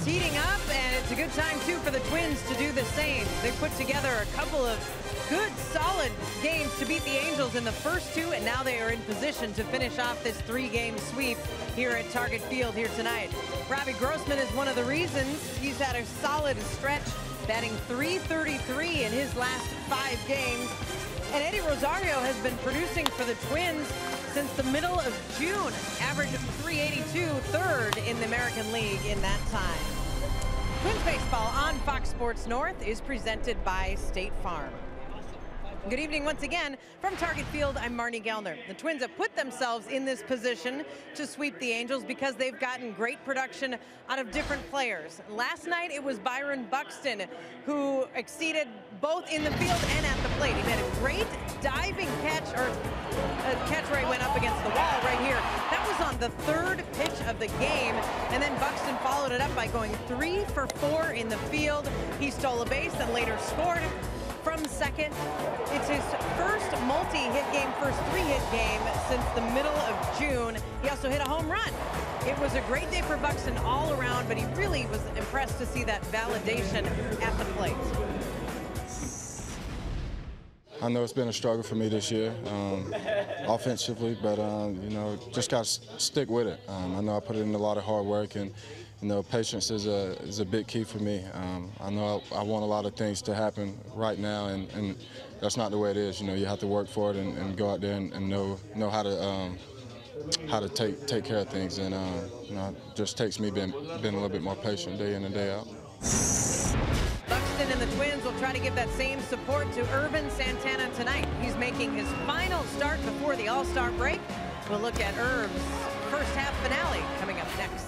is heating up, and it's a good time, too, for the Twins to do the same. They put together a couple of good, solid games to beat the Angels in the first two, and now they are in position to finish off this three-game sweep here at Target Field here tonight. Robbie Grossman is one of the reasons. He's had a solid stretch, batting .333 in his last 5 games. And Eddie Rosario has been producing for the Twins since the middle of June, average of .382, third in the American League in that time. Twins baseball on Fox Sports North is presented by State Farm. Good evening once again from Target Field. I'm Marnie Gellner. The Twins have put themselves in this position to sweep the Angels because they've gotten great production out of different players. Last night it was Byron Buxton who exceeded both in the field and at the plate. He made a great diving catch, or a catch where he went up against the wall right here. That was on the third pitch of the game, and then Buxton followed it up by going 3 for 4 in the field. He stole a base and later scored from second. It's his first multi-hit game, first 3-hit game since the middle of June. He also hit a home run. It was a great day for Buxton all around, but he really was impressed to see that validation at the plate. I know it's been a struggle for me this year, offensively, but you know, just got to stick with it. I know I put in a lot of hard work, and you know, patience is a big key for me. I know I want a lot of things to happen right now, and that's not the way it is. You know, you have to work for it and go out there and know how to take care of things, and you know, it just takes me being a little bit more patient day in and day out. Buxton and the Twins will try to give that same support to Ervin Santana tonight. He's making his final start before the All-Star break. We'll look at Irv's first half finale coming up next.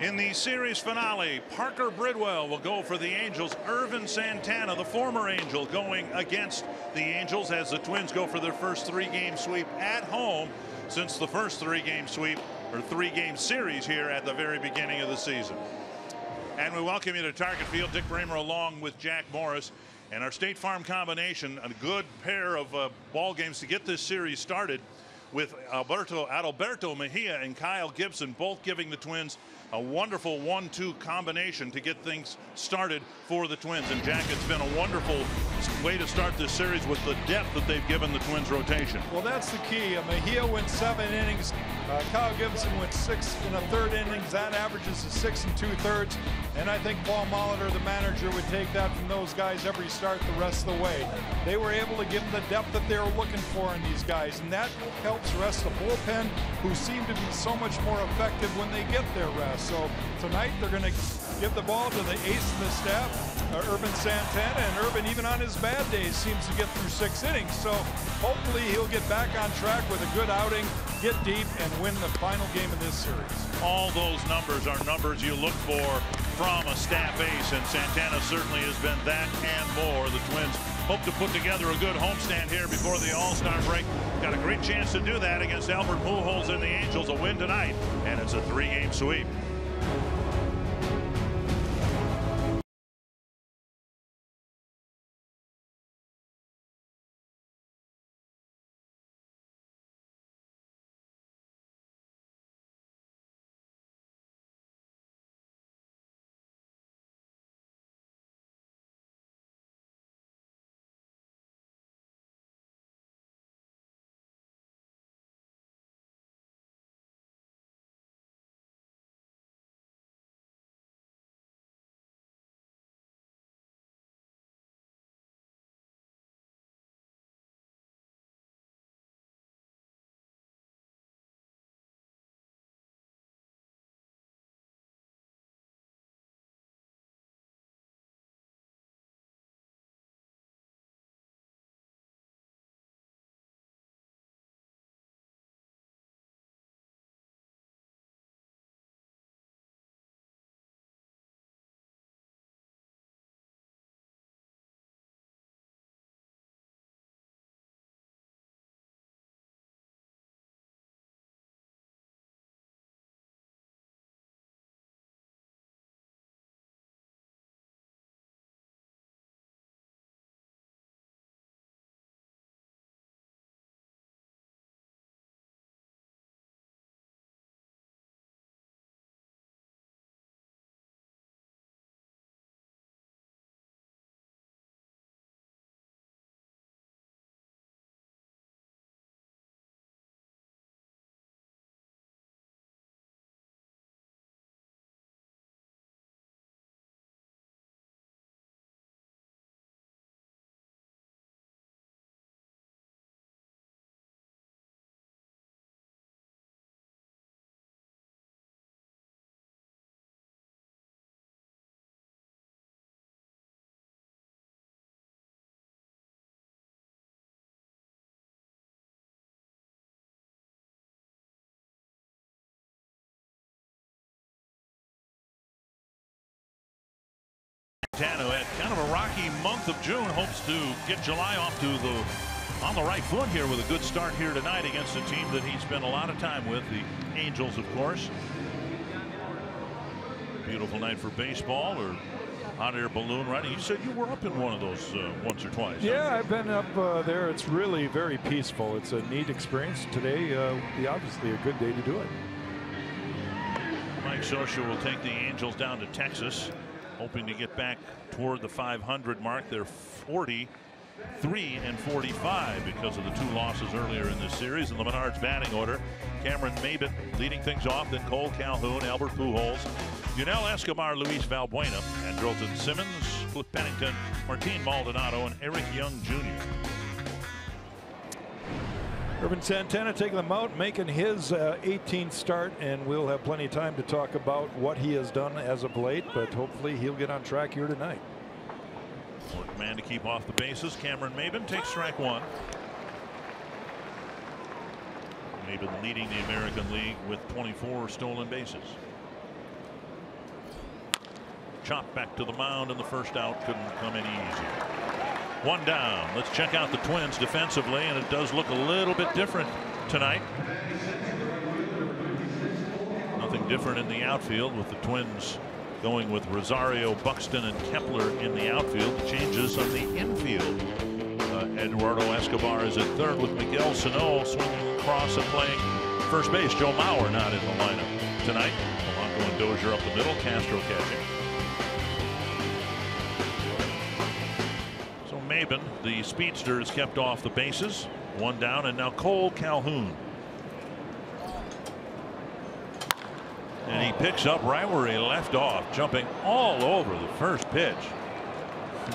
In the series finale, Parker Bridwell will go for the Angels. Irvin Santana, the former Angel, going against the Angels as the Twins go for their first 3-game sweep at home since the first 3-game sweep or 3-game series here at the very beginning of the season. And we welcome you to Target Field. Dick Bramer along with Jack Morris. And our State Farm combination, a good pair of ball games to get this series started, with Adalberto Mejia and Kyle Gibson both giving the Twins a wonderful 1-2 combination to get things started for the Twins. And Jack, it's been a wonderful way to start this series with the depth that they've given the Twins rotation. Well, that's the key. Mejia went 7 innings. Kyle Gibson went 6 1/3 innings. That averages to 6 2/3. And I think Paul Molitor, the manager, would take that from those guys every start the rest of the way. They were able to give them the depth that they were looking for in these guys, and that helps rest the bullpen, who seem to be so much more effective when they get their rest. So tonight they're going to give the ball to the ace of the staff, Irvin Santana, and Irvin, even on his bad days, seems to get through 6 innings. So hopefully he'll get back on track with a good outing, get deep, and win the final game of this series. All those numbers are numbers you look for from a staff ace, and Santana certainly has been that and more. The Twins hope to put together a good homestand here before the All-Star break. Got a great chance to do that against Albert Pujols and the Angels. A win tonight, and it's a 3-game sweep. Who had kind of a rocky month of June, hopes to get July off to on the right foot here with a good start here tonight against a team that he spent a lot of time with, the Angels, of course. Beautiful night for baseball or hot air balloon riding. You said you were up in one of those once or twice. Yeah, I've been up there. It's really very peaceful. It's a neat experience. Today, obviously a good day to do it. Mike Scioscia will take the Angels down to Texas, hoping to get back toward the 500 mark. They're 43 and 45 because of the 2 losses earlier in this series. In the Menards batting order, Cameron Maybin leading things off, then Cole Calhoun, Albert Pujols, Yunel Escobar, Luis Valbuena, Andrelton Simmons, Cliff Pennington, Martin Maldonado, and Eric Young Jr. Irvin Santana taking them out, making his 18th start, and we'll have plenty of time to talk about what he has done as of late, but hopefully he'll get on track here tonight. Fourth man to keep off the bases, Cameron Maybin takes strike 1. Maybin leading the American League with 24 stolen bases. chopped back to the mound, and the first out couldn't come any easier. One down. Let's check out the Twins defensively, and it does look a little bit different tonight. Nothing different in the outfield, with the Twins going with Rosario, Buxton, and Kepler in the outfield. The changes on the infield. Eduardo Escobar is at third, with Miguel Sano swinging across and playing first base. Joe Mauer not in the lineup tonight. Polanco and Dozier up the middle. Castro catching. So Maben, the speedster, is kept off the bases. One down, and now Cole Calhoun. And he picks up right where he left off, jumping all over the first pitch.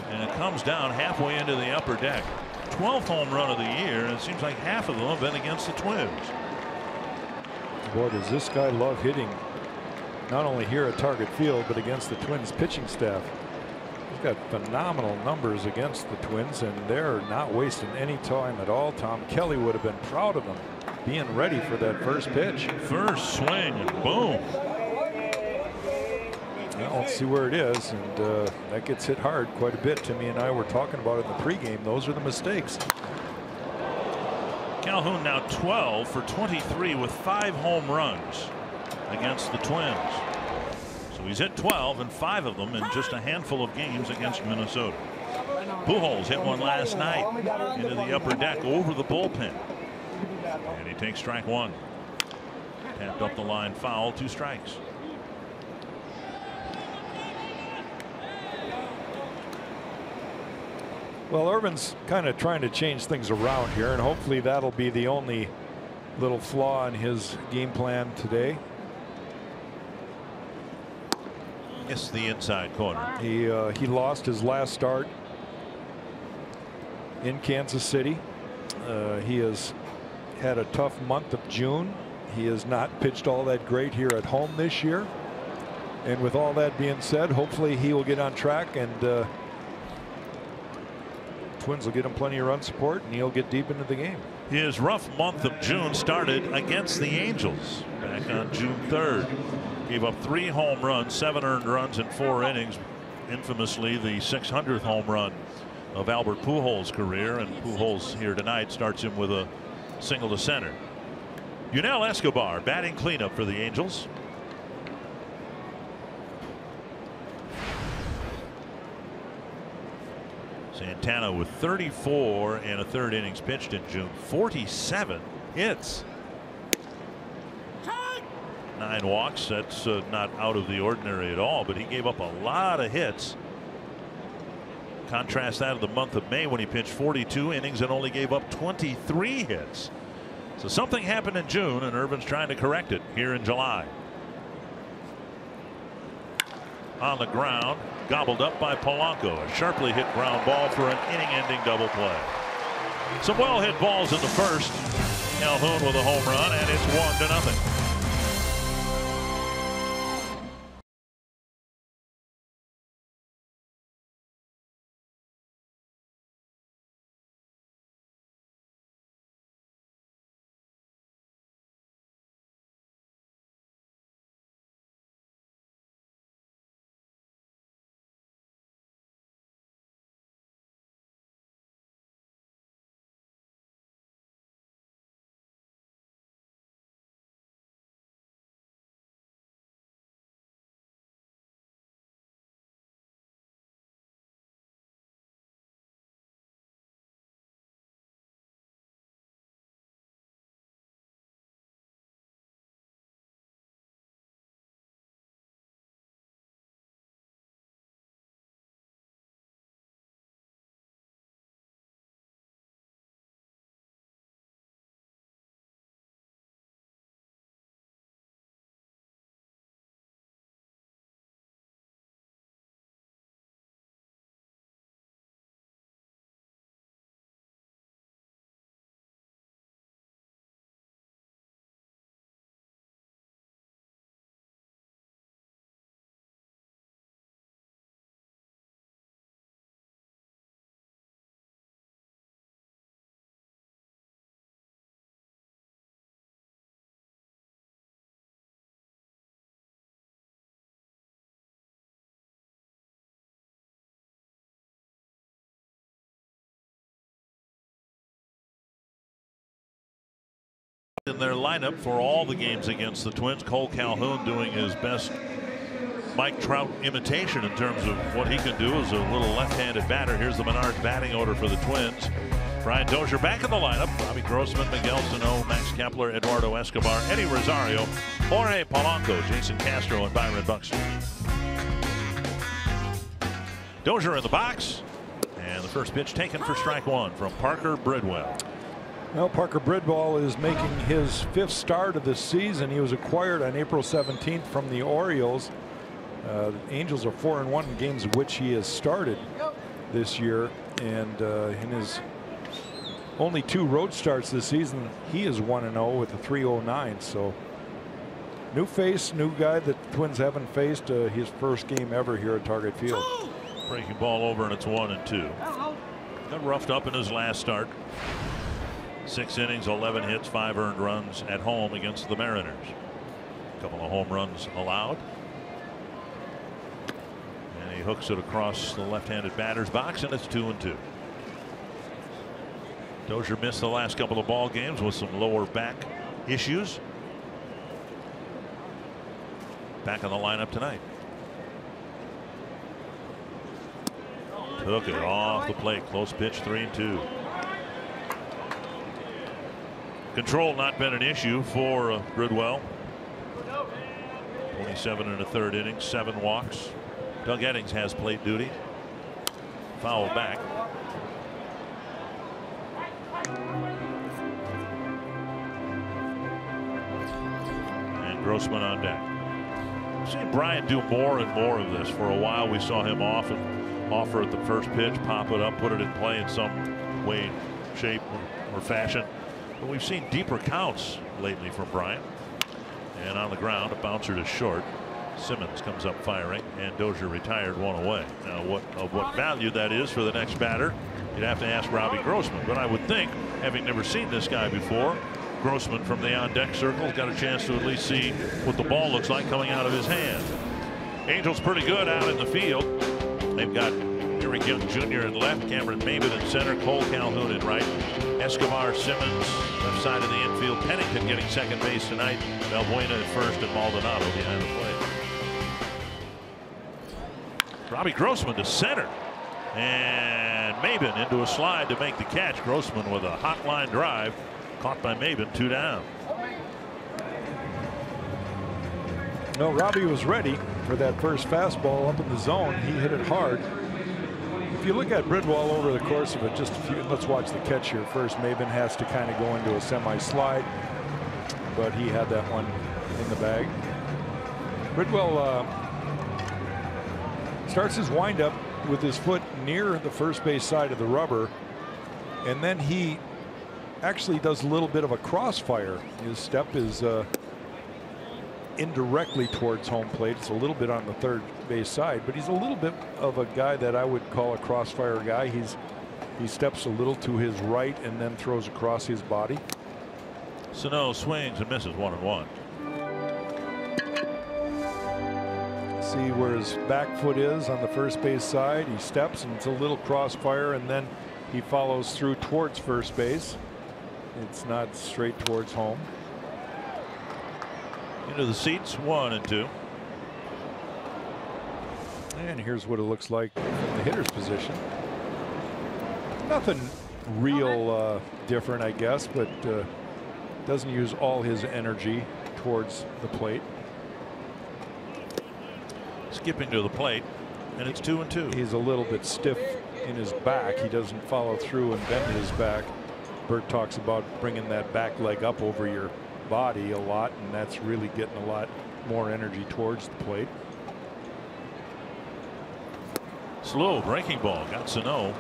And it comes down halfway into the upper deck. 12th home run of the year, and it seems like half of them have been against the Twins. Boy, does this guy love hitting, not only here at Target Field, but against the Twins pitching staff. He's got phenomenal numbers against the Twins, and they're not wasting any time at all. Tom Kelly would have been proud of him being ready for that first pitch. First swing, and boom. Well, let's see where it is, and that gets hit hard quite a bit. Timmy and I were talking about it in the pregame. Those are the mistakes. Calhoun now 12 for 23 with 5 home runs against the Twins. So he's hit 12, and 5 of them in just a handful of games against Minnesota. Pujols hit one last night into the upper deck over the bullpen. And he takes strike 1. Tapped up the line, foul, 2 strikes. Well, Irvin's kind of trying to change things around here, and hopefully that'll be the only little flaw in his game plan today. It's the inside corner. He lost his last start in Kansas City. He has had a tough month of June. He has not pitched all that great here at home this year. And with all that being said, hopefully he will get on track, and Twins will get him plenty of run support, and he'll get deep into the game. His rough month of June started against the Angels back on June 3rd. Gave up 3 home runs, 7 earned runs in 4 innings. Infamously, the 600th home run of Albert Pujols' career, and Pujols here tonight starts him with a single to center. Yunel Escobar batting cleanup for the Angels. Santana with 34 and a third innings pitched in June. 47 hits. 9 walks. That's not out of the ordinary at all, but he gave up a lot of hits. Contrast that to the month of May, when he pitched 42 innings and only gave up 23 hits. So something happened in June, and Irvin's trying to correct it here in July. On the ground, gobbled up by Polanco. A sharply hit ground ball for an inning-ending double play. Some well-hit balls in the first. Calhoun with a home run, and it's 1-0. in their lineup for all the games against the Twins. Cole Calhoun doing his best Mike Trout imitation in terms of what he can do as a little left-handed batter. Here's the Menards batting order for the Twins. Brian Dozier back in the lineup. Robbie Grossman, Miguel Sano, Max Kepler, Eduardo Escobar, Eddie Rosario, Jorge Polanco, Jason Castro, and Byron Buxton. Dozier in the box. And the first pitch taken for strike one from Parker Bridwell. Well, Parker Bridwell is making his 5th start of the season. He was acquired on April 17th from the Orioles. The Angels are 4-1 in games of which he has started this year. And in his only 2 road starts this season, he is 1-0 with a 3.09. So new face, new guy that the Twins haven't faced. His first game ever here at Target Field. Breaking ball over, and it's 1-2. Got roughed up in his last start. 6 innings, 11 hits, 5 earned runs at home against the Mariners. A couple of home runs allowed. And he hooks it across the left-handed batter's box, and it's 2-2. Dozier missed the last couple of ball games with some lower back issues. Back in the lineup tonight. Took it off the plate. Close pitch, 3-2. Control not been an issue for Bridwell. 27 1/3 innings, 7 walks. Doug Eddings has plate duty. Foul back. And Grossman on deck. We've seen Brian do more and more of this. For a while we saw him offer at the first pitch, pop it up, put it in play in some way, shape, or fashion. But we've seen deeper counts lately from Brian. And on the ground, a bouncer to short. Simmons comes up firing, and Dozier retired 1 away. Now, what value that is for the next batter, you'd have to ask Robbie Grossman. But I would think, having never seen this guy before, Grossman from the on-deck circle got a chance to at least see what the ball looks like coming out of his hand. Angels pretty good out in the field. They've got Eric Young Jr. in left, Cameron Maybin in center, Cole Calhoun in right, Escobar, Simmons left side of the infield, Pennington getting second base tonight, Valbuena at first, and Maldonado behind the plate. Robbie Grossman to center, and Maybin into a slide to make the catch. Grossman with a hot line drive, caught by Maybin, 2 down. No, Robbie was ready for that first fastball up in the zone. He hit it hard. If you look at Bridwell over the course of it, just a few, let's watch the catch here first. Maybin has to kind of go into a semi-slide, but he had that one in the bag. Bridwell starts his windup with his foot near the first base side of the rubber, and then he actually does a little bit of a crossfire. His step is indirectly towards home plate. It's a little bit on the third base side, but he's a little bit of a guy that I would call a crossfire guy. He steps a little to his right and then throws across his body. Sano swings and misses, 1-1. See where his back foot is on the first base side. He steps and it's a little crossfire, and then he follows through towards first base. It's not straight towards home. Into the seats, 1-2. And here's what it looks like from the hitter's position. Nothing real different, I guess, but doesn't use all his energy towards the plate. Skipping to the plate, and it's 2-2. He's a little bit stiff in his back. He doesn't follow through and bend his back. Bert talks about bringing that back leg up over your body a lot, and that's really getting a lot more energy towards the plate. Slow breaking ball, got Sano,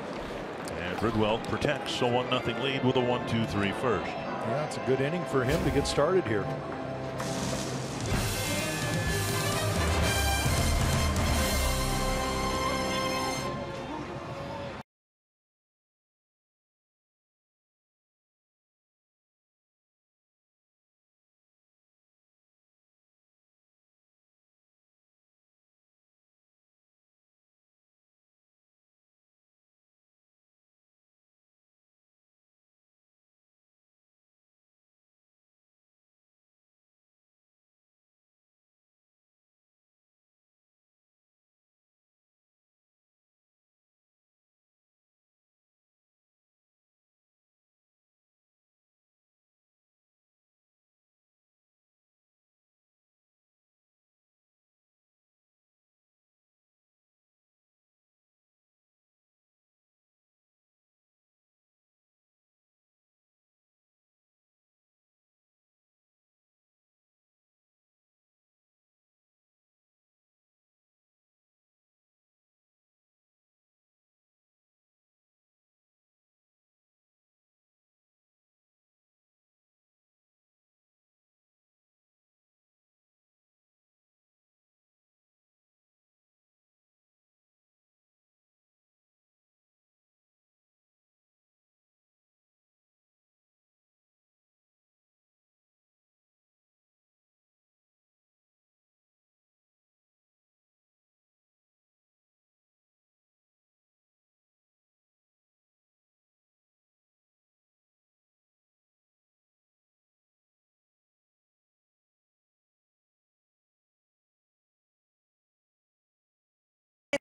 and Bridwell protects, so 1-0 lead with a 1-2-3 first. Yeah, it's a good inning for him to get started here.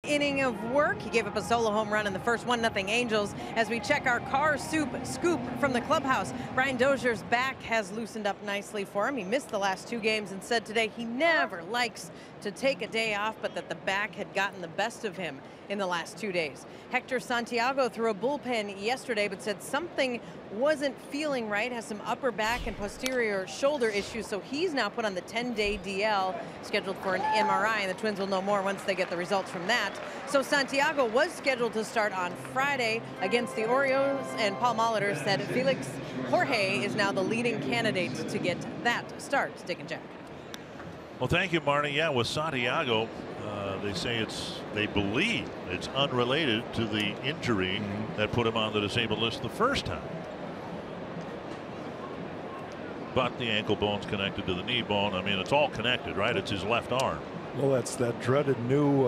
inning of work. He gave up a solo home run in the first. 1-0 Angels. As we check our car scoop from the clubhouse, Brian Dozier's back has loosened up nicely for him. He missed the last 2 games and said today he never likes to take a day off, but that the back had gotten the best of him in the last 2 days. Hector Santiago threw a bullpen yesterday, but said something wasn't feeling right, has some upper back and posterior shoulder issues, so he's now put on the 10-day DL, scheduled for an MRI, and the Twins will know more once they get the results from that. So Santiago was scheduled to start on Friday against the Orioles, and Paul Molitor said Felix Jorge is now the leading candidate to get that start. Dick and Jack. Well, thank you, Marty. Yeah, with Santiago, they say they believe it's unrelated to the injury that put him on the disabled list the first time. But the ankle bone's connected to the knee bone. I mean, it's all connected, right? It's his left arm. Well, that's that dreaded new,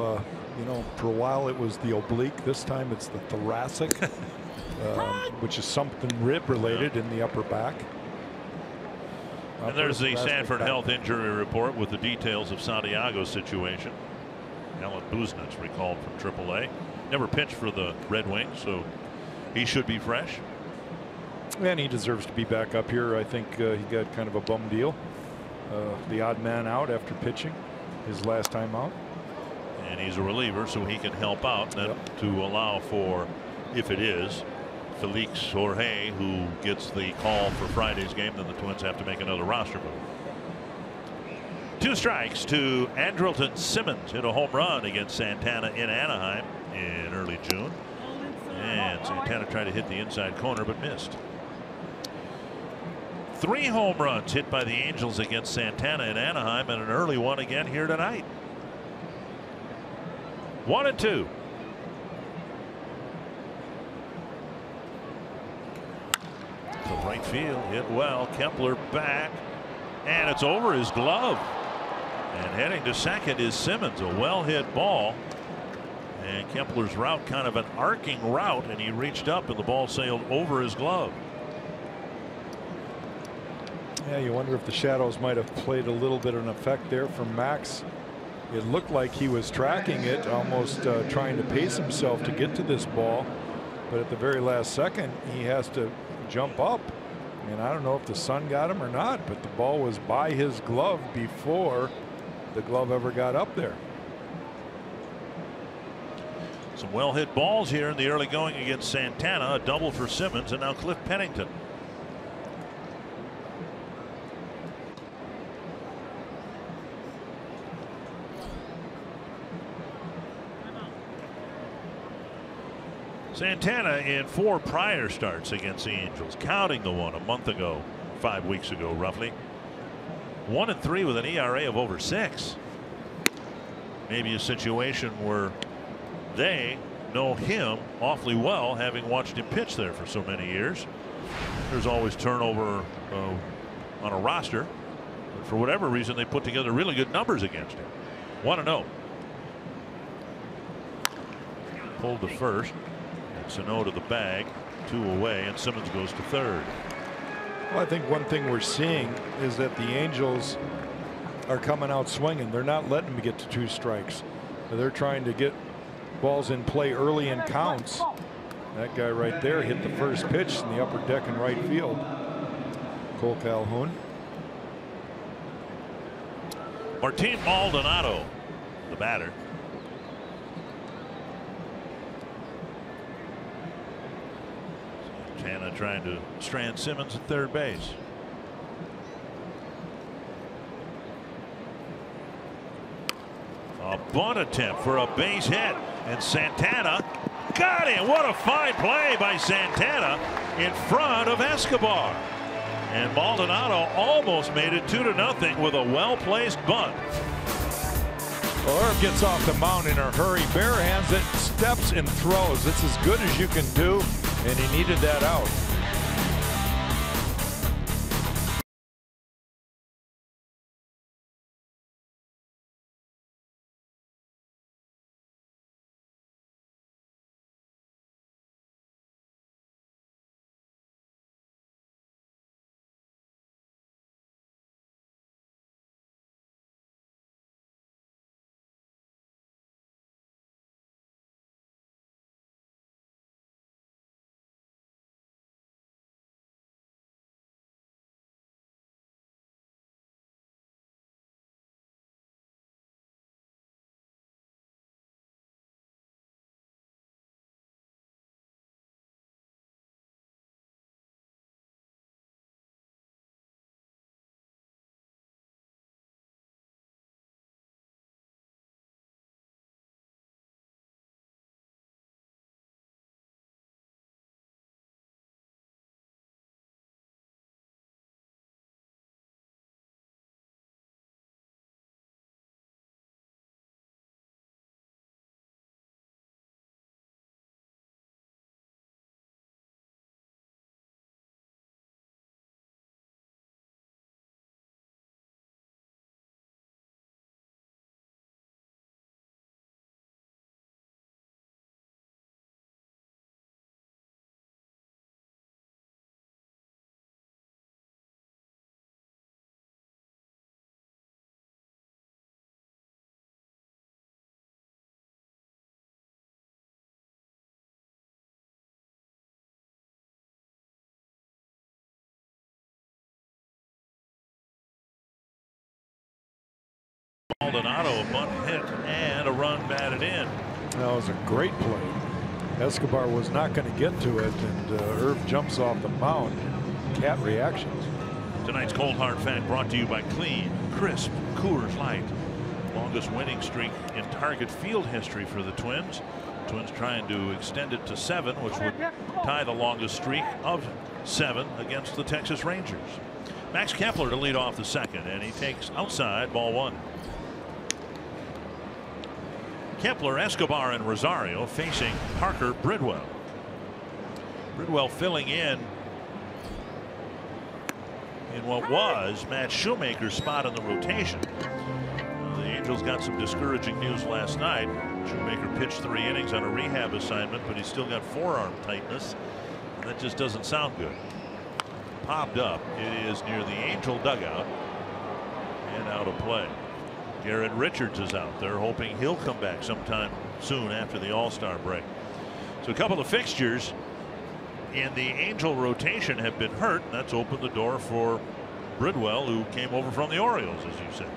you know, for a while it was the oblique. This time it's the thoracic, which is something rib related in the upper back. And there's the Sanford Health Injury Report with the details of Santiago's situation. Alan Buznitz recalled from AAA. Never pitched for the Red Wings, so he should be fresh. And he deserves to be back up here. I think he got kind of a bum deal. The odd man out after pitching his last time out. And he's a reliever, so he can help out to allow for, if it is Felix Jorge who gets the call for Friday's game, then the Twins have to make another roster move. 2 strikes to Andrelton Simmons. Hit a home run against Santana in Anaheim in early June. And Santana tried to hit the inside corner but missed. 3 home runs hit by the Angels against Santana in Anaheim, and an early one again here tonight. 1-2. To right field, hit well. Kepler back, and it's over his glove. And heading to second is Simmons. A well hit ball. And Kepler's route, kind of an arcing route, and he reached up and the ball sailed over his glove. Yeah, you wonder if the shadows might have played a little bit of an effect there for Max. It looked like he was tracking it, almost trying to pace himself to get to this ball. But at the very last second, he has to jump up. And I don't know if the sun got him or not, but the ball was by his glove before the glove ever got up there. Some well hit balls here in the early going against Santana. A double for Simmons, and now Cliff Pennington. Santana in 4 prior starts against the Angels, counting the one a month ago, 5 weeks ago roughly. 1-3 with an ERA of over 6. Maybe a situation where they know him awfully well, having watched him pitch there for so many years. There's always turnover on a roster, but for whatever reason they put together really good numbers against him. 1-0. Pulled to first. Sano to the bag, 2 away, and Simmons goes to third. Well, I think one thing we're seeing is that the Angels are coming out swinging. They're not letting them get to 2 strikes. They're trying to get balls in play early in counts. That guy right there hit the first pitch in the upper deck in right field. Cole Calhoun. Martin Maldonado, the batter. Santana trying to strand Simmons at third base. A bunt attempt for a base hit, and Santana got him. What a fine play by Santana in front of Escobar. And Maldonado almost made it 2-0 with a well-placed bunt. Well, Irv gets off the mound in a hurry, bare hands it, steps and throws. It's as good as you can do, and he needed that out. Maldonado, a bunt hit and a run batted in. That was a great play. Escobar was not going to get to it, and Irv jumps off the mound. Cat reactions. Tonight's Cold Hard Fact brought to you by Clean, Crisp, Coors Light. Longest winning streak in Target Field history for the Twins. Twins trying to extend it to 7, which would tie the longest streak of 7 against the Texas Rangers. Max Kepler to lead off the second, and he takes outside, ball 1. Kepler, Escobar, and Rosario facing Parker Bridwell. Bridwell filling in what was Matt Shoemaker's spot in the rotation. The Angels got some discouraging news last night. Shoemaker pitched 3 innings on a rehab assignment, but he's still got forearm tightness, and that just doesn't sound good. Popped up. It is near the Angel dugout and out of play. Garrett Richards is out there, hoping he'll come back sometime soon after the All-Star break. So a couple of fixtures in the Angel rotation have been hurt, and that's opened the door for Bridwell, who came over from the Orioles, as you said.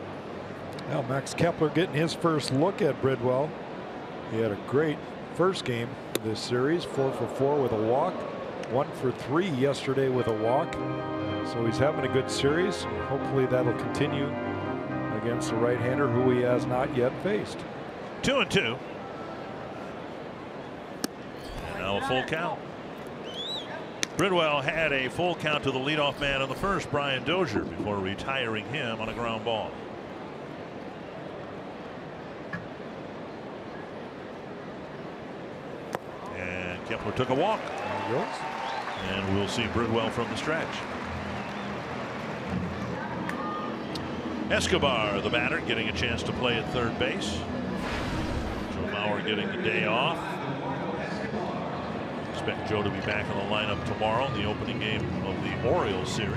Well, Max Kepler getting his first look at Bridwell. He had a great first game this series, 4 for 4 with a walk, 1 for 3 yesterday with a walk. So he's having a good series. Hopefully that'll continue against the right-hander who he has not yet faced. 2-2. Now a full count. Bridwell had a full count to the leadoff man on the first, Brian Dozier, before retiring him on a ground ball. And Kepler took a walk. And we'll see Bridwell from the stretch. Escobar, the batter, getting a chance to play at third base. Joe Mauer getting the day off. Expect Joe to be back in the lineup tomorrow in the opening game of the Orioles series.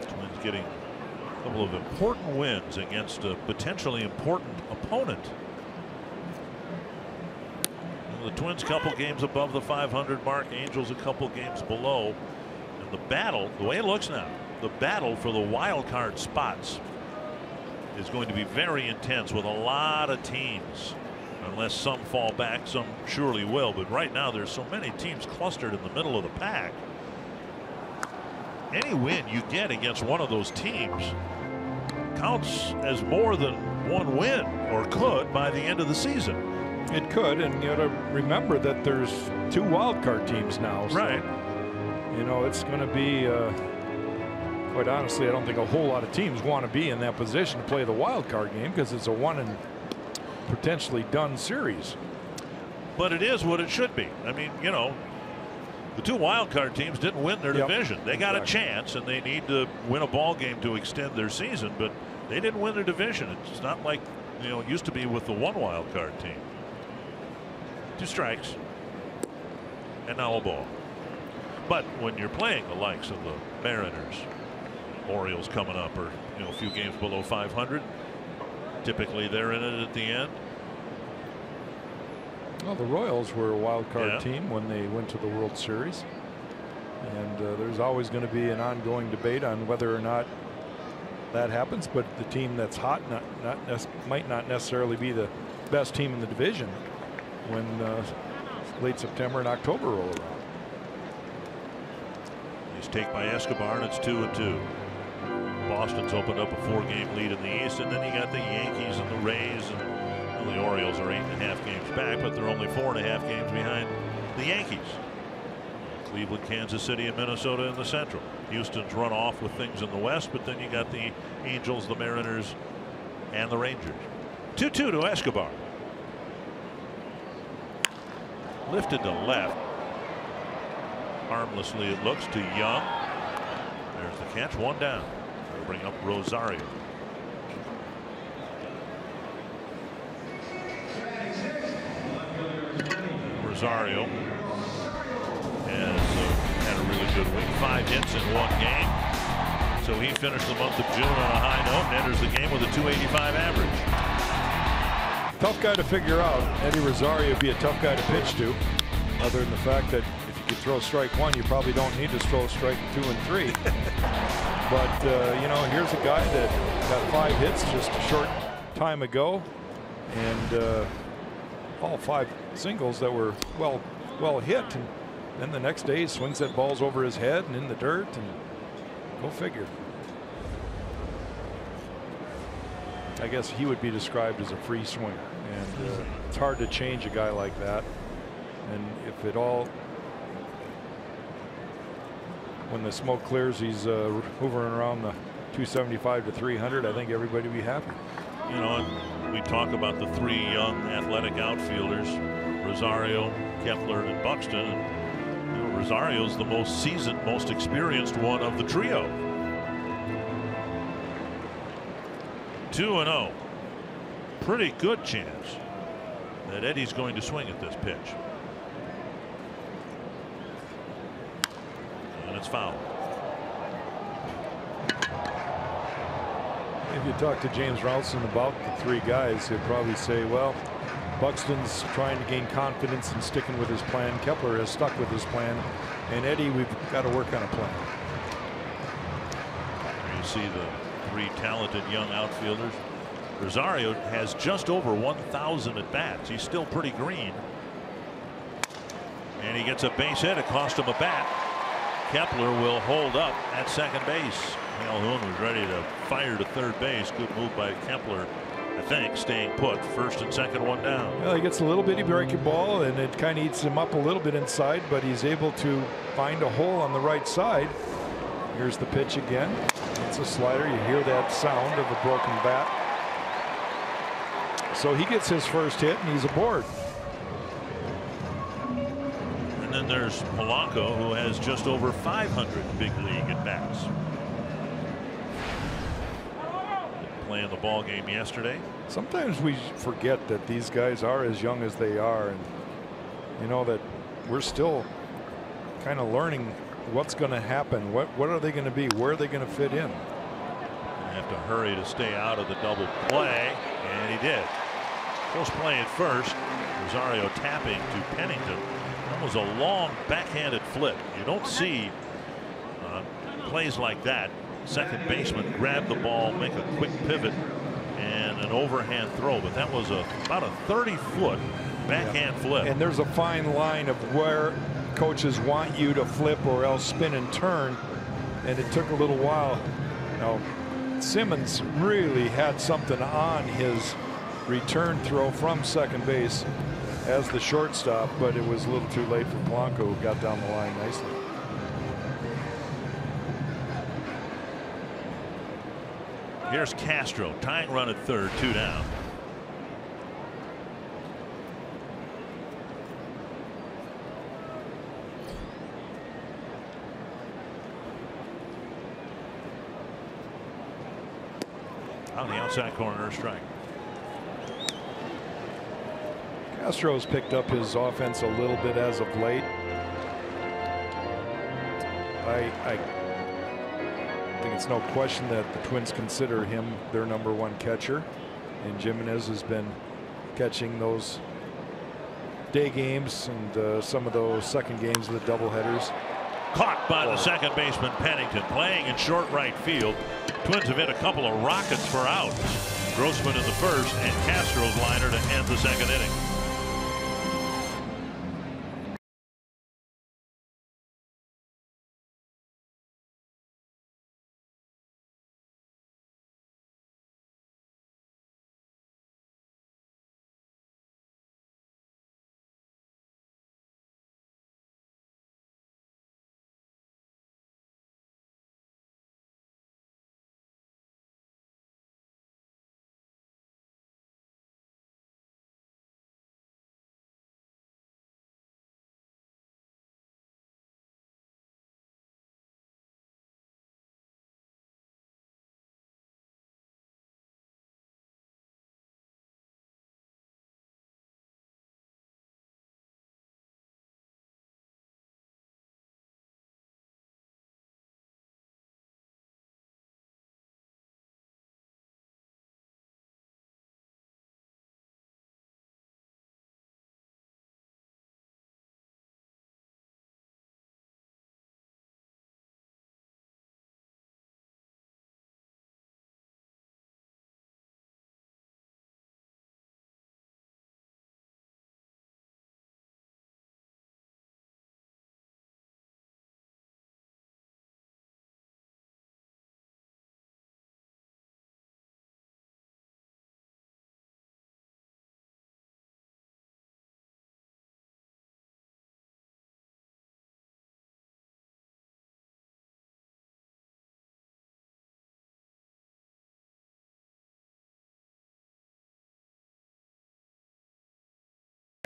Twins getting a couple of important wins against a potentially important opponent. The Twins couple games above the 500 mark, Angels a couple games below. And the battle, the way it looks now, the battle for the wild card spots is going to be very intense with a lot of teams. Unless some fall back, some surely will. But right now there's so many teams clustered in the middle of the pack. Any win you get against one of those teams counts as more than one win, or could by the end of the season. It could, and you got to remember that there's 2 wild card teams now. So, right. You know, it's going to be, quite honestly, I don't think a whole lot of teams want to be in that position to play the wild card game because it's a one and potentially done series. But it is what it should be. I mean, you know, the 2 wild card teams didn't win their division. They got a chance, and they need to win a ball game to extend their season, but they didn't win their division. It's not like, you know, it used to be with the 1 wild card team. 2 strikes and now a ball. But when you're playing the likes of the Mariners, Orioles coming up, or, you know, a few games below 500, typically they're in it at the end. Well, the Royals were a wild card team when they went to the World Series, and there's always going to be an ongoing debate on whether or not that happens. But the team that's hot might not necessarily be the best team in the division when late September and October roll around. He's taken by Escobar, and it's 2-2. Boston's opened up a 4-game lead in the East, and then you got the Yankees and the Rays, and the Orioles are 8.5 games back, but they're only 4.5 games behind the Yankees. Cleveland, Kansas City, and Minnesota in the Central. Houston's run off with things in the West, but then you got the Angels, the Mariners, and the Rangers. 2-2 to Escobar. Lifted to left. Harmlessly it looks to Young. There's the catch, 1 down. They'll bring up Rosario. Rosario has had a really good week. 5 hits in 1 game. So he finished the month of June on a high note and enters the game with a .285 average. Tough guy to figure out. Eddie Rosario would be a tough guy to pitch to. other than the fact that if you could throw strike one, you probably don't need to throw strike 2 and 3. But you know, here's a guy that got 5 hits just a short time ago, and all 5 singles that were well hit, and then the next day he swings that balls over his head and in the dirt, and go figure. I guess he would be described as a free swinger, and it's hard to change a guy like that. And if it all, when the smoke clears, he's hovering around the 275 to 300. I think everybody would be happy. You know, we talk about the 3 young athletic outfielders, Rosario, Kepler, and Buxton. And, you know, Rosario's the most seasoned, most experienced one of the trio. 2-0. Pretty good chance that Eddie's going to swing at this pitch. And it's foul. If you talk to James Ralston about the 3 guys, he'll probably say, well, Buxton's trying to gain confidence and sticking with his plan. Kepler has stuck with his plan. And Eddie, we've got to work on a plan. You see the 3 talented young outfielders. Rosario has just over 1,000 at bats. He's still pretty green. And he gets a base hit. It cost him a bat. Kepler will hold up at second base. Calhoun was ready to fire to third base. Good move by Kepler, I think, staying put. First and second, one down. Well, he gets a little bitty breaking ball, and it kind of eats him up a little bit inside, but he's able to find a hole on the right side. Here's the pitch again. It's a slider. You hear that sound of a broken bat. So he gets his first hit, and he's aboard. And then there's Polanco, who has just over 500 big league at bats. Playing the ball game yesterday. Sometimes we forget that these guys are as young as they are, and you know that we're still kind of learning what's going to happen. What are they going to be? Where are they going to fit in? They have to hurry to stay out of the double play, and he did. Close play at first. Rosario tapping to Pennington. That was a long backhanded flip. You don't see plays like that. Second baseman grab the ball, make a quick pivot, and an overhand throw. But that was about a 30-foot backhand flip. And there's a fine line of where coaches want you to flip or else spin and turn. And it took a little while. Now, Simmons really had something on his return throw from second base as the shortstop, but it was a little too late for Polanco, who got down the line nicely. Here's Castro, tying run at third, 2 down. On the outside corner, strike. Castro's picked up his offense a little bit as of late. I think it's no question that the Twins consider him their #1 catcher, and Jimenez has been catching those day games and some of those second games of the doubleheaders. Caught by the second baseman Pennington, playing in short right field. Twins have hit a couple of rockets for outs. Grossman in the first, and Castro's liner to end the second inning.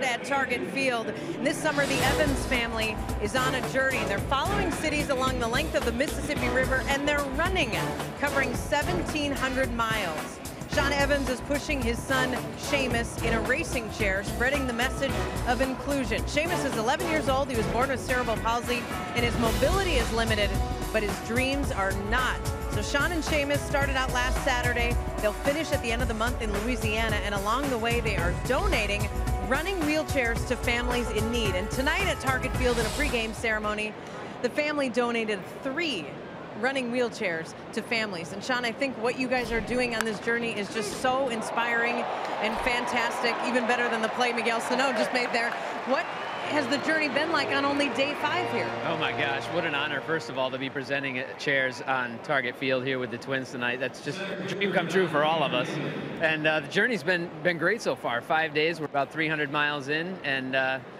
At Target Field. This summer, the Evans family is on a journey. They're following cities along the length of the Mississippi River, and they're running, covering 1,700 miles. Sean Evans is pushing his son, Seamus, in a racing chair, spreading the message of inclusion. Seamus is 11 years old. He was born with cerebral palsy, and his mobility is limited, but his dreams are not. So Sean and Seamus started out last Saturday. They'll finish at the end of the month in Louisiana, and along the way, they are donating running wheelchairs to families in need. And tonight at Target Field in a pregame ceremony, the family donated 3 running wheelchairs to families. And Sean, I think what you guys are doing on this journey is just so inspiring and fantastic, even better than the play Miguel Sano just made there. What has the journey been like on only day 5 here? Oh my gosh, what an honor, first of all, to be presenting chairs on Target Field here with the Twins tonight. That's just a dream come true for all of us. And the journey's been great so far. 5 days, we're about 300 miles in, and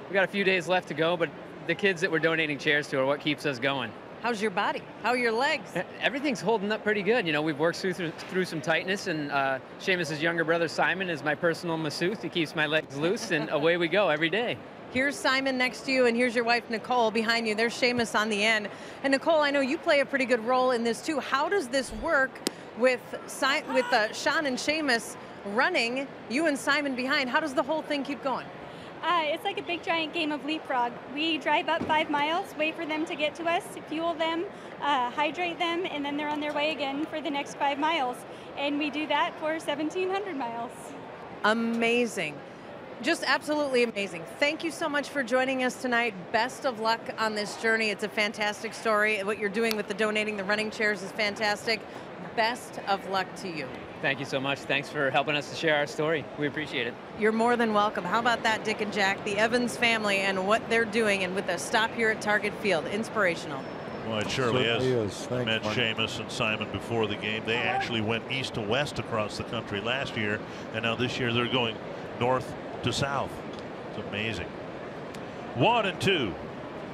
we got a few days left to go, but the kids that we're donating chairs to are what keeps us going. How's your body? How are your legs? Everything's holding up pretty good. You know, we've worked through some tightness, and Seamus' younger brother Simon is my personal masseuse. He keeps my legs loose, and away we go every day. Here's Simon next to you, and here's your wife, Nicole, behind you. There's Seamus on the end. And Nicole, I know you play a pretty good role in this too. How does this work with Sean and Seamus running, you and Simon behind? How does the whole thing keep going? It's like a big giant game of leapfrog. We drive up 5 miles, wait for them to get to us, fuel them, hydrate them, and then they're on their way again for the next 5 miles. And we do that for 1,700 miles. Amazing. Just absolutely amazing. Thank you so much for joining us tonight. Best of luck on this journey. It's a fantastic story. What you're doing with the donating the running chairs is fantastic. Best of luck to you. Thank you so much. Thanks for helping us to share our story. We appreciate it. You're more than welcome. How about that, Dick and Jack, the Evans family and what they're doing, and with a stop here at Target Field. Inspirational. Well, it surely is. Thanks, Met Mark. Seamus and Simon before the game. They actually went east to west across the country last year, and now this year they're going north to south. It's amazing. 1-2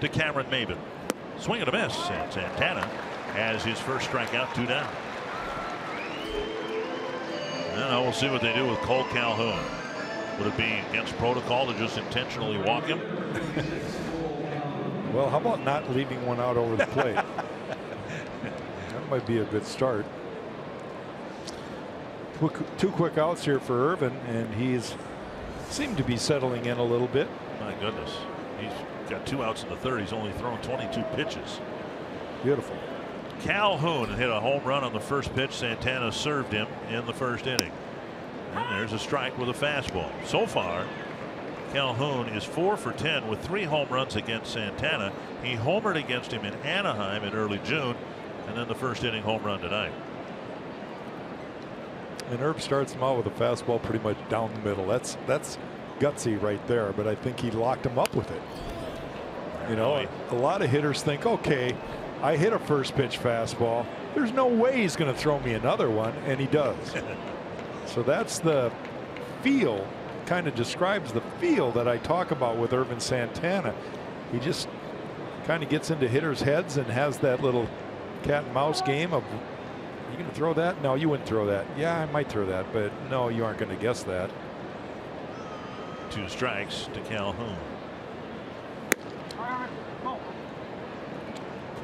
to Cameron Maybin. Swing and a miss, and Santana has his first strikeout, 2 down. Now we'll see what they do with Cole Calhoun. Would it be against protocol to just intentionally walk him? Well, how about not leaving one out over the plate? That might be a good start. 2 quick outs here for Irvin, and he's seemed to be settling in a little bit. My goodness. He's got 2 outs in the 3rd. He's only thrown 22 pitches. Beautiful. Calhoun hit a home run on the first pitch. Santana served him in the 1st inning. And there's a strike with a fastball. So far, Calhoun is 4 for 10 with 3 home runs against Santana. He homered against him in Anaheim in early June, and then the 1st inning home run tonight. And Herb starts him out with a fastball pretty much down the middle. That's gutsy right there, but I think he locked him up with it. You know, a lot of hitters think, okay, I hit a first pitch fastball. There's no way he's going to throw me another one, and he does. So that's the feel, kind of describes the feel that I talk about with Irvin Santana. He just kind of gets into hitters' heads and has that little cat and mouse game of, you going to throw that? No, you wouldn't throw that. Yeah, I might throw that, but no, you aren't going to guess that. 2 strikes to Calhoun.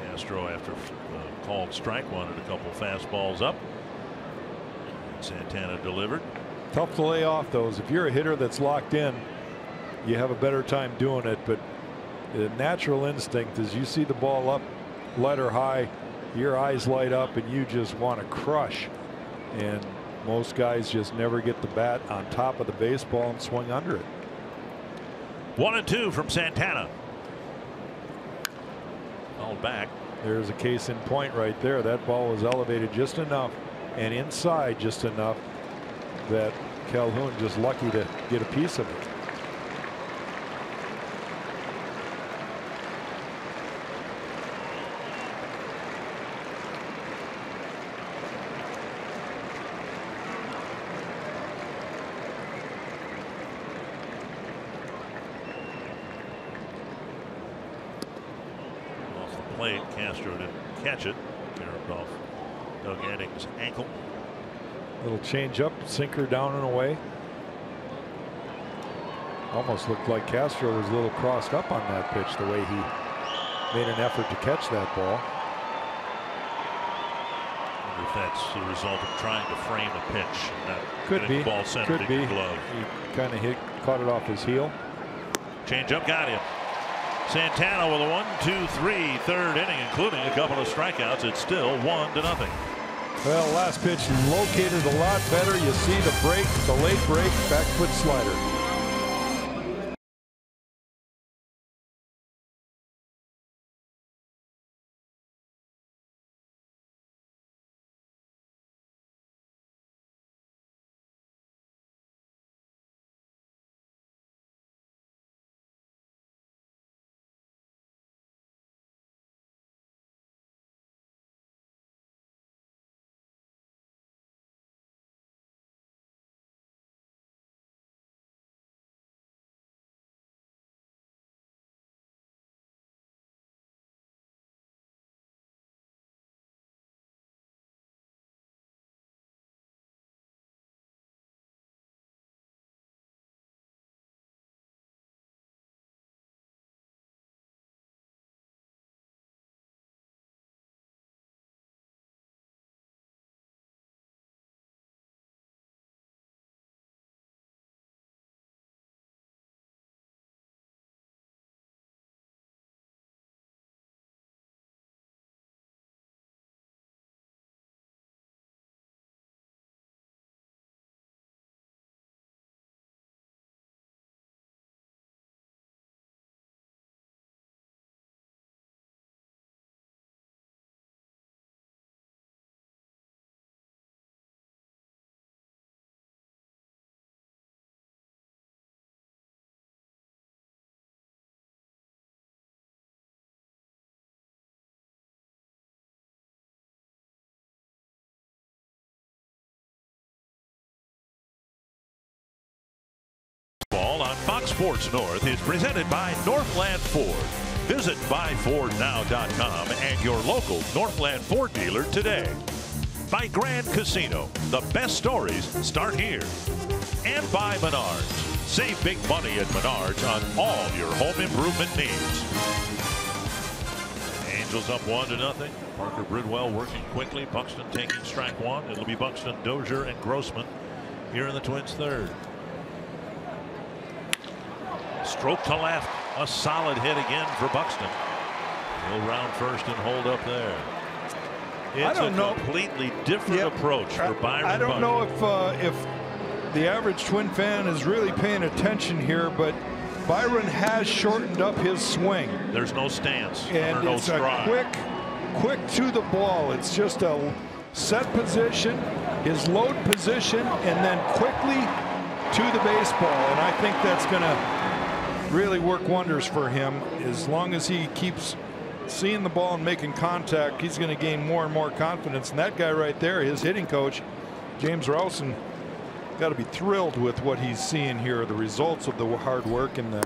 Castro, after called strike, wanted a couple fastballs up. Santana delivered. Tough to lay off those. If you're a hitter that's locked in, you have a better time doing it, but the natural instinct is you see the ball up, light or high, your eyes light up and you just want to crush, and most guys just never get the bat on top of the baseball and swing under it. 1-2 from Santana. Called back. There's a case in point right there. That ball was elevated just enough and inside just enough that Calhoun just lucky to get a piece of it. Castro didn't catch it. Carried off Doug Eddings' ankle. Little change up, sinker down and away. Almost looked like Castro was a little crossed up on that pitch, the way he made an effort to catch that ball. I wonder if that's the result of trying to frame a pitch. Could be. The ball centered Could in be. your glove. He kind of caught it off his heel. Changeup got him. Santana with a 1-2-3 third inning, including a couple of strikeouts. It's still 1-0. Well, last pitch located a lot better. You see the break, the late break, back foot slider. On Fox Sports North is presented by Northland Ford. Visit buyfordnow.com and your local Northland Ford dealer today. By Grand Casino, the best stories start here. And by Menards. Save big money at Menards on all your home improvement needs. Angels up 1-0. Parker Bridwell working quickly. Buxton taking strike one. It'll be Buxton, Dozier, and Grossman here in the Twins' third. Stroke to left, a solid hit again for Buxton. He'll round first and hold up there. It's a completely different approach for Byron. I don't know if the average Twin fan is really paying attention here, but Byron has shortened up his swing. There's no stance, and no it's stride. a quick to the ball. It's just a set position, his load position, and then quickly to the baseball. And I think that's going to really work wonders for him. As long as he keeps seeing the ball and making contact, he's going to gain more and more confidence. And that guy right there, his hitting coach, James Rowson, got to be thrilled with what he's seeing here, the results of the hard work and the,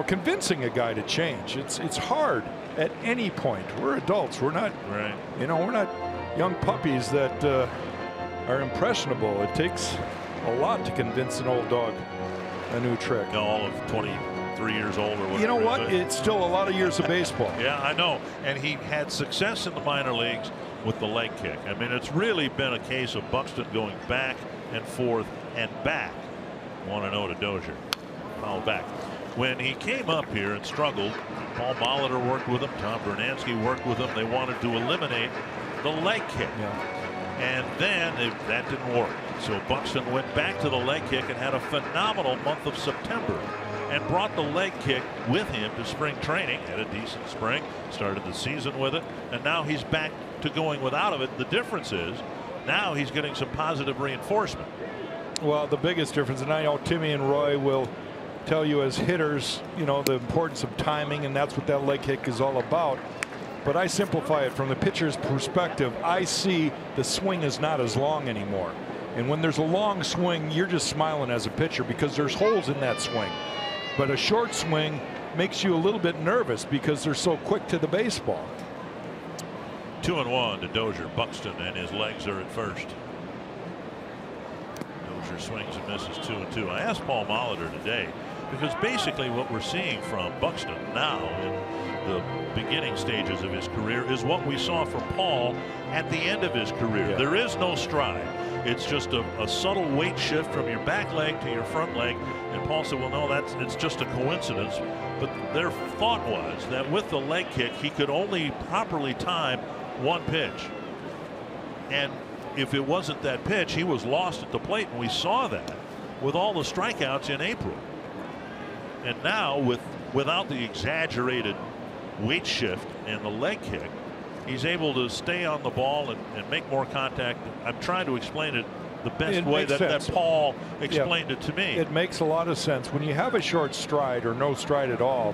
convincing a guy to change. It's hard at any point. We're adults. We're not, we're not young puppies that are impressionable. It takes a lot to convince an old dog a new trick. All of 23 years old or whatever. You know what? It's still a lot of years of baseball. Yeah, I know. And he had success in the minor leagues with the leg kick. I mean, it's really been a case of Buxton going back and forth and back. 1-0 to Dozier. Foul back. When he came up here and struggled, Paul Molitor worked with him. Tom Bernansky worked with him. They wanted to eliminate the leg kick. And then that didn't work. So Buxton went back to the leg kick and had a phenomenal month of September and brought the leg kick with him to spring training. Had a decent spring, started the season with it, and now he's back to going without of it. The difference is now he's getting some positive reinforcement. Well, the biggest difference, and I know Timmy and Roy will tell you as hitters, the importance of timing, and that's what that leg kick is all about. But I simplify it from the pitcher's perspective. I see the swing is not as long anymore. And when there's a long swing, you're just smiling as a pitcher because there's holes in that swing. But a short swing makes you a little bit nervous because they're so quick to the baseball. 2-1 to Dozier. Buxton and his legs are at first. Dozier Molitor swings and misses 2-2. I asked Paul Molitor today, because basically what we're seeing from Buxton now in the beginning stages of his career is what we saw from Paul at the end of his career. There is no stride. It's just a subtle weight shift from your back leg to your front leg. And Paul said, well, no, it's just a coincidence. But their thought was that with the leg kick, he could only properly time one pitch. And if it wasn't that pitch, he was lost at the plate. And we saw that with all the strikeouts in April. And now without the exaggerated weight shift and the leg kick, he's able to stay on the ball and make more contact. I'm trying to explain it the best way that Paul explained it to me. It makes a lot of sense. When you have a short stride or no stride at all,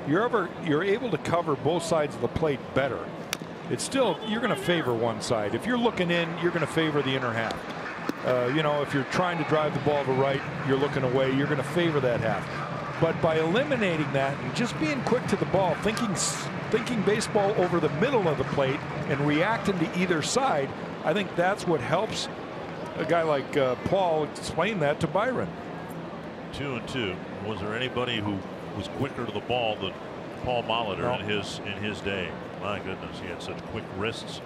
you're able to cover both sides of the plate better. It's still, you're going to favor one side. If you're looking in, you're going to favor the inner half. You know, if you're trying to drive the ball to right, you're looking away, you're going to favor that half. But by eliminating that and just being quick to the ball, thinking baseball over the middle of the plate and reacting to either side, I think that's what helps a guy like Paul explain that to Byron. 2-2. Was there anybody who was quicker to the ball than Paul Molitor in his day? My goodness, he had such quick wrists.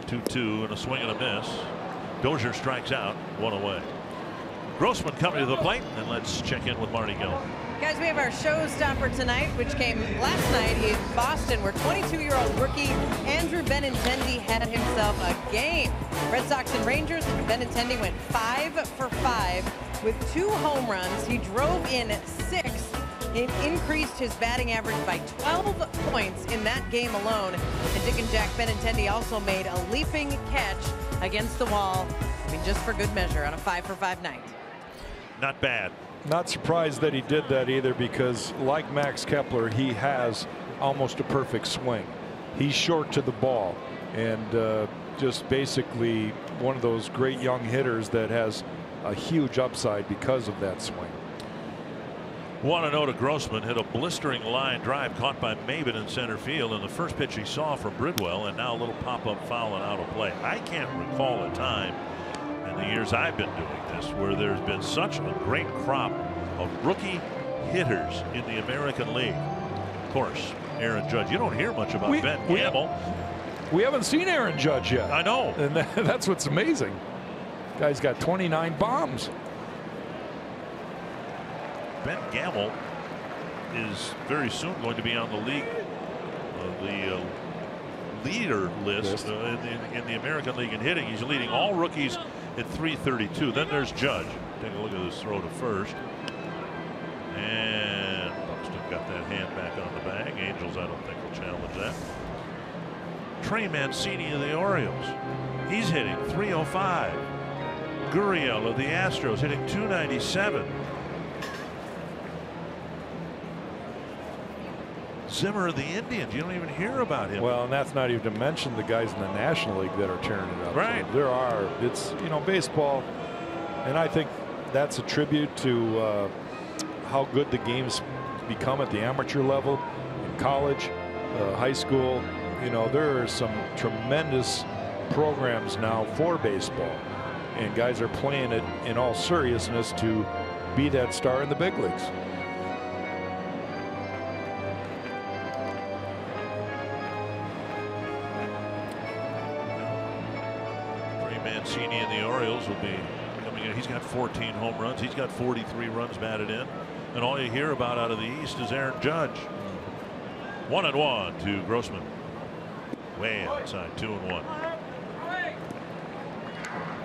2-2 and a swing and a miss. Dozier strikes out, one away. Grossman coming to the plate, and let's check in with Marty Gill. Guys, we have our showstopper tonight, which came last night in Boston, where 22-year-old rookie Andrew Benintendi had himself a game. Red Sox and Rangers. Benintendi went 5 for 5 with 2 home runs. He drove in 6. It increased his batting average by 12 points in that game alone. And Dick and Jack Benintendi also made a leaping catch against the wall. I mean, just for good measure on a 5 for 5 night. Not bad. Not surprised that he did that either, because like Max Kepler, he has almost a perfect swing. He's short to the ball and just basically one of those great young hitters that has a huge upside because of that swing. 1-0 to Grossman. Hit a blistering line drive caught by Maben in center field, and the first pitch he saw from Bridwell, and now a little pop-up foul and out of play. I can't recall a time in the years I've been doing this where there's been such a great crop of rookie hitters in the American League. Of course, Aaron Judge. You don't hear much about Ben Gamble. We haven't seen Aaron Judge yet. I know. And that's what's amazing. Guy's got 29 bombs. Ben Gamble is very soon going to be on the league, leader list in the American League in hitting. He's leading all rookies at 332. Then there's Judge. Take a look at this throw to first. And Buxton got that hand back on the bag. Angels, I don't think, will challenge that. Trey Mancini of the Orioles. He's hitting 305. Gurriel of the Astros hitting 297. Zimmer of the Indians. You don't even hear about him. Well, and that's not even to mention the guys in the National League that are tearing it up. Right. So there are. It's, you know, baseball, and I think that's a tribute to how good the game's become at the amateur level, in college, high school. You know, there are some tremendous programs now for baseball, and guys are playing it in all seriousness to be that star in the big leagues. Mancini and the Orioles will be coming in. He's got 14 home runs. He's got 43 runs batted in. And all you hear about out of the East is Aaron Judge. 1-1 to Grossman. Way outside, 2-1.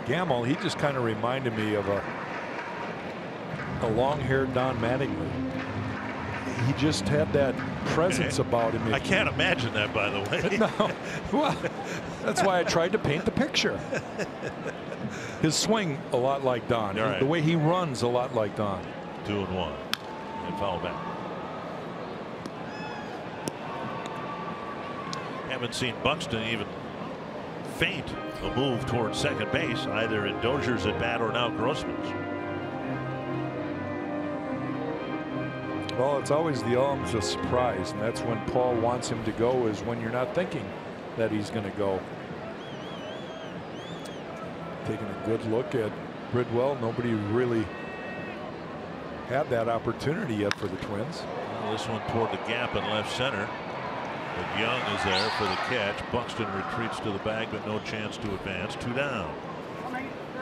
Gamble, he just kind of reminded me of a long-haired Don Mattingly. He just had that presence about him. I can't imagine that, by the way. No. Well, that's why I tried to paint the picture. His swing a lot like Don. Right. The way he runs a lot like Don. 2-1. And foul back. Haven't seen Buxton even feint a move towards second base, either in Dozier's at bat or now Grossman's. Well, it's always the element of surprise, and that's when Paul wants him to go, is when you're not thinking that he's going to go. Taking a good look at Bridwell, nobody really had that opportunity yet for the Twins. Well, this one toward the gap in left center. But Young is there for the catch. Buxton retreats to the bag, but no chance to advance. 2 down.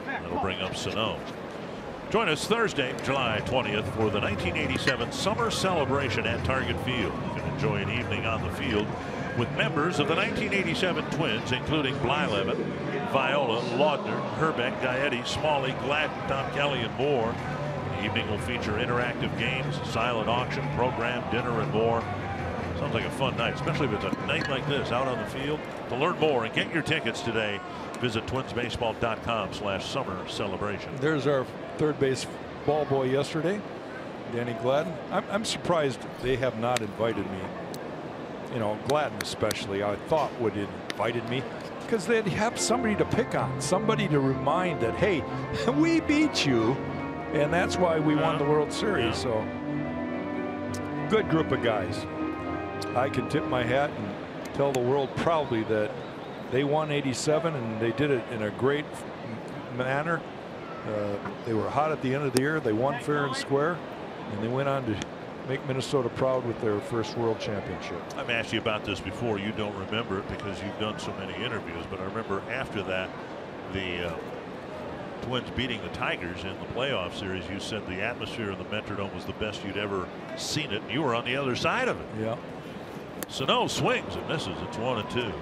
That'll bring up Sano. Join us Thursday, July 20th for the 1987 Summer Celebration at Target Field. You can enjoy an evening on the field with members of the 1987 Twins, including Blyleven, Viola, Laudner, Herbeck, Gaetti, Smalley, Gladden, Tom Kelly, and more. The evening will feature interactive games, silent auction, program, dinner, and more. Sounds like a fun night, especially if it's a night like this out on the field. To learn more and get your tickets today, visit twinsbaseball.com/summer celebration. There's our third base ball boy yesterday, Danny Gladden. I'm surprised they have not invited me. You know, Gladden especially, I thought would have invited me because they'd have somebody to pick on, somebody to remind that, hey, we beat you, and that's why we won the World Series. So, good group of guys. I can tip my hat and tell the world proudly that they won '87 and they did it in a great manner. They were hot at the end of the year. They won fair and square, and they went on to make Minnesota proud with their first world championship. I've asked you about this before. You don't remember it because you've done so many interviews, but I remember after that, the Twins beating the Tigers in the playoff series, you said the atmosphere in the Metrodome was the best you'd ever seen it. You were on the other side of it. Yeah. Sano swings and misses. It's 1-2.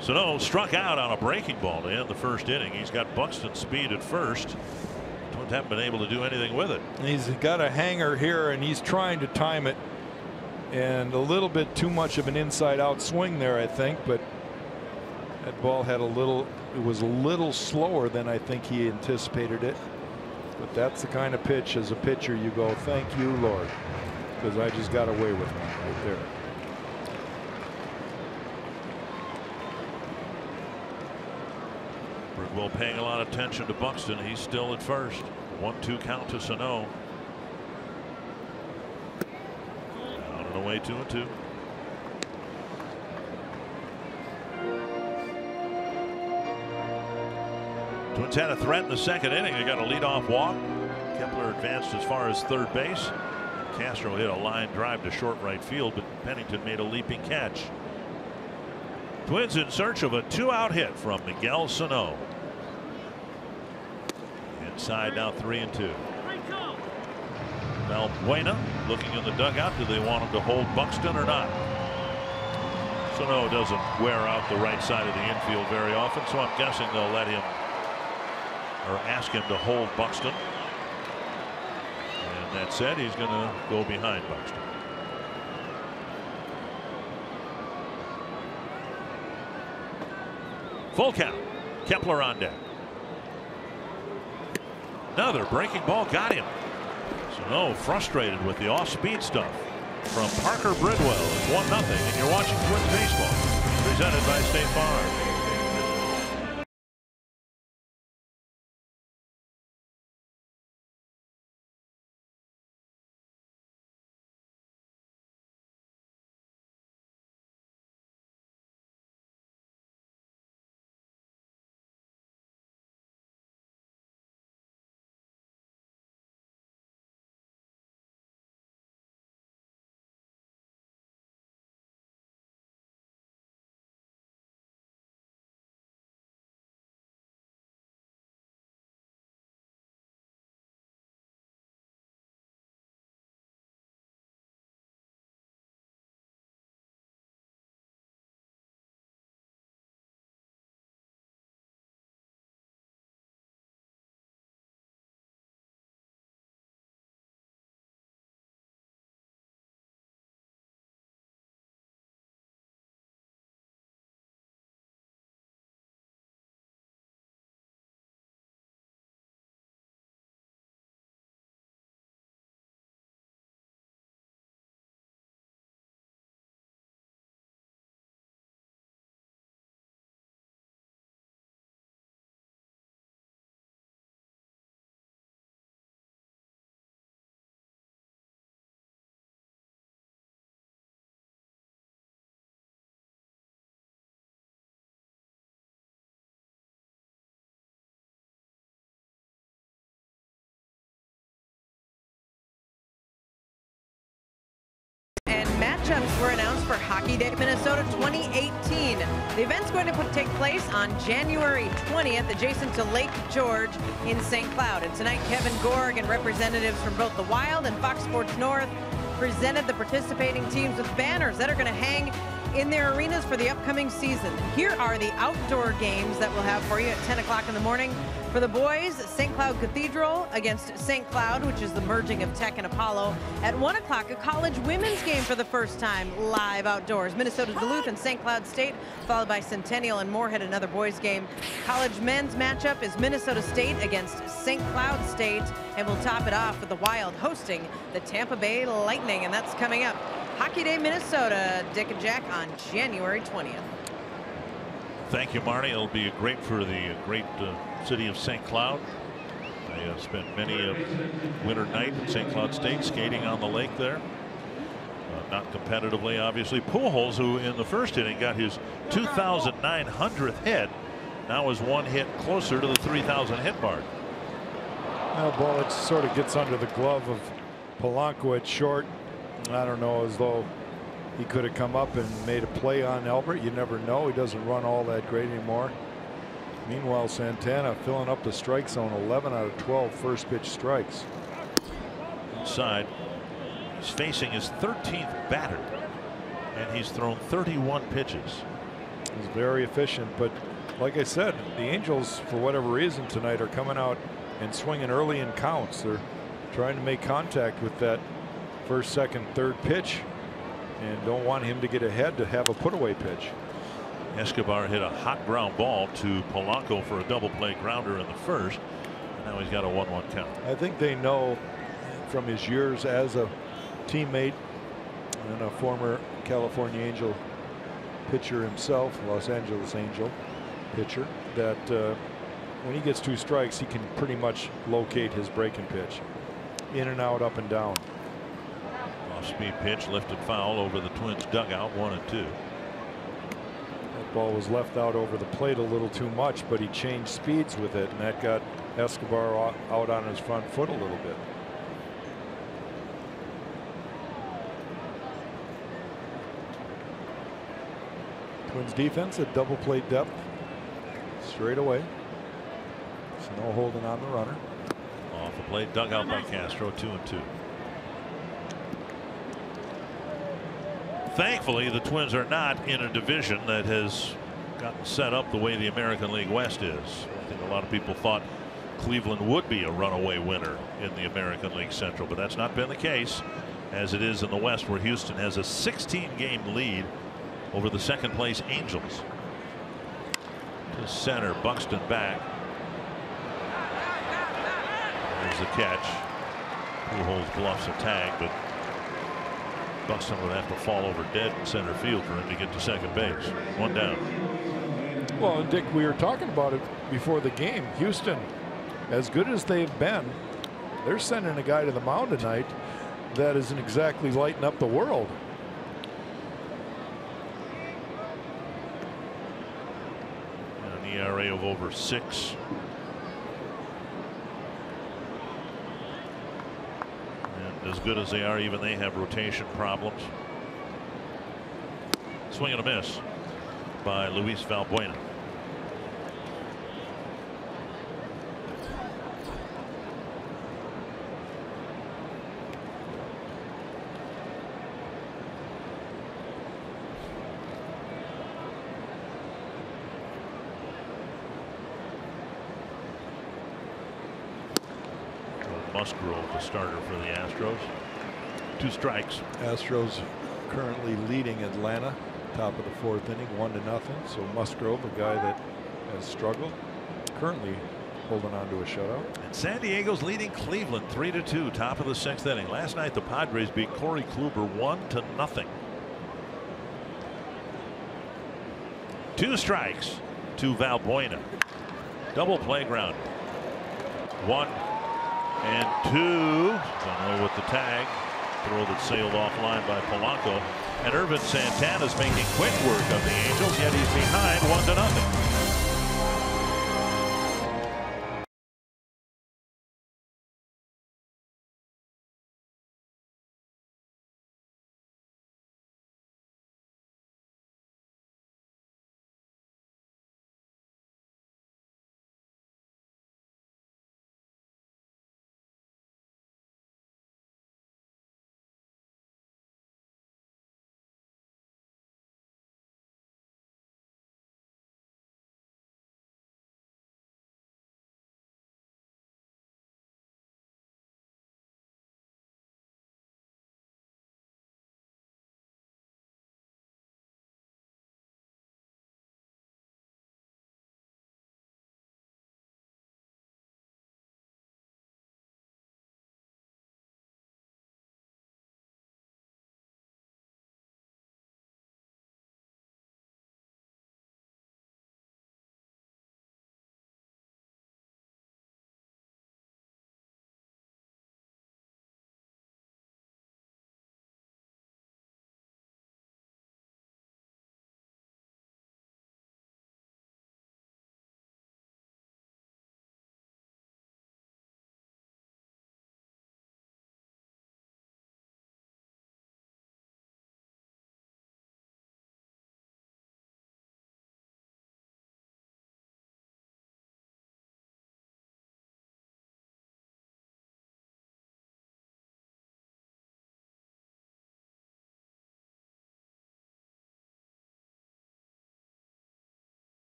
Sano struck out on a breaking ball to end the first inning. He's got Buxton's speed at first. Twins haven't been able to do anything with it. He's got a hanger here, and he's trying to time it, and a little bit too much of an inside-out swing there, I think. But that ball had it was a little slower than I think he anticipated it. But that's the kind of pitch, as a pitcher, you go, thank you, Lord, because I just got away with one right there. Bridwell paying a lot of attention to Buxton. He's still at first. 1-2 count to Sano. Out and away, 2-2. Twins had a threat in the second inning. They got a leadoff walk. Kepler advanced as far as third base. Castro hit a line drive to short right field, but Pennington made a leaping catch. Twins in search of a 2-out hit from Miguel Sano. Inside now, 3-2. Valbuena looking in the dugout. Do they want him to hold Buxton or not? Sano doesn't wear out the right side of the infield very often, so I'm guessing they'll let him, or ask him to hold Buxton. And that said, he's going to go behind Buxton. Full count. Kepler on deck. Another breaking ball got him. Sano frustrated with the off-speed stuff from Parker Bridwell. It's 1-0, and you're watching Twins baseball, presented by State Farm. matchups were announced for Hockey Day Minnesota 2018. The event's going to take place on January 20th adjacent to Lake George in St. Cloud. And tonight, Kevin Gorg and representatives from both the Wild and Fox Sports North presented the participating teams with banners that are going to hang in their arenas for the upcoming season. Here are the outdoor games that we'll have for you at 10 o'clock in the morning. For the boys, St. Cloud Cathedral against St. Cloud, which is the merging of Tech and Apollo. At 1 o'clock, a college women's game for the first time, live outdoors. Minnesota Duluth and St. Cloud State, followed by Centennial and Moorhead, another boys game. College men's matchup is Minnesota State against St. Cloud State, and we'll top it off with the Wild hosting the Tampa Bay Lightning, and that's coming up. Hockey Day Minnesota, Dick and Jack on January 20th. Thank you, Marty. It'll be great for the great city of St. Cloud. I spent many a winter night at St. Cloud State skating on the lake there. Not competitively, obviously. Pujols, who in the first inning got his 2,900th hit, now is one hit closer to the 3,000 hit mark. Now, ball, it sort of gets under the glove of Polanco at short. I don't know, as though he could have come up and made a play on Albert. You never know. He doesn't run all that great anymore. Meanwhile, Santana filling up the strike zone. 11 out of 12 first pitch strikes. Inside, he's facing his 13th batter, and he's thrown 31 pitches. He's very efficient, but like I said, the Angels, for whatever reason tonight, are coming out and swinging early in counts. They're trying to make contact with that first, second, third pitch, and don't want him to get ahead to have a put-away pitch. Escobar hit a hot ground ball to Polanco for a double play grounder in the first, and now he's got a 1-1 count. I think they know from his years as a teammate and a former California Angel pitcher himself, Los Angeles Angel pitcher, that when he gets 2 strikes, he can pretty much locate his breaking pitch. In and out, up and down. Off-speed pitch, lifted foul over the Twins dugout, 1-2. That ball was left out over the plate a little too much, but he changed speeds with it, and that got Escobar out on his front foot a little bit. Twins defense at double play depth straight away. So no holding on the runner. Off the plate, dugout by Castro, 2-2. Thankfully, the Twins are not in a division that has gotten set up the way the American League West is. I think a lot of people thought Cleveland would be a runaway winner in the American League Central, but that's not been the case, as it is in the West, where Houston has a 16-game lead over the second place Angels. To center, Buxton back. There's the catch. Pujols bluffs a tag, but Buxton would have to fall over dead in center field for him to get to second base. 1 down. Well, Dick, we were talking about it before the game. Houston, as good as they've been, they're sending a guy to the mound tonight that isn't exactly lighting up the world. An ERA of over 6. As good as they are, even they have rotation problems. Swing and a miss by Luis Valbuena. Musgrove, the starter for the Astros. 2 strikes. Astros currently leading Atlanta, top of the 4th inning, 1-0. So Musgrove, a guy that has struggled, currently holding on to a shutout. And San Diego's leading Cleveland 3-2, top of the 6th inning. Last night the Padres beat Corey Kluber 1-0. 2 strikes to Valbuena. Double play ground. 1 and 2. Don't know with the tag. Throw that sailed offline by Polanco. And Irvin Santana's making quick work of the Angels, yet he's behind 1-0.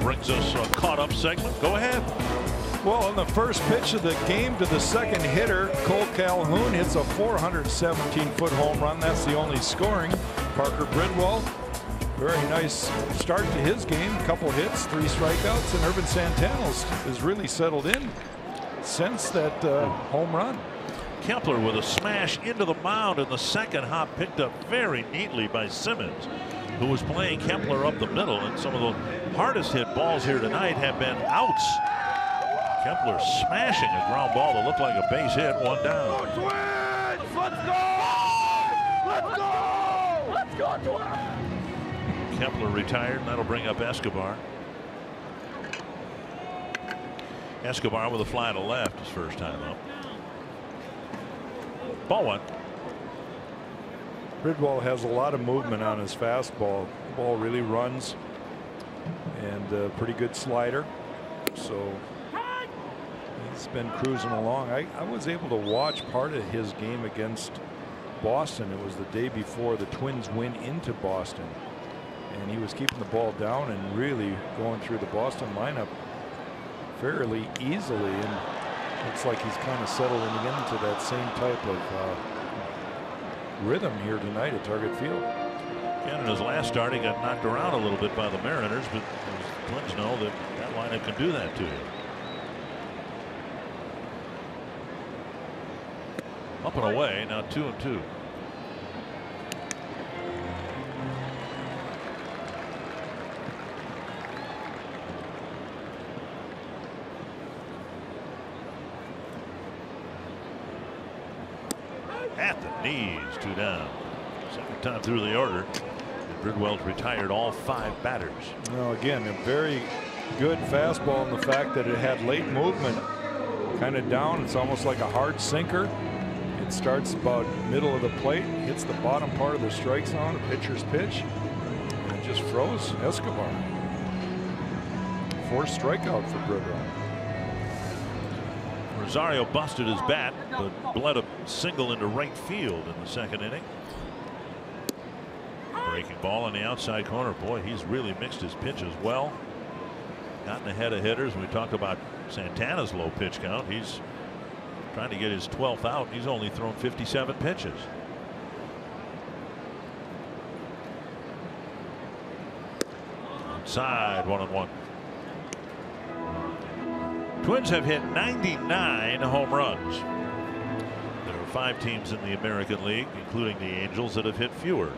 brings us a caught up segment. Go ahead. Well, on the first pitch of the game to the second hitter, Cole Calhoun hits a 417-foot home run. That's the only scoring. Parker Bridwell, very nice start to his game. Couple hits, 3 strikeouts, and Irvin Santana is really settled in since that home run. Kepler with a smash into the mound in the second. Hop picked up very neatly by Simmons, who was playing Kepler up the middle, and some of the hardest hit balls here tonight have been outs. Kepler smashing a ground ball that looked like a base hit, 1 down. Twins! Let's go! Let's go! Let's go, Twins! Kepler retired, and that'll bring up Escobar. Escobar with a fly to left his first time up. Ball 1. Bridwell has a lot of movement on his fastball. The ball really runs, and a pretty good slider. So he's been cruising along. I was able to watch part of his game against Boston. It was the day before the Twins went into Boston, and he was keeping the ball down and really going through the Boston lineup fairly easily, and looks like he's kind of settling into that same type of rhythm here tonight at Target Field. And in his last start, he got knocked around a little bit by the Mariners, but the Twins know that that lineup can do that to you. Up and away, now 2-2. At the knees, 2 down. Second time through the order. And Bridwell's retired all 5 batters. Now again, a very good fastball in the fact that it had late movement, kind of down. It's almost like a hard sinker. It starts about middle of the plate, hits the bottom part of the strike zone, a pitcher's pitch, and it just froze Escobar. 4th strikeout for Bridwell. Rosario busted his bat, but bled a single into right field in the second inning. Breaking ball on the outside corner. Boy, he's really mixed his pitches well. Gotten ahead of hitters. We talked about Santana's low pitch count. He's trying to get his 12th out. He's only thrown 57 pitches. Outside, 1-1. Twins have hit 99 home runs. There are 5 teams in the American League, including the Angels, that have hit fewer.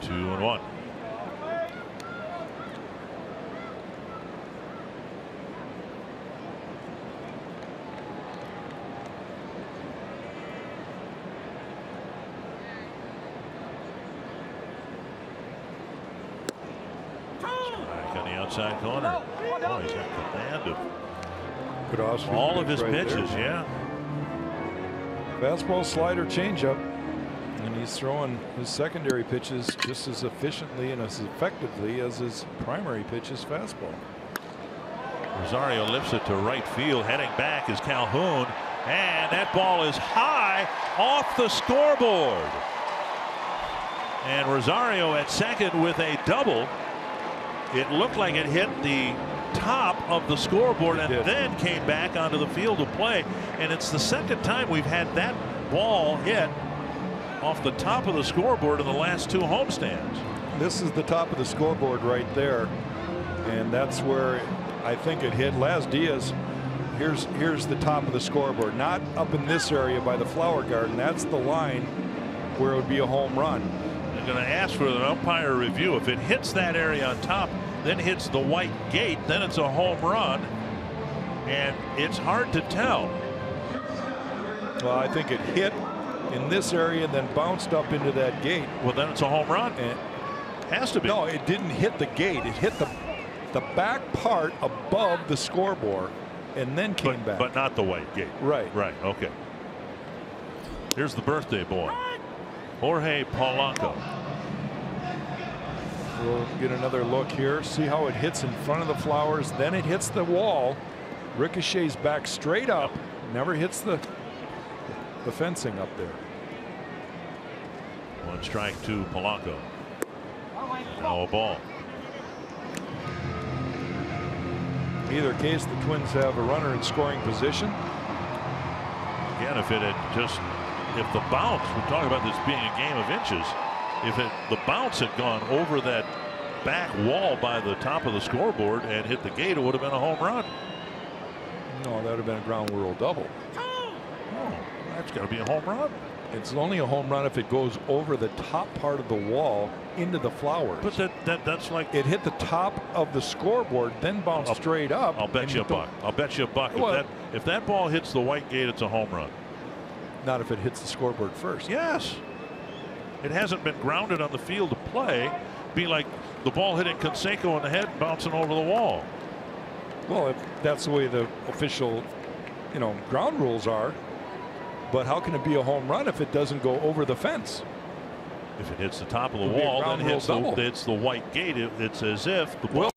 2-1. Outside corner. Oh, he's got command of all of his pitches. There. Yeah. Fastball, slider, changeup, and he's throwing his secondary pitches just as efficiently and as effectively as his primary pitches fastball. Rosario lifts it to right field. Heading back is Calhoun, and that ball is high off the scoreboard. And Rosario at second with a double. It looked like it hit the top of the scoreboard and then came back onto the field of play. And it's the second time we've had that ball hit off the top of the scoreboard in the last 2 homestands. This is the top of the scoreboard right there, and that's where I think it hit. Laz Diaz, here's the top of the scoreboard, not up in this area by the flower garden. That's the line where it would be a home run. They're going to ask for an umpire review. If it hits that area on top, then hits the white gate, then it's a home run, and it's hard to tell. Well, I think it hit in this area and then bounced up into that gate. Well, then it's a home run. And has to be. No, it didn't hit the gate. It hit the back part above the scoreboard and then came back. But not the white gate. Right. Right. Okay. Here's the birthday boy, Jorge Polanco. We'll get another look here. See how it hits in front of the flowers. Then it hits the wall. Ricochets back straight up. Never hits the fencing up there. 1 strike to Polanco. Now a ball. In either case, the Twins have a runner in scoring position. Again, if the bounce, we're talking about this being a game of inches. If the bounce had gone over that back wall by the top of the scoreboard and hit the gate, it would have been a home run. No, that would have been a ground rule double. Oh, that's got to be a home run. It's only a home run if it goes over the top part of the wall into the flowers. But that's like it hit the top of the scoreboard, then bounced straight up. I'll bet you a buck. I'll bet you a buck. Well, if that ball hits the white gate, it's a home run. Not if it hits the scoreboard first. Yes. It hasn't been grounded on the field to play. Be like the ball hitting Canseco in the head, bouncing over the wall. Well, if that's the way the official, ground rules are. But how can it be a home run if it doesn't go over the fence? If it hits the top of the wall, then hits the white gate. It's as if the ball.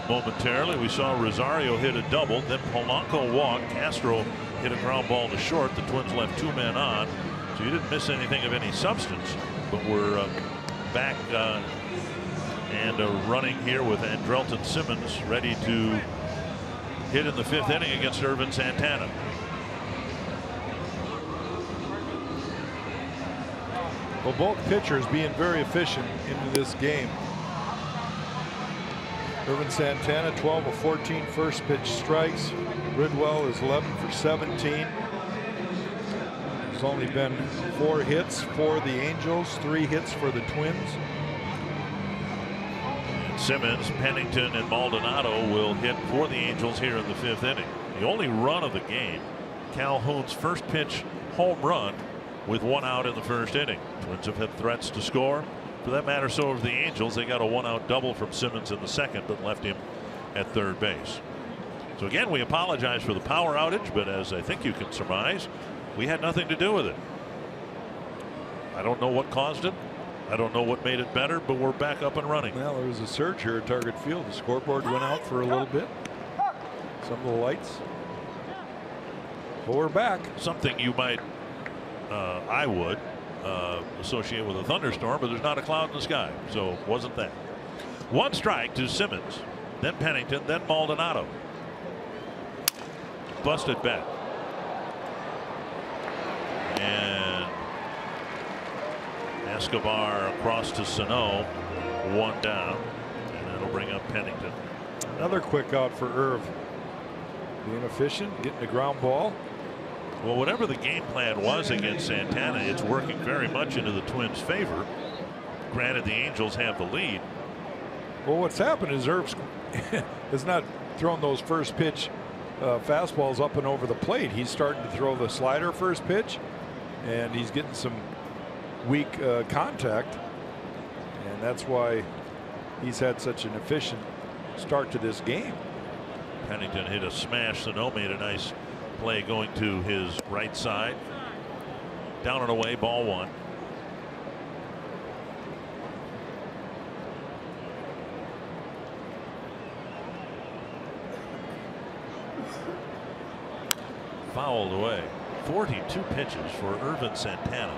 momentarily. We saw Rosario hit a double, then Polanco walked. Castro hit a ground ball to short. The Twins left 2 men on, so you didn't miss anything of any substance. But we're back and running here with Andrelton Simmons ready to hit in the 5th inning against Irvin Santana. Well, both pitchers being very efficient into this game. Irvin Santana 12 of 14 first pitch strikes. Bridwell is 11 for 17. There's only been 4 hits for the Angels, 3 hits for the Twins. Simmons, Pennington, and Maldonado will hit for the Angels here in the 5th inning. The only run of the game, Calhoun's first pitch home run with 1 out in the 1st inning. Twins have had threats to score. For that matter, so have the Angels. They got a 1-out double from Simmons in the 2nd, but left him at 3rd base. So again, we apologize for the power outage, but as I think you can surmise, we had nothing to do with it. I don't know what caused it. I don't know what made it better, but we're back up and running. Well, there was a surge here at Target Field. The scoreboard went out for a little bit. Some of the lights. But we're back. Something you might, I would, associate with a thunderstorm, but there's not a cloud in the sky, so it wasn't that. 1 strike to Simmons, then Pennington, then Maldonado. Busted back. And Escobar across to Sano, 1 down, and that'll bring up Pennington. Another quick out for Irv. Being efficient, getting a ground ball. Well, whatever the game plan was against Santana, it's working very much into the Twins' favor. Granted, the Angels have the lead. Well, what's happened is Irv has not thrown those first pitch fastballs up and over the plate. He's starting to throw the slider first pitch, and he's getting some weak contact, and that's why he's had such an efficient start to this game. Pennington hit a smash. Sano made a nice play going to his right side. Down and away, ball 1. Fouled away. 42 pitches for Irvin Santana.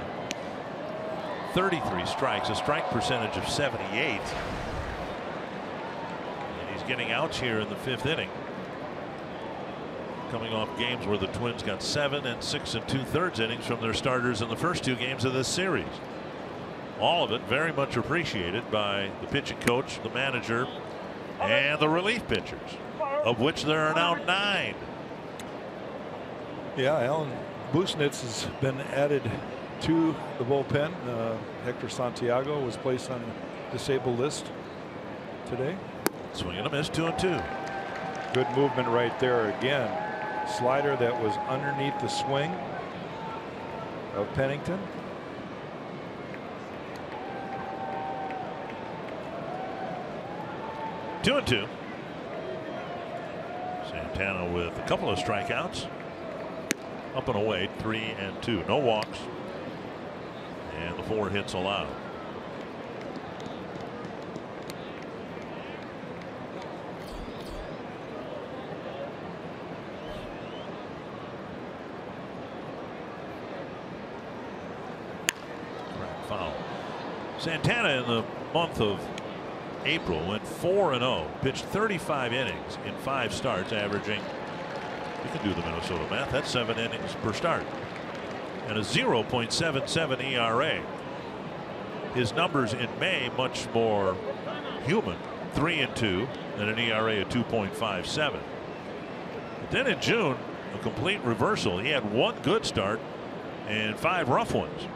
33 strikes, a strike percentage of 78. And he's getting outs here in the 5th inning. Coming off games where the Twins got 7 and 6 2/3 innings from their starters in the first 2 games of this series. All of it very much appreciated by the pitching coach, the manager, and the relief pitchers, of which there are now 9. Yeah, Alan Busnitz has been added to the bullpen. Hector Santiago was placed on the disabled list today. Swing and a miss, 2-2. Good movement right there again. Slider that was underneath the swing of Pennington. Two and 2. Santana with a couple of strikeouts. Up and away, 3 and 2. No walks. And the 4 hits allowed. Foul. Santana in the month of April went 4-0, pitched 35 innings in 5 starts, averaging, you can do the Minnesota math, that's 7 innings per start, and a 0.77 ERA. His numbers in May much more human, 3 and 2, and an ERA of 2.57. But then in June, a complete reversal. He had 1 good start and 5 rough ones.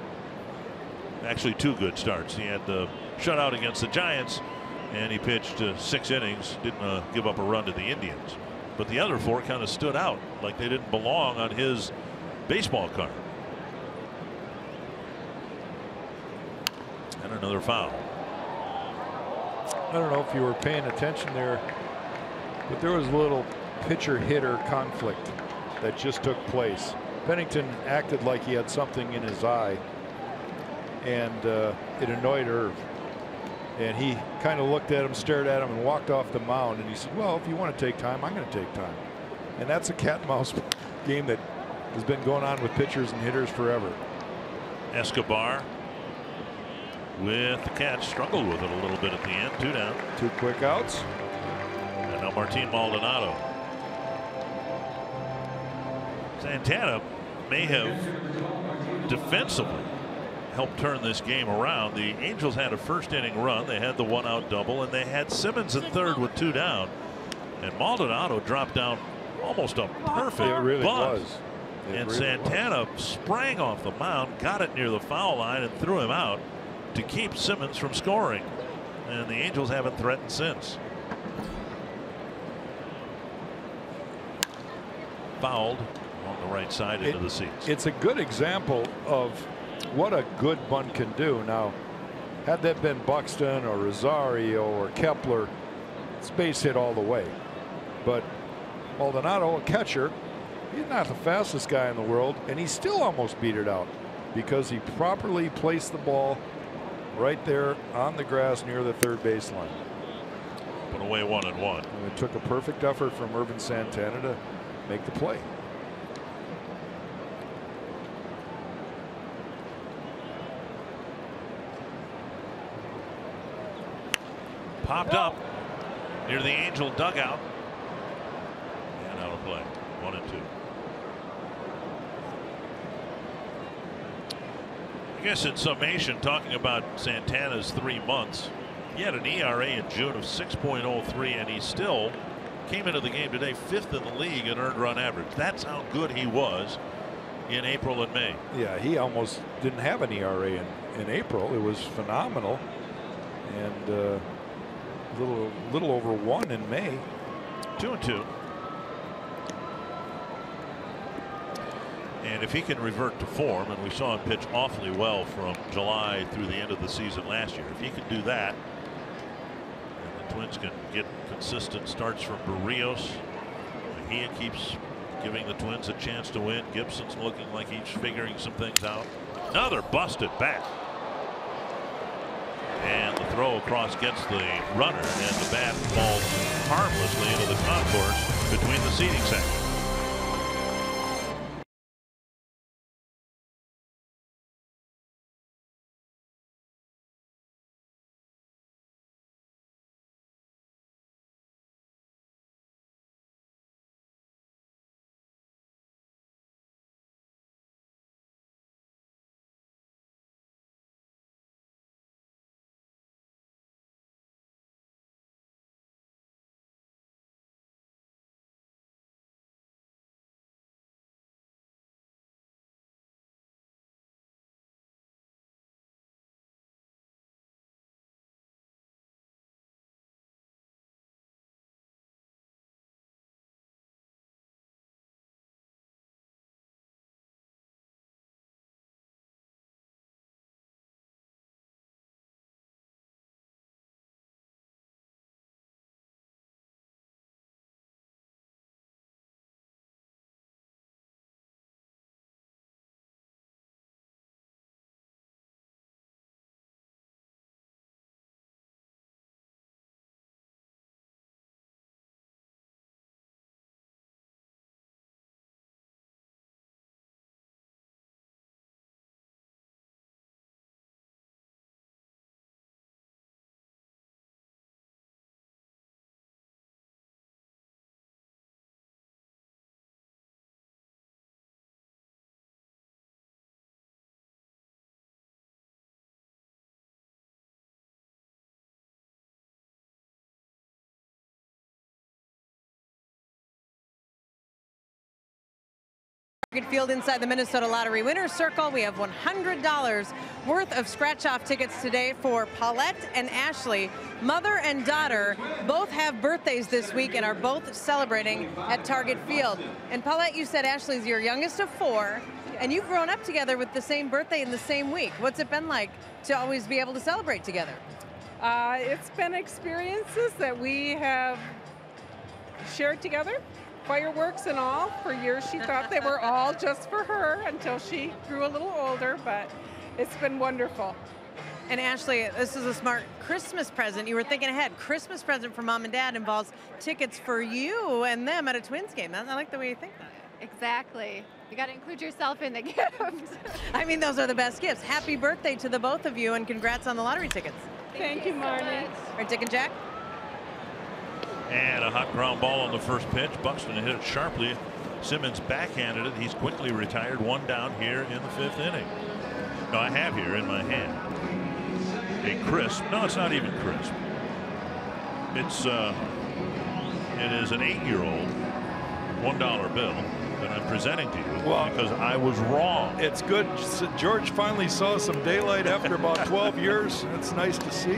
Actually 2 good starts. He had the shutout against the Giants, and he pitched 6 innings, didn't give up a run to the Indians. But the other 4 kind of stood out like they didn't belong on his baseball card. And another foul. I don't know if you were paying attention there, but there was a little pitcher hitter conflict that just took place. Pennington acted like he had something in his eye, and it annoyed Irv, And he kind of looked at him, stared at him, and walked off the mound. And he said, well, if you want to take time, I'm going to take time. And that's a cat and mouse game that has been going on with pitchers and hitters forever. Escobar with the catch, struggled with it a little bit at the end. 2 down. 2 quick outs. And now Martin Maldonado. Santana may have defensively helped turn this game around. The Angels had a first inning run. They had the 1-out double, and they had Simmons at third with 2 down. And Maldonado dropped down almost a perfect It really bunt. was. And really Santana sprang off the mound, got it near the foul line, and threw him out to keep Simmons from scoring. And the Angels haven't threatened since. Fouled on the right side into the seats. It's a good example of what a good bunt can do. Now, had that been Buxton or Rosario or Kepler, it's base hit all the way. But Maldonado, a catcher, he's not the fastest guy in the world, and he still almost beat it out because he properly placed the ball right there on the grass near the third baseline. Put away 1-1. And it took a perfect effort from Irvin Santana to make the play. Popped up near the Angel dugout. And out of play. 1-2. I guess in summation, talking about Santana's 3 months, he had an ERA in June of 6.03, and he still came into the game today 5th in the league in earned run average. That's how good he was in April and May. Yeah, he almost didn't have an ERA in April. It was phenomenal, and little over 1 in May. 2-2. And if he can revert to form, and we saw him pitch awfully well from July through the end of the season last year, if he can do that, and the Twins can get consistent starts from Barrios, Mejia keeps giving the Twins a chance to win. Gibson's looking like he's figuring some things out. Another busted bat. And the throw across gets the runner, and the bat falls harmlessly into the concourse between the seating sections. Field inside the Minnesota Lottery winner's circle. We have $100 worth of scratch-off tickets today for Paulette and Ashley. Mother and daughter both have birthdays this week and are both celebrating at Target Field. And Paulette, you said Ashley's your youngest of 4, and you've grown up together with the same birthday in the same week. What's it been like to always be able to celebrate together? It's been experiences that we have shared together. Fireworks and all. For years she thought they were all just for her until she grew a little older, but it's been wonderful. And Ashley, this is a smart Christmas present. You were thinking ahead. Christmas present for mom and dad involves tickets for you and them at a Twins game. I like the way you think that. Exactly. You got to include yourself in the gift. I mean, those are the best gifts. Happy birthday to the both of you, and congrats on the lottery tickets. Thank you, Marty. All right, Dick and Jack. And a hot ground ball on the first pitch. Buxton hit it sharply. Simmons backhanded it. He's quickly retired. One down here in the 5th inning. Now I have here in my hand a crisp. No, it's not even crisp. It's it is an 8-year-old $1 bill that I'm presenting to you because I was wrong. It's good. George finally saw some daylight after about 12 years. That's nice to see.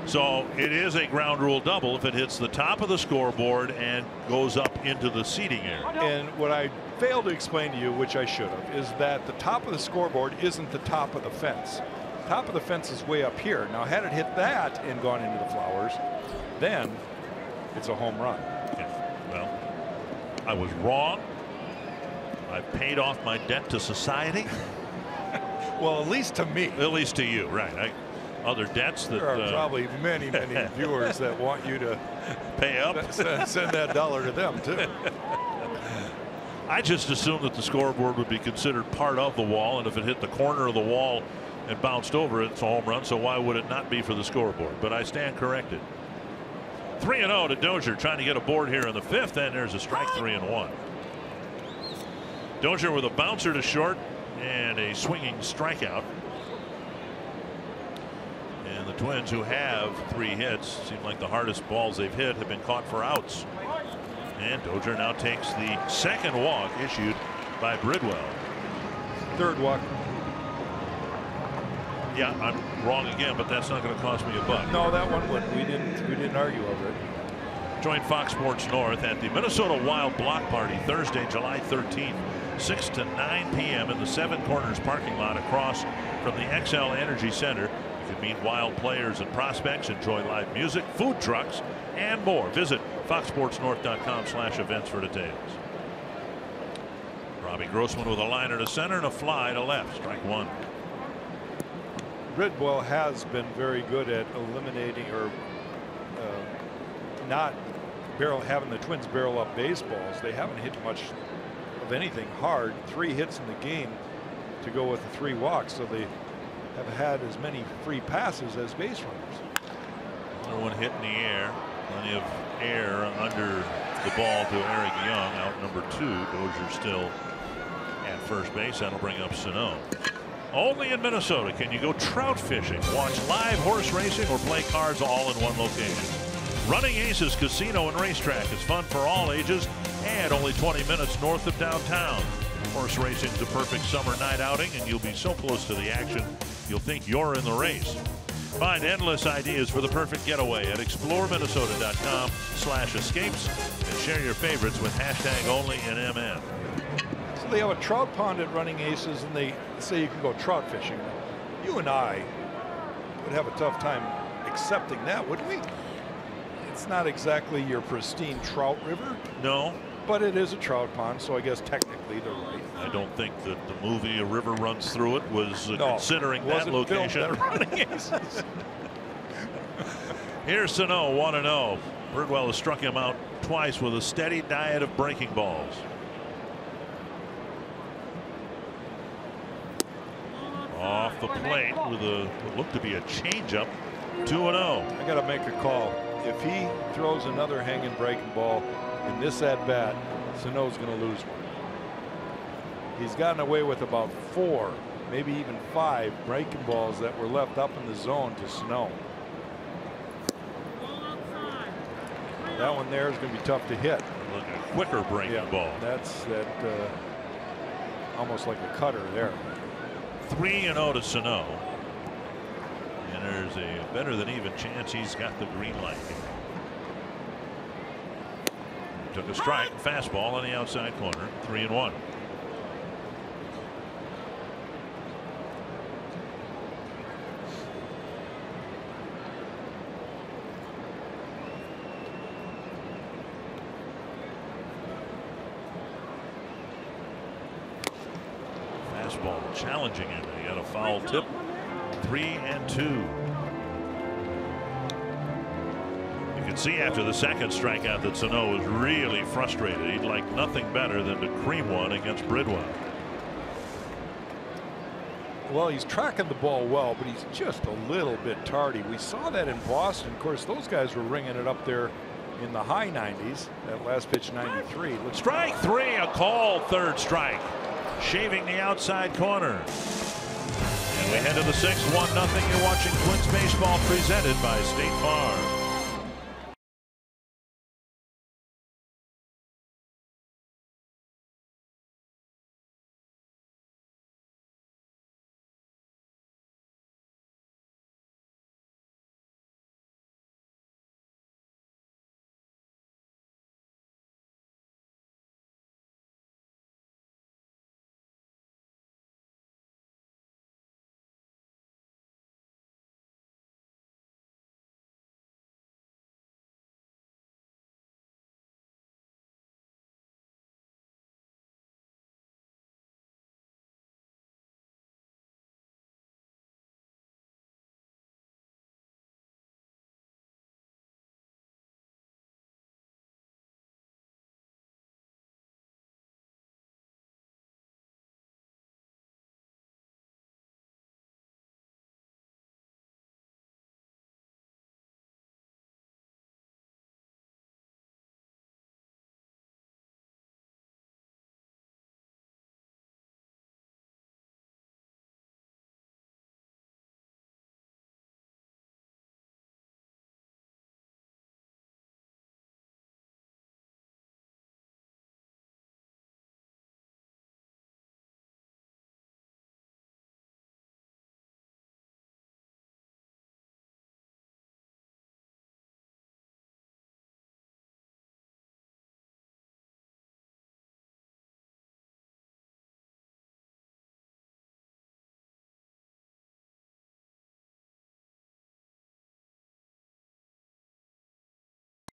So it is a ground rule double if it hits the top of the scoreboard and goes up into the seating area. And what I failed to explain to you, which I should have, is that the top of the scoreboard isn't the top of the fence. Top of the fence is way up here. Now, had it hit that and gone into the flowers, then it's a home run. Yeah, well, I was wrong. I paid off my debt to society. Well, at least to me. At least to you, right. Other debts that there are probably many viewers that want you to pay up. Send that dollar to them too. I just assumed that the scoreboard would be considered part of the wall, and if it hit the corner of the wall and bounced over it, it's a home run. So why would it not be for the scoreboard? But I stand corrected. 3-0 to Dozier, trying to get a board here in the 5th, and there's a strike. 3-1. Dozier with a bouncer to short and a swinging strikeout. And the Twins, who have 3 hits, seem like the hardest balls they've hit have been caught for outs. And Dozier now takes the 2nd walk issued by Bridwell. 3rd walk. Yeah, I'm wrong again, but that's not going to cost me a buck. No, that one wouldn't. We didn't argue over it. Join Fox Sports North at the Minnesota Wild Block Party Thursday, July 13th, 6 to 9 p.m. in the Seven Corners parking lot across from the XL Energy Center. You can meet Wild players and prospects, enjoy live music, food trucks, and more. Visit foxsportsnorth.com/events for details. Robbie Grossman with a liner to center and a fly to left. Strike 1. Bridwell has been very good at eliminating or not having the Twins barrel up baseballs. They haven't hit much of anything hard. 3 hits in the game to go with the 3 walks, so they have had as many free passes as base runners. Another one hit in the air. Plenty of air under the ball to Eric Young. Out number 2. Dozier still at first base. That'll bring up Sano. Only in Minnesota can you go trout fishing, watch live horse racing, or play cards all in one location. Running Aces Casino and Racetrack is fun for all ages and only 20 minutes north of downtown. Horse racing is a perfect summer night outing, and you'll be so close to the action you'll think you're in the race. Find endless ideas for the perfect getaway at exploreminnesota.com/escapes and share your favorites with #OnlyInMN. So they have a trout pond at Running Aces, and they say you can go trout fishing. You and I would have a tough time accepting that, wouldn't we? It's not exactly your pristine trout river. No. But it is a trout pond, so I guess technically they're right. I don't think that the movie A River Runs Through It was considering that location. At Running Aces. Here's Sano, 1-0. Bridwell has struck him out twice with a steady diet of breaking balls. Off the plate with what looked to be a changeup. 2-0. I got to make a call. If he throws another hanging breaking ball in this at bat, Sano's going to lose one. He's gotten away with about 4, maybe even 5 breaking balls that were left up in the zone to Sano. That one there is going to be tough to hit. Like a quicker breaking ball. That's almost like a cutter there. 3-0 to Sano. And there's a better than even chance he's got the green light here. Took a strike, fastball on the outside corner. 3-1. Fastball challenging him. He got a foul tip 3-2. You can see after the second strikeout that Sano was really frustrated. He'd like nothing better than to cream one against Bridwell. Well, he's tracking the ball well, but he's just a little bit tardy. We saw that in Boston. Of course, those guys were ringing it up there in the high 90s. That last pitch, 93. Strike 3, a called third strike. Shaving the outside corner. And we head to the 6th, 1-0. You're watching Twins baseball presented by State Farm.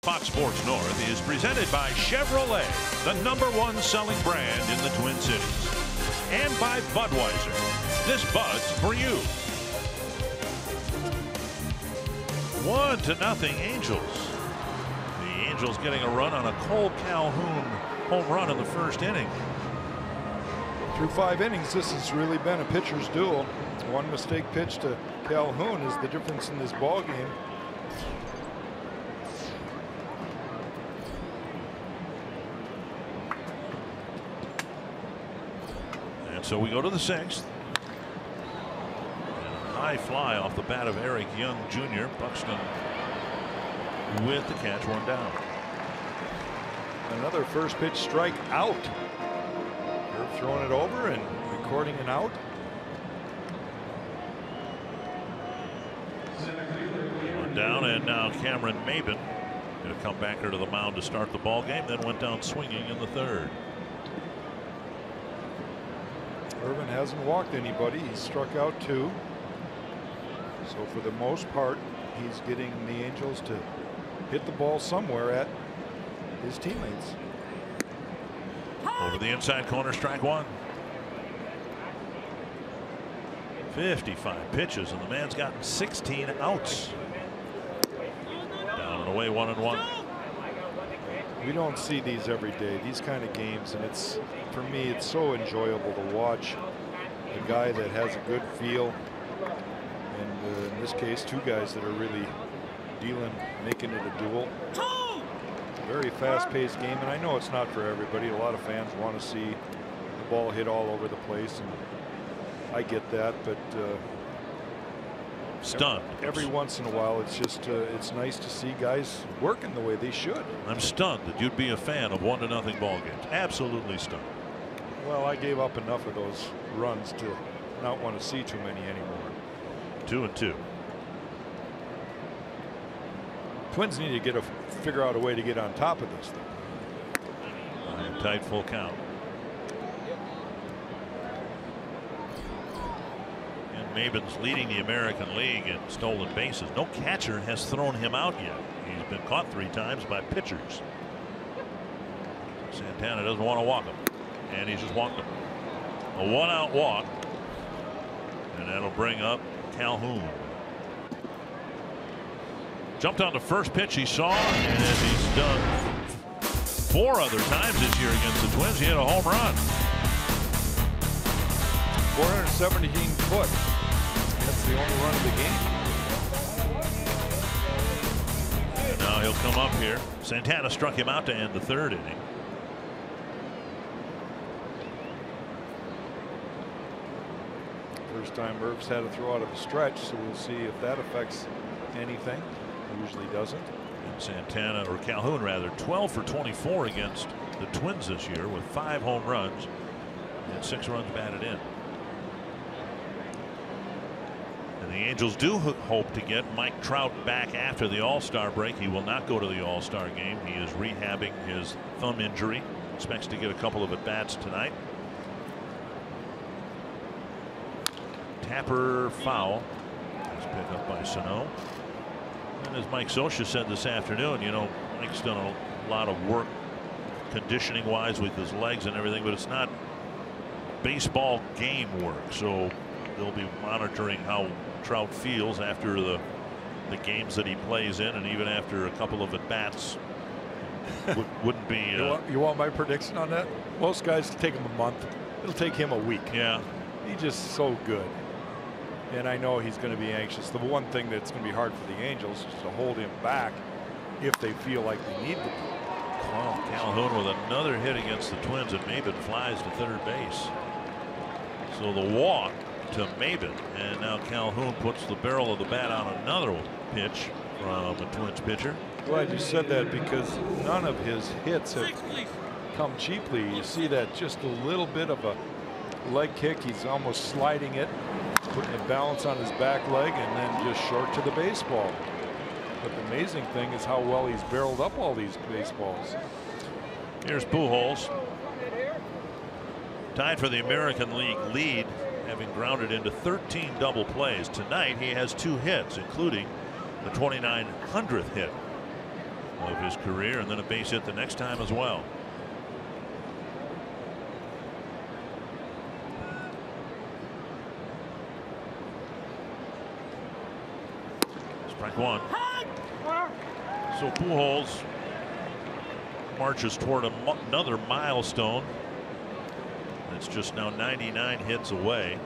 Fox Sports North is presented by Chevrolet, the #1 selling brand in the Twin Cities, and by Budweiser. This Bud's for you. 1-0 Angels. The Angels getting a run on a Cole Calhoun home run in the first inning. Through 5 innings, this has really been a pitcher's duel. One mistake pitch to Calhoun is the difference in this ball game. So we go to the 6th. And a high fly off the bat of Eric Young Jr. Buxton with the catch, 1 down. Another first pitch strike out. They're throwing it over and recording an out. One down, and now Cameron Maben going to come back here to the mound to start the ball game. Then went down swinging in the 3rd. Irvin hasn't walked anybody. He's struck out 2. So for the most part, he's getting the Angels to hit the ball somewhere at his teammates. Over the inside corner, strike 1. 55 pitches, and the man's gotten 16 outs. Down and away, 1-1. We don't see these every day, these kind of games, and it's, for me, it's so enjoyable to watch a guy that has a good feel, and in this case 2 guys that are really dealing, making it a duel. Very fast-paced game, and I know it's not for everybody. A lot of fans want to see the ball hit all over the place, and I get that, but stunned. Every once in a while, it's just it's nice to see guys working the way they should. I'm stunned that you'd be a fan of 1-0 ball games. Absolutely stunned. Well, I gave up enough of those runs to not want to see too many anymore. 2-2. Twins need to figure out a way to get on top of this thing. Tight full count. Maben's leading the American League in stolen bases. No catcher has thrown him out yet. He's been caught 3 times by pitchers. Santana doesn't want to walk him, and he's just walked him. A 1-out walk, And that'll bring up Calhoun. Jumped on the first pitch he saw, and as he's done 4 other times this year against the Twins, he hit a home run. 417 foot. That's the only run of the game. And now he'll come up here. Santana struck him out to end the 3rd inning. First time Merv's had to throw out of a stretch, so we'll see if that affects anything. It usually doesn't. And Santana, or Calhoun rather, 12 for 24 against the Twins this year with 5 home runs and 6 runs batted in. And the Angels do hope to get Mike Trout back after the All-Star break. He will not go to the All-Star game. He is rehabbing his thumb injury. Expects to get a couple of at-bats tonight. Tapper foul. That's picked up by Sano. And as Mike Scioscia said this afternoon, you know, Mike's done a lot of work conditioning wise with his legs and everything, but it's not baseball game work. So they'll be monitoring how Trout feels after the games that he plays in, and even after a couple of at-bats. Wouldn't be. You want my prediction on that? Most guys take him a month. It'll take him a week. Yeah. He's just so good. And I know he's going to be anxious. The one thing that's going to be hard for the Angels is to hold him back if they feel like they need to. Well, Calhoun with another hit against the Twins, and Maben flies to 3rd base. So the walk to Maben, and now Calhoun puts the barrel of the bat on another pitch from the Twins pitcher. Glad you said that, because none of his hits have come cheaply. You see that just a little bit of a leg kick. He's almost sliding it, putting a balance on his back leg, and then just short to the baseball. But the amazing thing is how well he's barreled up all these baseballs. Here's Pujols, tied for the American League lead, having grounded into 13 double plays. Tonight he has 2 hits, including the 2900th hit of his career, and then a base hit the next time as well. Strike 1. So Pujols marches toward another milestone. It's just now 99 hits away.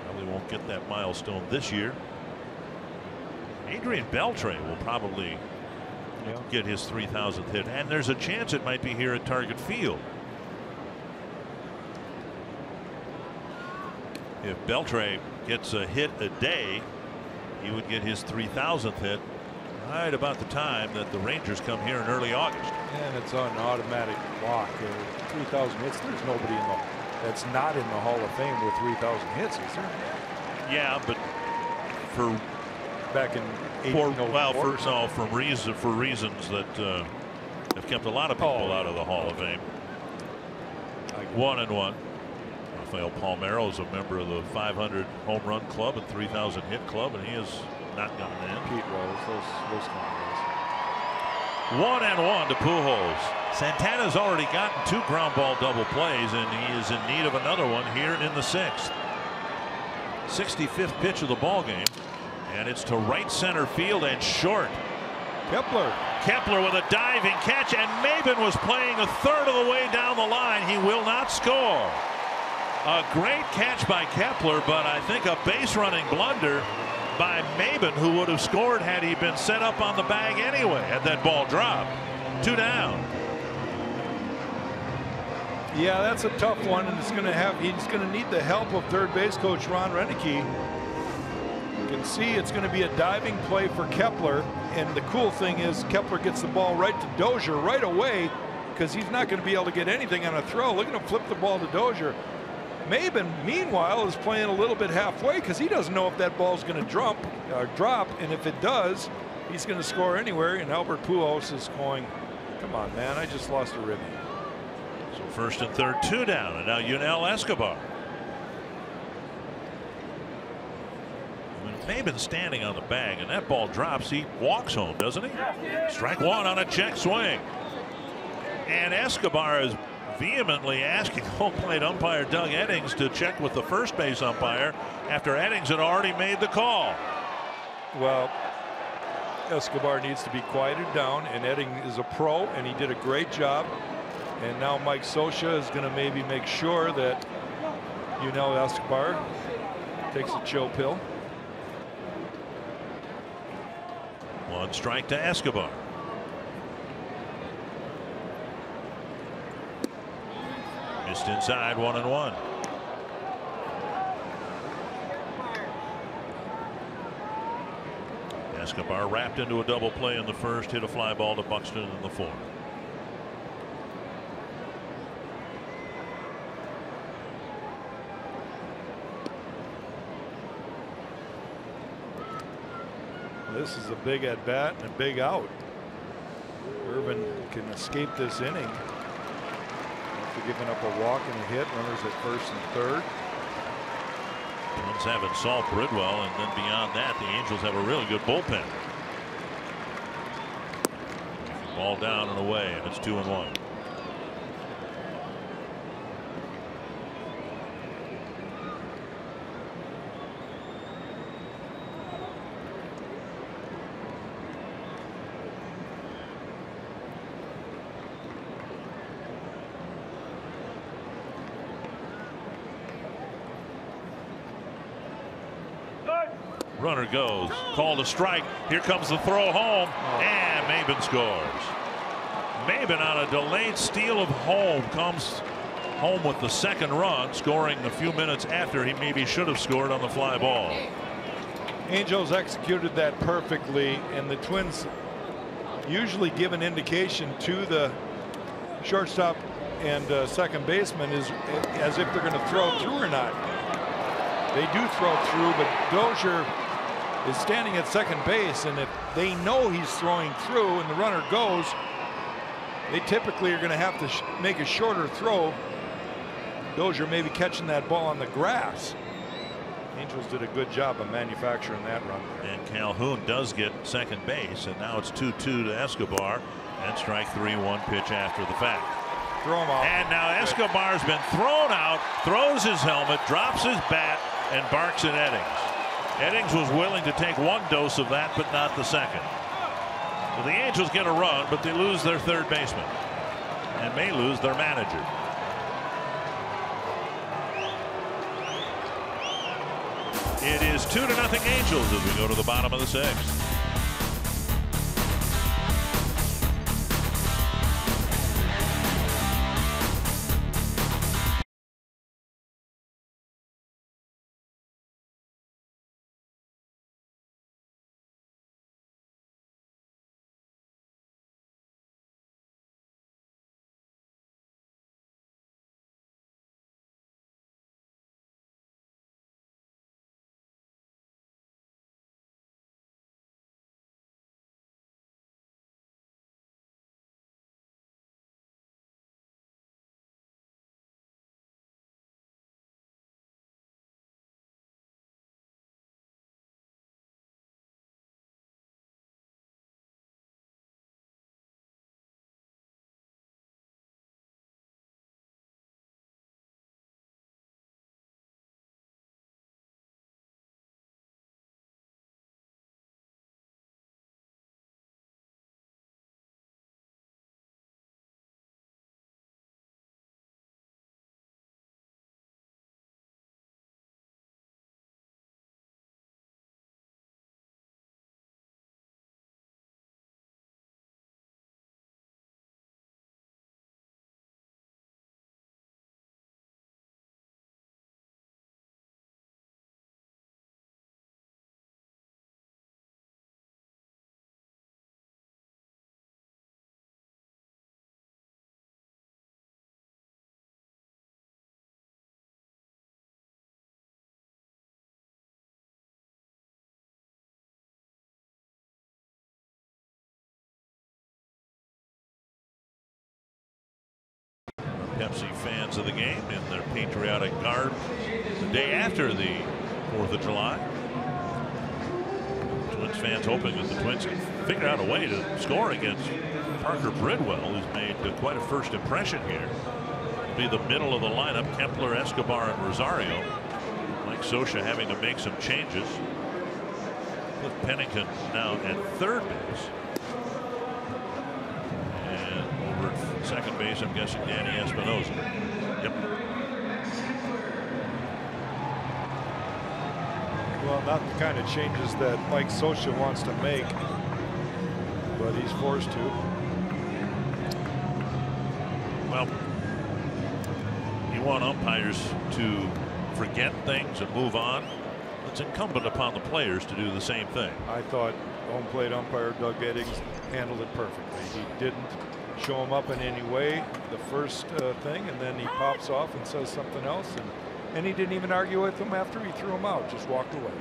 Probably won't get that milestone this year. Adrian Beltre will probably get his 3,000th hit, and there's a chance it might be here at Target Field. If Beltre gets a hit a day, he would get his 3,000th hit right about the time that the Rangers come here in early August. And it's on automatic lock. 3,000 hits. There's nobody that's not in the Hall of Fame with 3,000 hits, is there? Yeah, but for back in for reasons that have kept a lot of people out of the Hall of Fame. 1-1. Rafael Palmeiro is a member of the 500 home run club and 3,000 hit club, and he has not gotten in. Pete Rose, those kind of 1-1 to Pujols. Santana's already gotten 2 ground ball double plays, and he is in need of another one here in the 6th. 65th pitch of the ball game, and it's to right center field and short. Kepler with a diving catch, and Maben was playing a third of the way down the line. He will not score. A great catch by Kepler, but I think a base running blunder by Maben, who would have scored had he been set up on the bag anyway had that ball dropped. 2 down. Yeah, that's a tough one, and he's going to need the help of third base coach Ron Renneke. You can see it's going to be a diving play for Kepler, and the cool thing is Kepler gets the ball right to Dozier right away, because he's not going to be able to get anything on a throw. Look at him flip the ball to Dozier. Maben, meanwhile, is playing a little bit halfway, because he doesn't know if that ball's going to drop, and if it does, he's going to score anywhere. And Albert Pujols is going, come on, man, I just lost a ribby. So first and third, 2 down, and now Yunel Escobar. Maben standing on the bag, and that ball drops. He walks home, doesn't he? Strike 1 on a check swing. And Escobar is vehemently asking home plate umpire Doug Eddings to check with the first base umpire after Eddings had already made the call. Well, Escobar needs to be quieted down, and Eddings is a pro, and he did a great job. And now Mike Scioscia is going to maybe make sure that Escobar takes a chill pill. 1 strike to Escobar. Missed inside, 1-1. Escobar wrapped into a double play in the first, hit a fly ball to Buxton in the fourth. This is a big at bat and a big out. Irvin can escape this inning after giving up a walk and a hit. Runners at first and third. Twins having Salt, Bridwell, and then beyond that, the Angels have a really good bullpen. Ball down and away, and it's 2-1. Runner goes, called a strike. Here comes the throw home, and Maben scores. Maben on a delayed steal of home comes home with the second run, scoring a few minutes after he maybe should have scored on the fly ball. Angels executed that perfectly, and the Twins usually give an indication to the shortstop and second baseman as if they're going to throw through or not. They do throw through, but Dozier is standing at second base, and if they know he's throwing through and the runner goes, they typically are going to have to make a shorter throw. Dozier maybe catching that ball on the grass. Angels did a good job of manufacturing that run. And Calhoun does get second base, and now it's 2-2 to Escobar, and strike 3-1 pitch after the fact. Throw him out. And now Escobar's been thrown out, throws his helmet, drops his bat, and barks at Eddings. Eddings was willing to take one dose of that, but not the second. So the Angels get a run, but they lose their third baseman and may lose their manager. It is 2-0 Angels as we go to the bottom of the sixth. Pepsi fans of the game in their patriotic garb the day after the 4th of July. Twins fans hoping that the Twins can figure out a way to score against Parker Bridwell, who's made quite a first impression here. be the middle of the lineup. Kepler, Escobar, and Rosario. Mike Scioscia having to make some changes. Cliff Pennington now at third base. And over at second base, I'm guessing Danny Espinosa. Yep. Well, not the kind of changes that Mike Scioscia wants to make, but he's forced to. Well, you want umpires to forget things and move on. It's incumbent upon the players to do the same thing. I thought home plate umpire Doug Eddings handled it perfectly. He didn't show him up in any way the first thing, and then he pops off and says something else, and he didn't even argue with him after he threw him out, just walked away.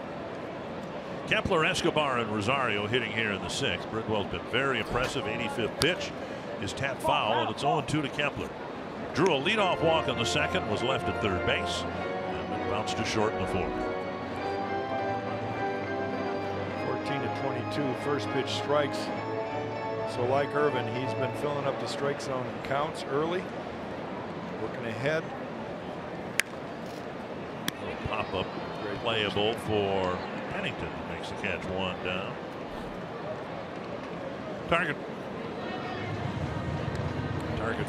Kepler, Escobar, and Rosario hitting here in the sixth. Bridwell's been very impressive. 85th pitch is tapped foul, and it's 0-2 to Kepler. Drew a leadoff walk on the second, was left at third base, and then bounced to short in the fourth. 14-22, first pitch strikes. So like Irvin, he's been filling up the strike zone in counts early, working ahead. Little pop-up playable for Pennington. Makes the catch, one down. Target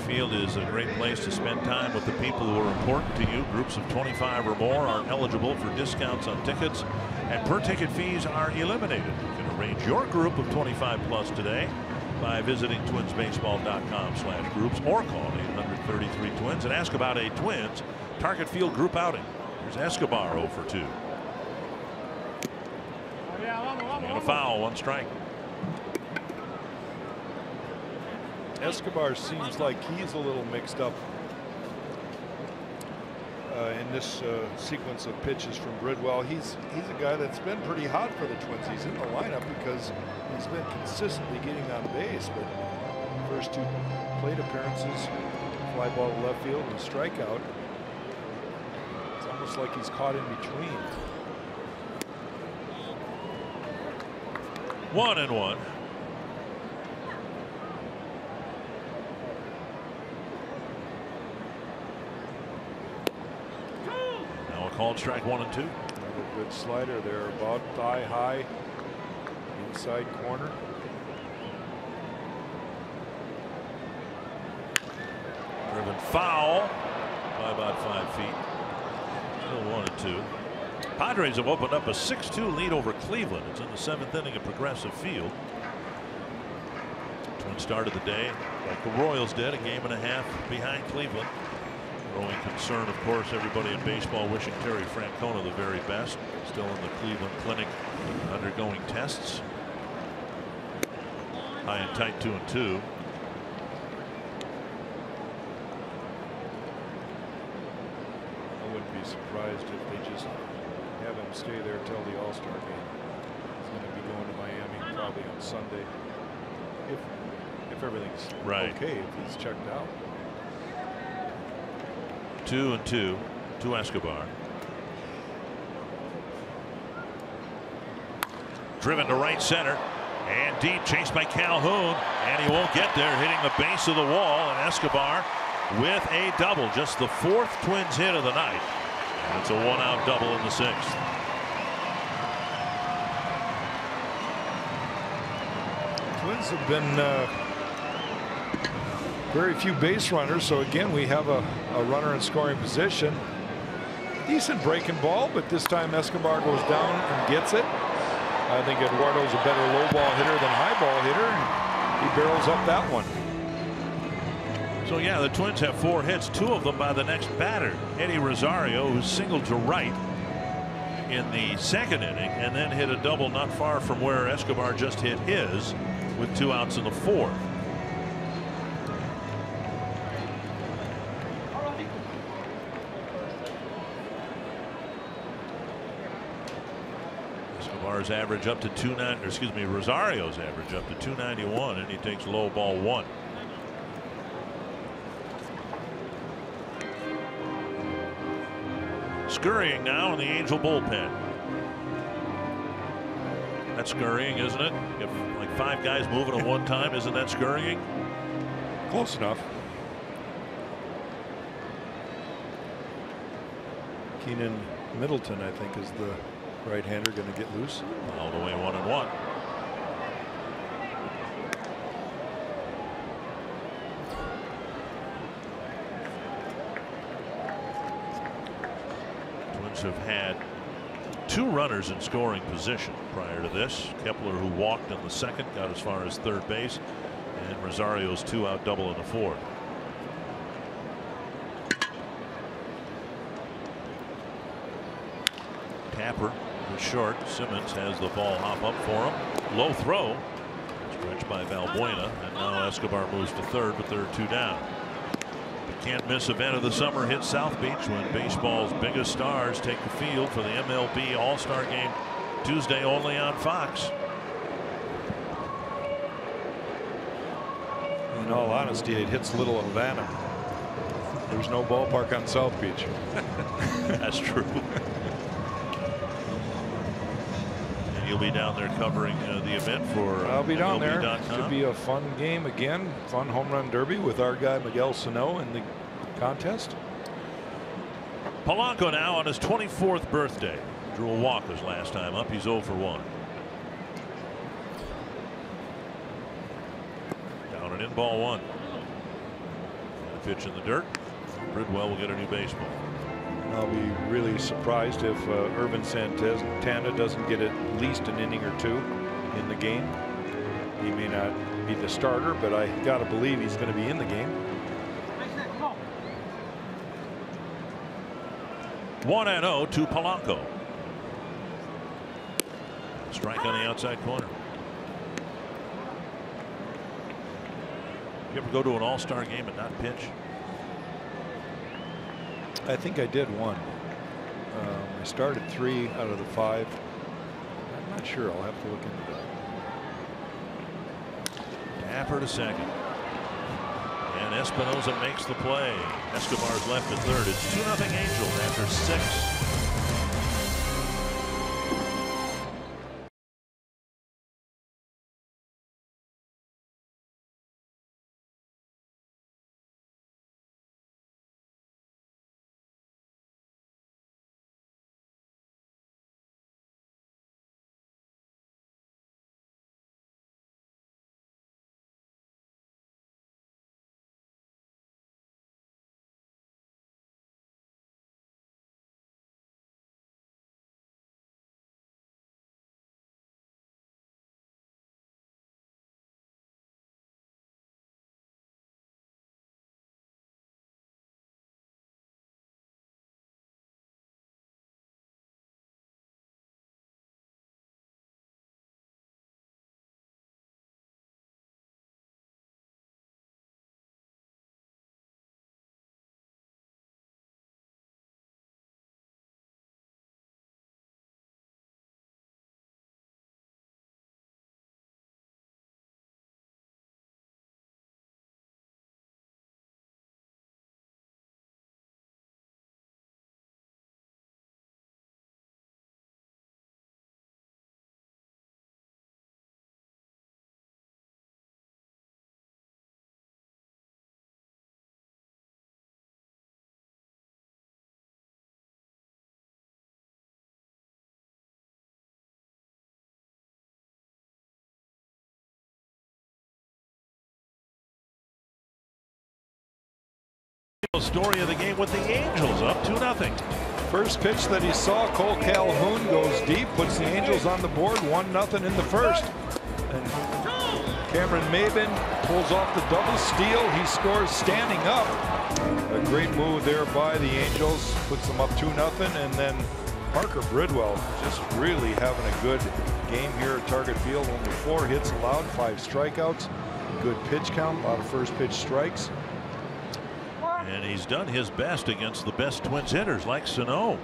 Field is a great place to spend time with the people who are important to you. Groups of 25 or more are eligible for discounts on tickets, and per ticket fees are eliminated. You can arrange your group of 25 plus today by visiting twinsbaseball.com/groups or call 800-33-TWINS and ask about a Twins Target Field group outing. Here's Escobar 0 for 2. And a foul, one strike. Escobar seems like he's a little mixed up in this sequence of pitches from Bridwell. He's a guy that's been pretty hot for the Twins. He's in the lineup because he's been consistently getting on base, but first two plate appearances, fly ball to left field and strikeout. It's almost like he's caught in between. 1-1. Now a called strike, 1 and 2. Another good slider there, about thigh high, inside corner. Driven foul by about 5 feet. Still 1 and 2. Padres have opened up a 6-2 lead over Cleveland. It's in the 7th inning at Progressive Field. Twins started the day like the Royals did, a game and a half behind Cleveland. Growing concern, of course, everybody in baseball wishing Terry Francona the very best. Still in the Cleveland Clinic undergoing tests. High and tight, 2-2. I wouldn't be surprised if they just have him stay there till the All-Star game. He's going to be going to Miami probably on Sunday, if everything's okay, if he's checked out. 2-2 to Escobar. Driven to right center and deep, chased by Calhoun, and he won't get there, hitting the base of the wall, and Escobar with a double, just the 4th Twins hit of the night. And it's a 1-out double in the 6th. Twins have been very few base runners, so again we have a runner in scoring position. Decent breaking ball, but this time Escobar goes down and gets it. I think Eduardo's a better low ball hitter than high ball hitter, and he barrels up that one. So yeah, the Twins have 4 hits, 2 of them by the next batter, Eddie Rosario, who singled to right in the 2nd inning and then hit a double not far from where Escobar just hit his, with 2 outs in the 4th. Escobar's average up to 290, or excuse me, Rosario's average up to 291, and he takes low ball 1. Scurrying now in the Angel bullpen. That's scurrying, isn't it? You have like 5 guys moving at one time. Isn't that scurrying? Close enough. Keenan Middleton, I think, is the right-hander, going to get loose. All the way 1-1. Twins have had 2 runners in scoring position prior to this. Kepler, who walked in the second, got as far as third base, and Rosario's 2-out double in the fourth. Tapper is short. Simmons has the ball hop up for him. Low throw. Stretched by Valbuena, and now Escobar moves to third, but there are 2 down. The can't miss event of the summer hits South Beach when baseball's biggest stars take the field for the MLB All-Star Game Tuesday only on Fox. In all honesty, it hits Little Havana. There's no ballpark on South Beach. That's true. You'll be down there covering the event for I'll be down there. MLB.com. Should be a fun game again. Fun home run derby with our guy Miguel Sano in the contest. Polanco now on his 24th birthday. Drew a walk his last time up. He's 0 for 1. Down and in, ball 1. And a pitch in the dirt. Bridwell will get a new baseball. I'll be really surprised if Irvin Santana doesn't get at least an inning or 2 in the game. He may not be the starter, but I got to believe he's going to be in the game. 1-0 to Polanco. Strike on the outside corner. You ever go to an all-star game and not pitch? I think I did one. I started 3 out of the 5. I'm not sure. I'll have to look into that. Tapper to second. And Espinosa makes the play. Escobar's left at third. It's 2-0 Angels after 6. Story of the game with the Angels up 2-0. First pitch that he saw, Cole Calhoun goes deep, puts the Angels on the board, 1-0 in the first. And Cameron Maben pulls off the double steal. He scores standing up. A great move there by the Angels, puts them up 2-0. And then Parker Bridwell just really having a good game here at Target Field. Only 4 hits allowed, 5 strikeouts. Good pitch count, a lot of first pitch strikes. And he's done his best against the best Twins hitters like Sano.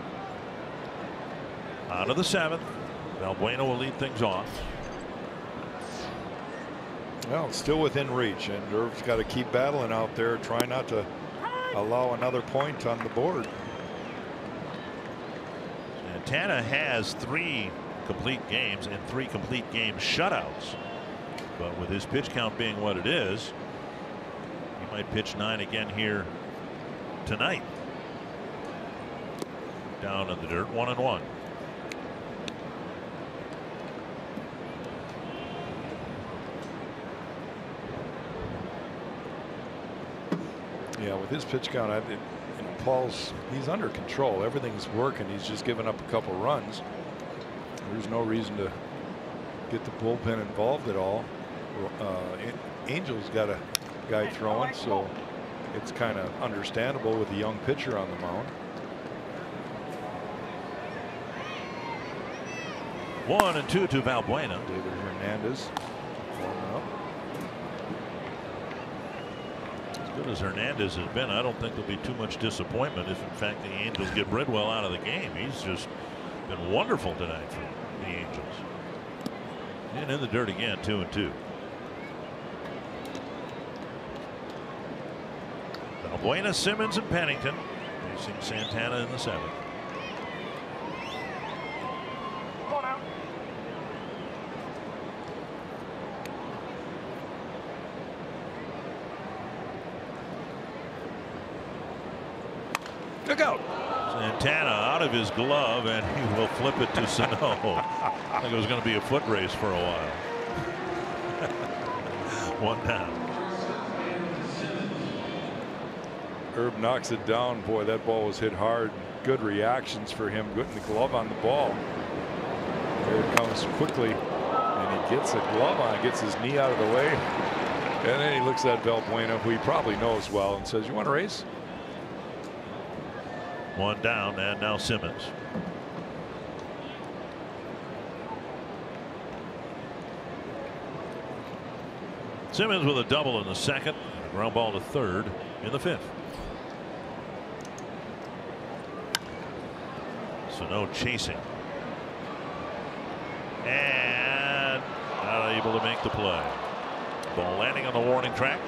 On to the 7th. Valbuena will lead things off. Well, it's still within reach, and Irv's got to keep battling out there, try not to allow another point on the board. Santana has 3 complete games and 3 complete game shutouts. But with his pitch count being what it is, he might pitch 9 again here tonight. down in the dirt, 1-1. Yeah, with his pitch count, he's under control. Everything's working. He's just given up a couple runs. There's no reason to get the bullpen involved at all. Angels got a guy throwing, so it's kind of understandable with a young pitcher on the mound. 1-2 to Valbuena. David Hernandez warming up. As good as Hernandez has been, I don't think there'll be too much disappointment if, in fact, the Angels get Bridwell out of the game. He's just been wonderful tonight for the Angels. And in the dirt again, 2-2. Valbuena, Simmons, and Pennington facing Santana in the 7th. Look out. Santana out of his glove, and he will flip it to Sano. I think it was going to be a foot race for a while. 1 down. Herb knocks it down. Boy, that ball was hit hard. Good reactions for him, getting the glove on the ball. Here it comes quickly, and he gets a glove on, gets his knee out of the way, and then he looks at Valbuena, who he probably knows well, and says, "You want to race?" 1 down, and now Simmons. Simmons with a double in the 2nd, a ground ball to 3rd in the 5th. Sano chasing, and not able to make the play. Ball landing on the warning track.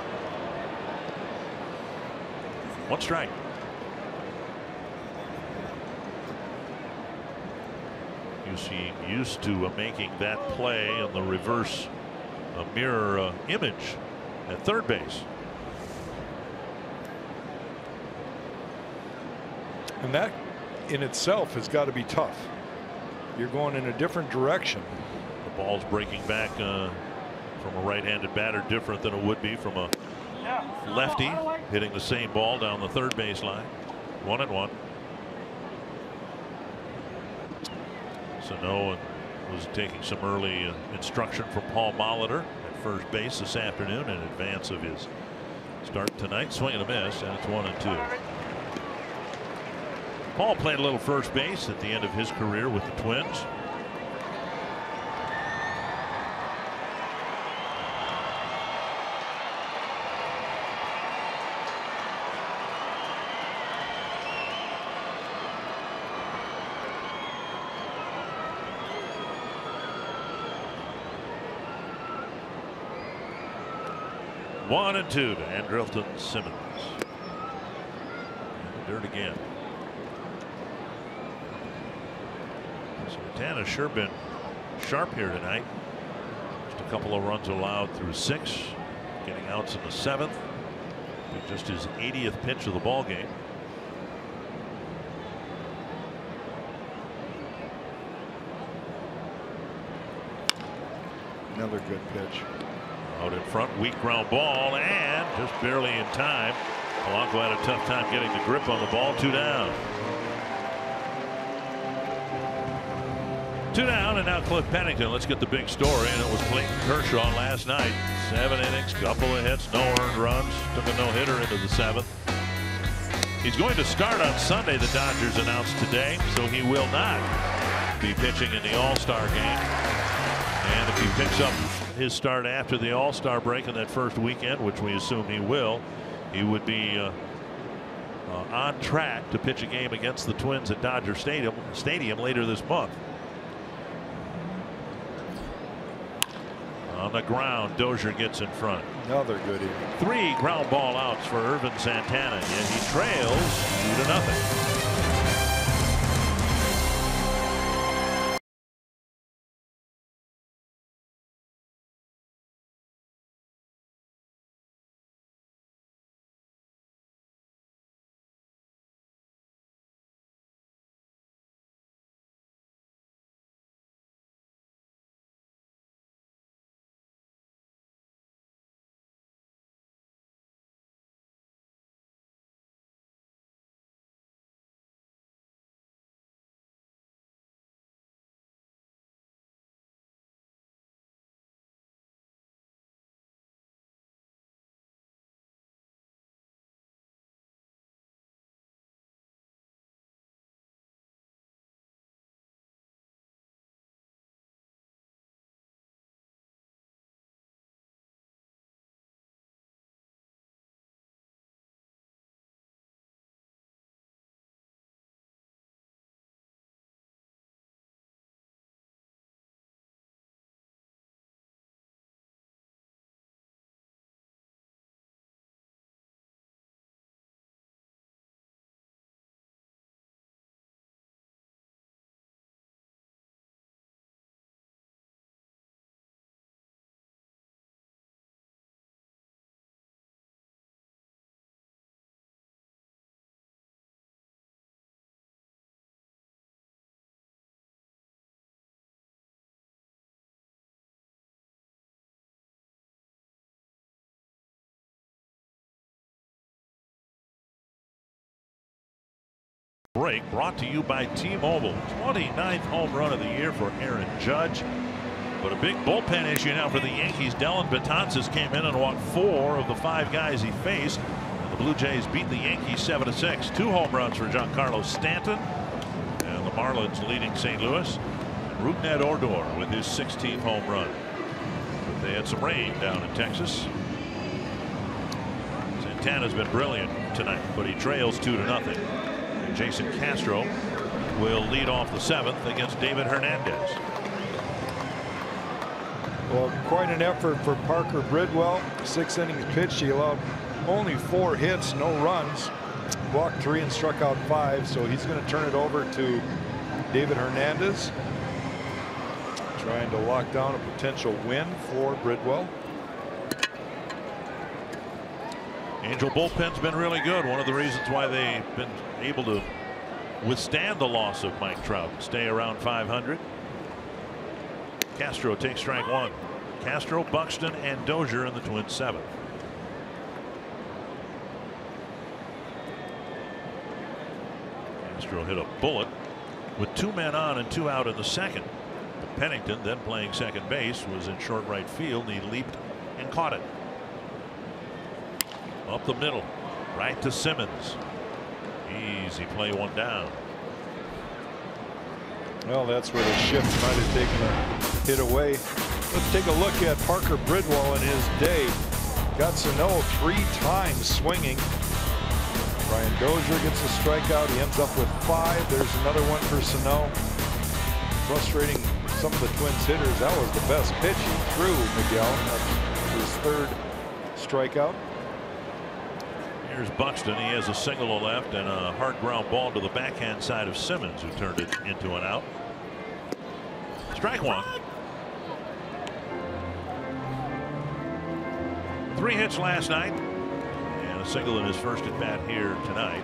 1 strike. Used to making that play in the reverse mirror image at third base. And that in itself has got to be tough. You're going in a different direction. The ball's breaking back from a right-handed batter, different than it would be from a lefty hitting the same ball down the third base line. 1-1. Sano was taking some early instruction from Paul Molitor at first base this afternoon in advance of his start tonight. Swing and a miss, and it's 1-2. Paul played a little first base at the end of his career with the Twins. One and 2 to Andrelton Simmons. In the dirt again. Santana's sure been sharp here tonight. Just a couple of runs allowed through 6, getting outs in the 7th. Just his 80th pitch of the ball game. Another good pitch. Out in front, weak ground ball, and just barely in time. Polanco had a tough time getting the grip on the ball. 2 down. 2 down, and now Cliff Pennington. Let's get the big story, and it was Clayton Kershaw last night. 7 innings, couple of hits, no earned runs. Took a no-hitter into the 7th. He's going to start on Sunday, the Dodgers announced today, so he will not be pitching in the All-Star game. And if he picks up his start after the All-Star break in that first weekend, which we assume he will, he would be on track to pitch a game against the Twins at Dodger Stadium later this month. On the ground, Dozier gets in front. Another good inning. 3 ground ball outs for Irvin Santana, and he trails 2-0. break, brought to you by T-Mobile. 29th home run of the year for Aaron Judge. But a big bullpen issue now for the Yankees. Dellin Betances came in and walked 4 of the 5 guys he faced. And the Blue Jays beat the Yankees 7-6. 2 home runs for Giancarlo Stanton. And the Marlins leading St. Louis. And Rougned Odor with his 16th home run. But they had some rain down in Texas. Santana's been brilliant tonight, but he trails 2-0. And Jason Castro will lead off the 7th against David Hernandez. Well, quite an effort for Parker Bridwell. 6 innings pitched. He allowed only 4 hits, no runs, walked 3 and struck out 5. So he's going to turn it over to David Hernandez, trying to lock down a potential win for Bridwell. Angel bullpen's been really good. One of the reasons why they've been able to withstand the loss of Mike Trout and stay around 500. Castro takes strike 1. Castro, Buxton, and Dozier in the Twins 7th. Castro hit a bullet with 2 men on and 2 out in the 2nd. But Pennington, then playing second base, was in short right field, and he leaped and caught it. Up the middle, right to Simmons. Easy play, 1 down. Well, that's where the shift might have taken a hit away. Let's take a look at Parker Bridwell in his day. Got Sano 3 times swinging. Brian Dozier gets a strikeout. He ends up with 5. There's another one for Sano. Frustrating some of the Twins hitters. That was the best pitch he threw, Miguel. That's his 3rd strikeout. Here's Buxton. He has a single to left and a hard ground ball to the backhand side of Simmons, who turned it into an out. Strike 1. 3 hits last night and a single in his first at bat here tonight.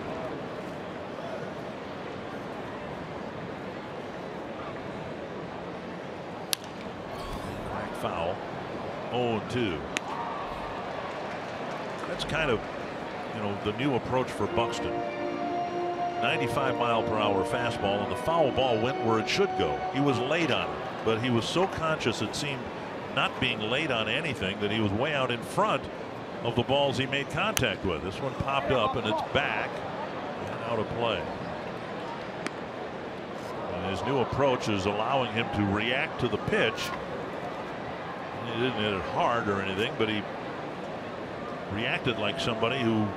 Foul. 0-2. That's kind of, you know, the new approach for Buxton. 95-mile-per-hour fastball, and the foul ball went where it should go. He was late on it, but he was so conscious, it seemed, not being late on anything, that he was way out in front of the balls he made contact with. This one popped up, and it's back and out of play. And his new approach is allowing him to react to the pitch. He didn't hit it hard or anything, but he reacted like somebody who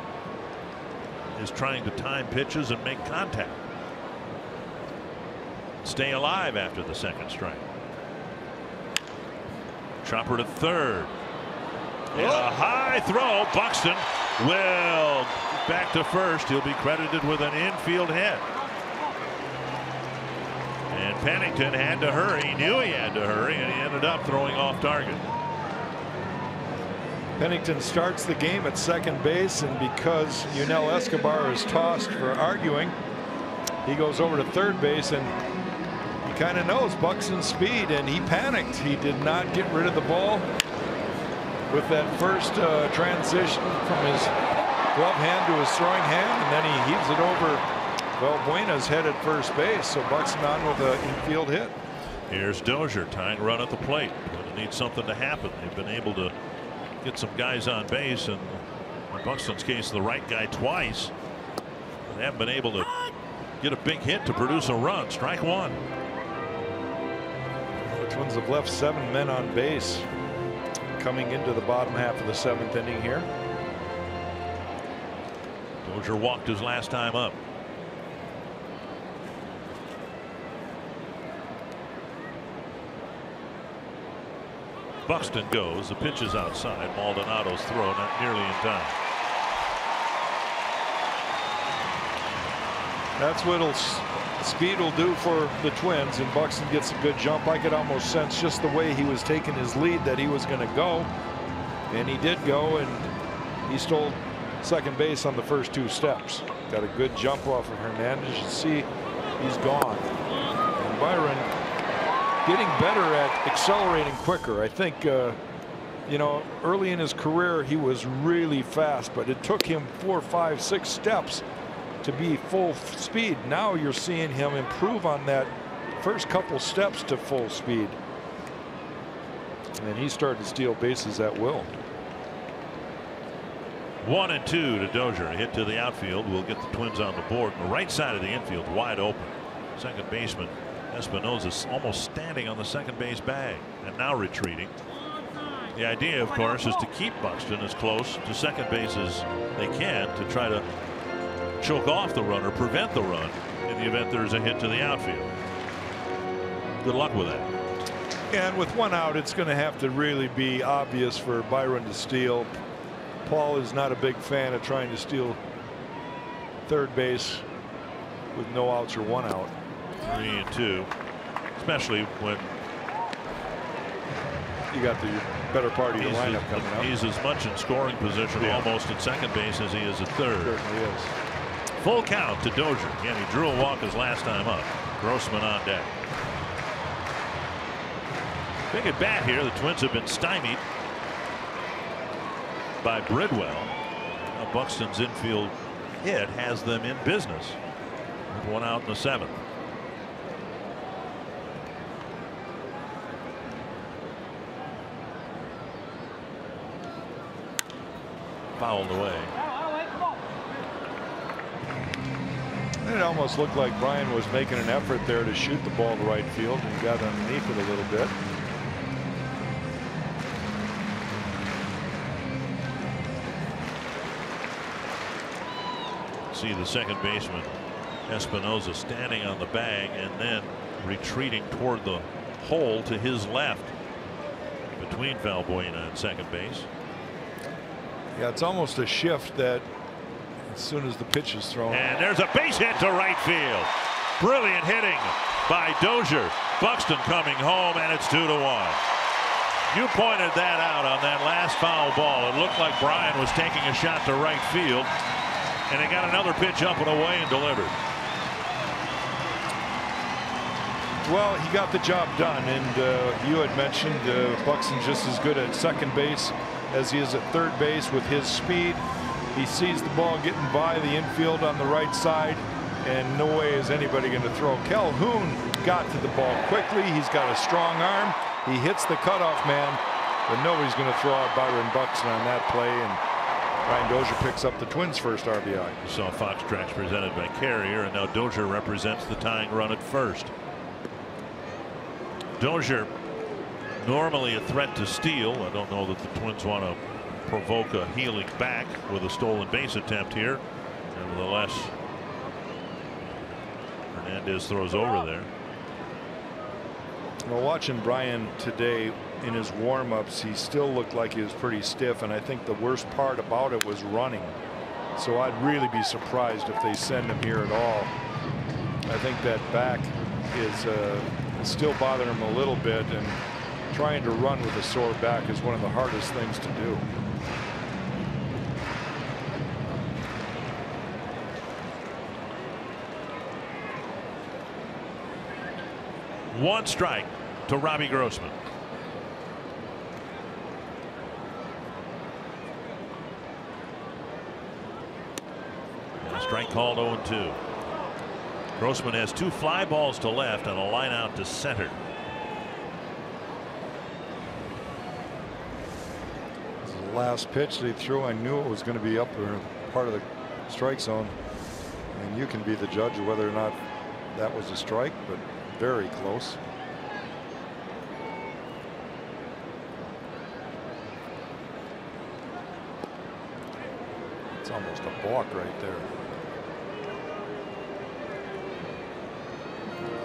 is trying to time pitches and make contact. Stay alive after the 2nd strike. Chopper to 3rd. And a high throw. Buxton will back to 1st. He'll be credited with an infield hit. And Pennington had to hurry. He knew he had to hurry, and he ended up throwing off target. Pennington starts the game at second base, and because Yunel Escobar is tossed for arguing, he goes over to third base, and he kind of knows Buxton's speed, and he panicked. He did not get rid of the ball with that first transition from his glove hand to his throwing hand, and then he heaves it over Valbuena's head at first base. So Buxton on with an infield hit. Here's Dozier tying run at the plate. But it needs something to happen. They've been able to get some guys on base, and in Buxton's case, the right guy twice. They haven't been able to get a big hit to produce a run. Strike 1. The Twins have left 7 men on base coming into the bottom half of the 7th inning here. Dozier walked his last time up. Buxton goes. The pitch is outside. Maldonado's throw not nearly in time. That's what speed will do for the Twins, and Buxton gets a good jump. I could almost sense just the way he was taking his lead that he was going to go, and he did go, and he stole second base on the first 2 steps. Got a good jump off of Hernandez. You see he's gone. And Byron getting better at accelerating quicker. I think you know, early in his career he was really fast, but it took him 4, 5, 6 steps to be full speed. Now you're seeing him improve on that first couple steps to full speed. And he started to steal bases at will. 1-2 to Dozier. A hit to the outfield will get the Twins on the board. The right side of the infield wide open. Second baseman Espinosa almost standing on the second base bag and now retreating. The idea, of course, is to keep Buxton as close to second base as they can to try to choke off the run or prevent the run in the event there's a hit to the outfield. Good luck with that. And with one out, it's going to have to really be obvious for Byron to steal. Paul is not a big fan of trying to steal third base with no outs or one out. 3-2, especially when you got the better part of your lineup coming up. He's as much in scoring position almost at second base as he is at third. Certainly is. Full count to Dozier. Again, he drew a walk his last time up. Grossman on deck. Big at bat here. The Twins have been stymied by Bridwell. Now Buxton's infield hit has them in business with one out in the seventh. Fouled away. It almost looked like Brian was making an effort there to shoot the ball to right field and got underneath it a little bit. See the second baseman Espinosa standing on the bag and then retreating toward the hole to his left between Valbuena and second base. Yeah, it's almost a shift that as soon as the pitch is thrown. And there's a base hit to right field. Brilliant hitting by Dozier. Buxton coming home, and it's 2-1. You pointed that out on that last foul ball. It looked like Brian was taking a shot to right field, and he got another pitch up and away and delivered. Well, he got the job done, and you had mentioned Buxton's just as good at second base as he is at third base with his speed. He sees the ball getting by the infield on the right side, and no way is anybody going to throw. Calhoun got to the ball quickly. He's got a strong arm. He hits the cutoff man, but nobody's going to throw out Byron Buxton on that play, and Brian Dozier picks up the Twins' first RBI. You saw Fox Tracks presented by Carrier, and now Dozier represents the tying run at first. Dozier normally a threat to steal. I don't know that the Twins want to provoke a healing back with a stolen base attempt here. Nevertheless, Hernandez throws over there. Well, watching Brian today in his warm-ups, he still looked like he was pretty stiff, and I think the worst part about it was running. So I'd really be surprised if they send him here at all. I think that back is still bothering him a little bit, and trying to run with a sore back is one of the hardest things to do. One strike to Robbie Grossman. And a strike called 0-2. Grossman has two fly balls to left and a line out to center. This is the last pitch they threw. I knew it was going to be up there, part of the strike zone, and you can be the judge of whether or not that was a strike, but very close. It's almost a balk right there.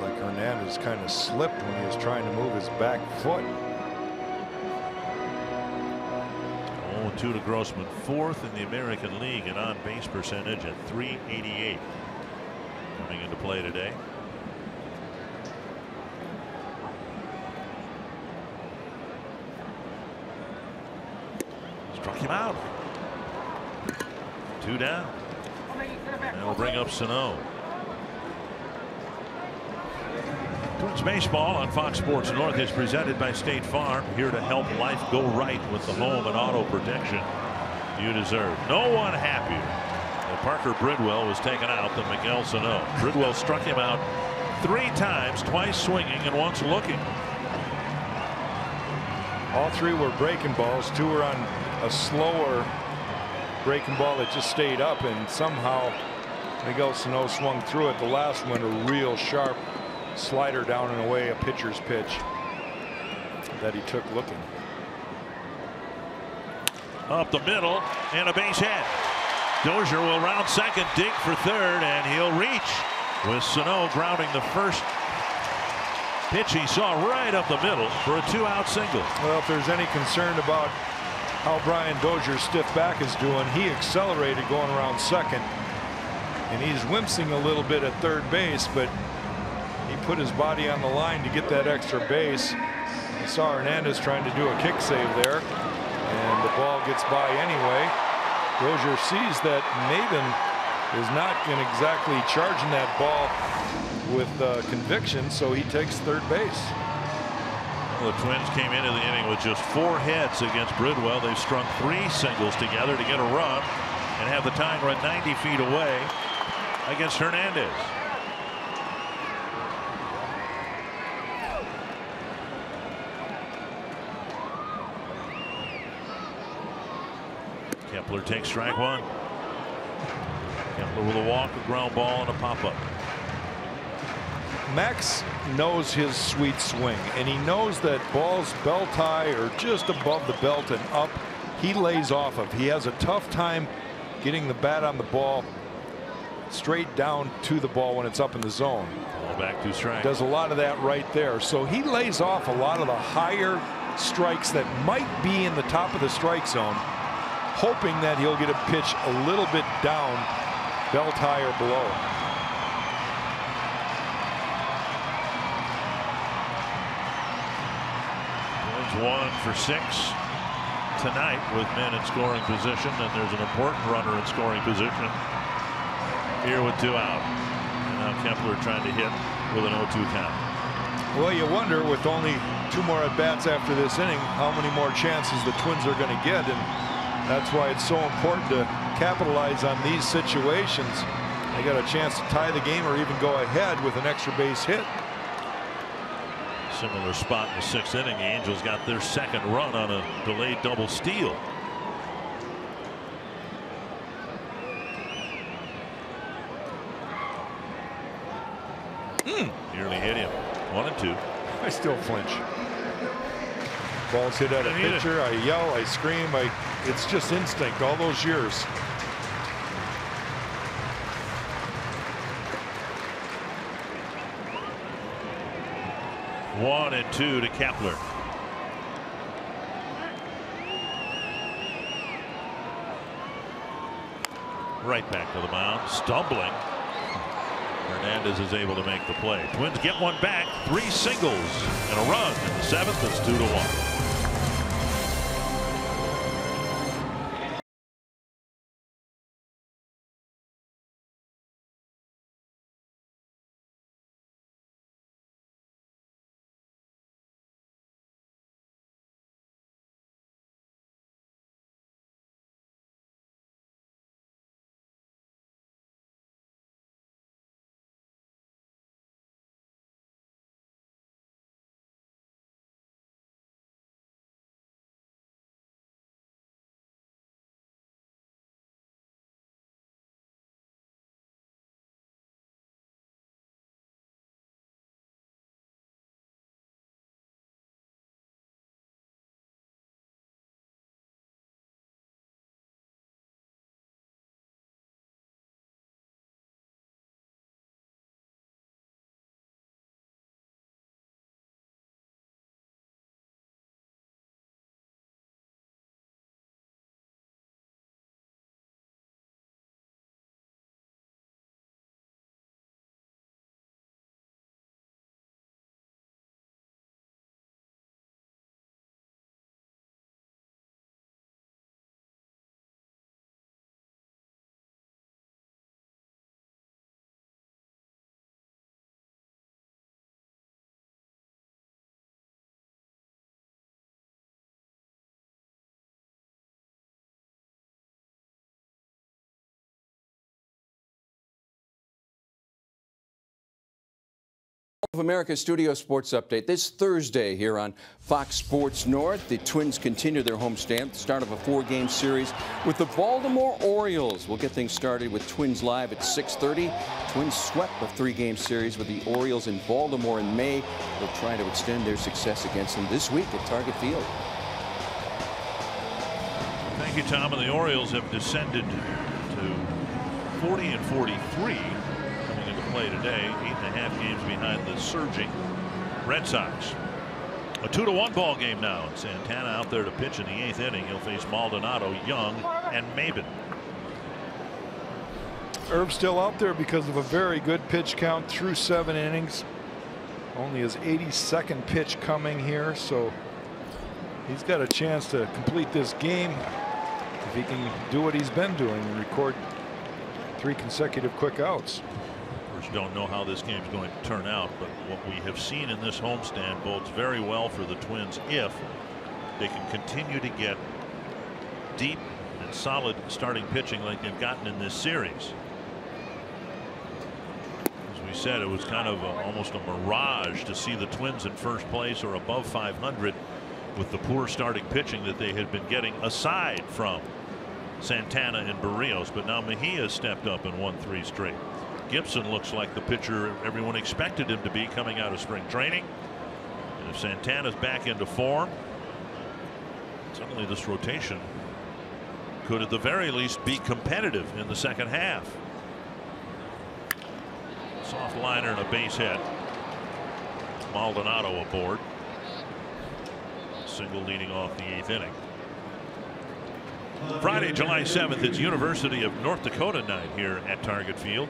Like Hernandez kind of slipped when he was trying to move his back foot. 0-2 to Grossman, fourth in the American League in on-base percentage at .388. Coming into play today. Struck him out. 2 down. That'll bring up Sano. Twins baseball on Fox Sports North is presented by State Farm, here to help life go right with the home and auto protection you deserve. No one happier than Parker Bridwell was taken out than Miguel Sano. Bridwell struck him out 3 times, twice swinging and once looking. All 3 were breaking balls. 2 were on a slower breaking ball that just stayed up, and somehow Miguel Sano swung through it. The last one, a real sharp slider down and away, a pitcher's pitch that he took looking. Up the middle and a base hit. Dozier will round second, dig for third, and he'll reach with Sano grounding the first pitch he saw right up the middle for a 2-out single. Well, if there's any concern about how Brian Dozier's stiff back is doing, he accelerated going around second, and he's wincing a little bit at third base, but he put his body on the line to get that extra base. I saw Hernandez trying to do a kick save there, and the ball gets by anyway. Dozier sees that Maben is not exactly charging that ball with conviction, so he takes third base. Well, the Twins came into the inning with just 4 hits against Bridwell. They've strung 3 singles together to get a run and have the tying run 90 feet away against Hernandez. Kepler takes strike 1. Kepler with a walk, a ground ball, and a pop-up. Max knows his sweet swing, and he knows that balls belt high or just above the belt and up, he lays off of. He has a tough time getting the bat on the ball straight down to the ball when it's up in the zone. Ball back to strike. Does a lot of that right there. So he lays off a lot of the higher strikes that might be in the top of the strike zone, hoping that he'll get a pitch a little bit down, belt high or below. Twins 1 for 6 tonight with men in scoring position, and there's an important runner in scoring position here with 2 out. And now Kepler trying to hit with an 0-2 count. Well, you wonder, with only 2 more at bats after this inning, how many more chances the Twins are going to get, and that's why it's so important to capitalize on these situations. They got a chance to tie the game or even go ahead with an extra base hit. Similar spot in the 6th inning. The Angels got their 2nd run on a delayed double steal. Nearly hit him. 1-2. I still flinch. Ball's hit at a pitcher. I yell, I scream. It's just instinct all those years. One and 2 to Kepler. Right back to the mound, stumbling. Hernandez is able to make the play. Twins get one back, 3 singles and a run in the 7th. It's 2-1. of America Studio Sports Update. This Thursday here on Fox Sports North, the Twins continue their homestand, the start of a 4-game series with the Baltimore Orioles. We'll get things started with Twins Live at 6:30. Twins swept a 3-game series with the Orioles in Baltimore in May. They'll try to extend their success against them this week at Target Field. Thank you, Tom. And the Orioles have descended to 40 and 43. Play today, 8.5 games behind the surging Red Sox. A 2-1 ball game now. Santana out there to pitch in the 8th inning. He'll face Maldonado, Young, and Maben. Irv's still out there because of a very good pitch count through 7 innings. Only his 82nd pitch coming here, so he's got a chance to complete this game if he can do what he's been doing and record 3 consecutive quick outs. Don't know how this game's going to turn out, but what we have seen in this homestand bodes very well for the Twins if they can continue to get deep and solid starting pitching like they've gotten in this series. As we said, it was kind of almost a mirage to see the Twins in first place or above 500 with the poor starting pitching that they had been getting aside from Santana and Barrios, but now Mejia stepped up and won 3 straight. Gibson looks like the pitcher everyone expected him to be coming out of spring training. And if Santana's back into form, suddenly this rotation could at the very least be competitive in the second half. Soft liner and a base hit. Maldonado aboard. Single leading off the 8th inning. Friday, July 7th, it's University of North Dakota night here at Target Field.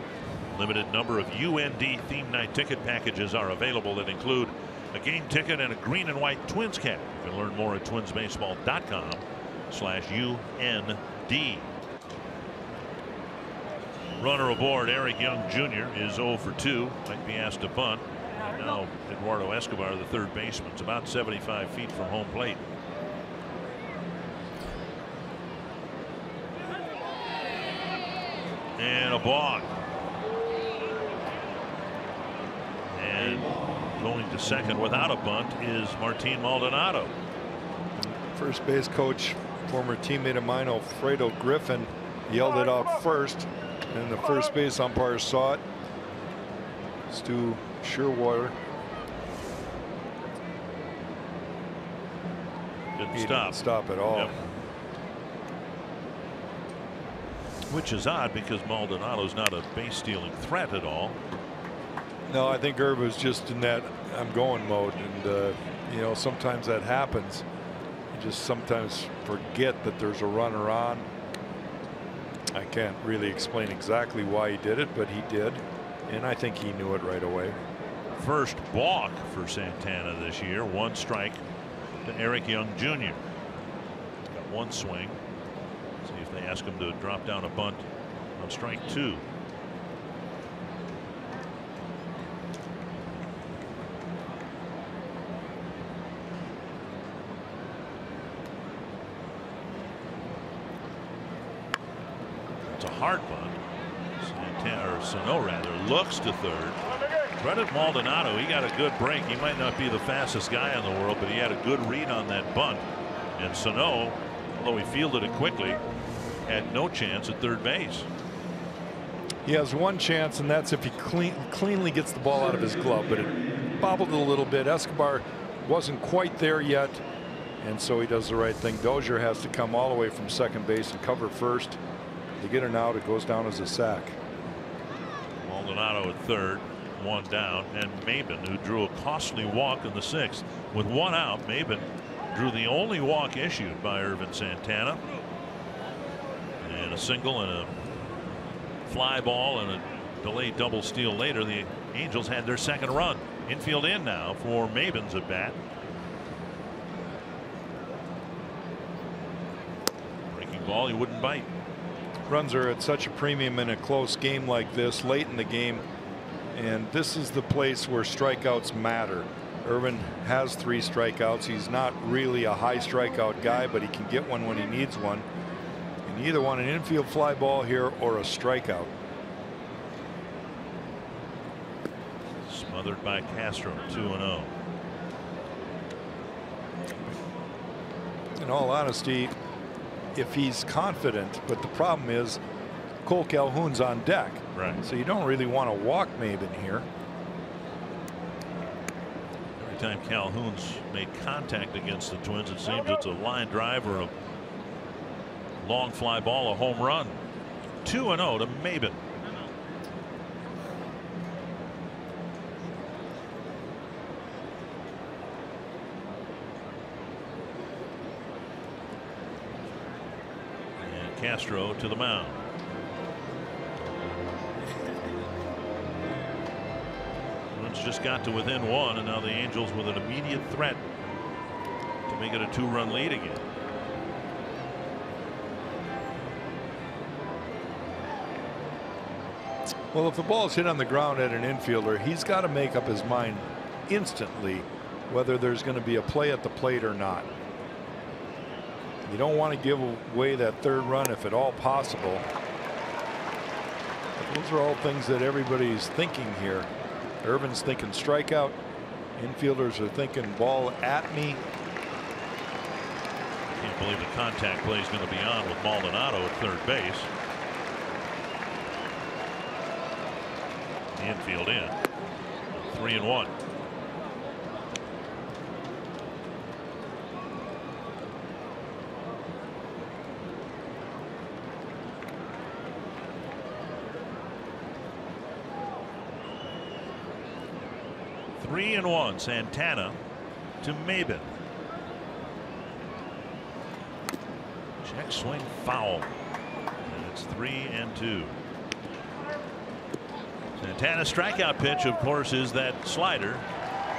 Limited number of UND theme night ticket packages are available that include a game ticket and a green and white Twins cap. You can learn more at twinsbaseball.com/UND. Runner aboard, Eric Young Jr. is 0 for 2. Might be asked to bunt. And now Eduardo Escobar, the third baseman, is about 75 feet from home plate. And a balk. And going to second without a bunt is Martin Maldonado. First base coach, former teammate of mine, Alfredo Griffin, yelled it out first, and the first base umpire saw it. Stu Sherwater. Didn't stop at all. Yep. Which is odd because Maldonado's not a base stealing threat at all. No, I think Irv was just in that I'm going mode, and you know, sometimes that happens. You just sometimes forget that there's a runner on. I can't really explain exactly why he did it, but he did, and I think he knew it right away. First walk for Santana this year. 1 strike to Eric Young Jr. Got 1 swing. See if they ask him to drop down a bunt on strike 2. It's a hard bunt. Santana, or Sano rather, looks to third. Credit Maldonado. He got a good break. He might not be the fastest guy in the world, but he had a good read on that bunt. And Sano, although he fielded it quickly, had no chance at third base. He has 1 chance, and that's if he cleanly gets the ball out of his glove, but it bobbled a little bit. Escobar wasn't quite there yet, and so he does the right thing. Dozier has to come all the way from second base and cover first. To get an out, it goes down as a sack. Maldonado at third, 1 down, and Maben, who drew a costly walk in the 6th. With 1 out, Maben drew the only walk issued by Irvin Santana. And a single and a fly ball and a delayed double steal later, the Angels had their 2nd run. Infield in now for Maben's at bat. Breaking ball, he wouldn't bite. Runs are at such a premium in a close game like this, late in the game, and this is the place where strikeouts matter. Irvin has 3 strikeouts. He's not really a high strikeout guy, but he can get one when he needs one. And you either want an infield fly ball here or a strikeout. Smothered by Castro. 2-0. In all honesty, if he's confident, but the problem is Cole Calhoun's on deck. Right. So you don't really want to walk Maben here. Every time Calhoun's made contact against the Twins, it seems it's a line drive or a long fly ball, a home run. 2-0 to Maben. And Castro to the mound. Twins just got to within one, and now the Angels with an immediate threat to make it a 2-run lead again. Well, if the ball is hit on the ground at an infielder, he's got to make up his mind instantly whether there's going to be a play at the plate or not. You don't want to give away that third run if at all possible. But those are all things that everybody's thinking here. Irvin's thinking strikeout. Infielders are thinking ball at me. Can't believe the contact play is going to be on with Maldonado at third base. The infield in. 3-1. Three and one. Santana to Maben. Check swing foul. And it's 3-2. Santana's strikeout pitch, of course, is that slider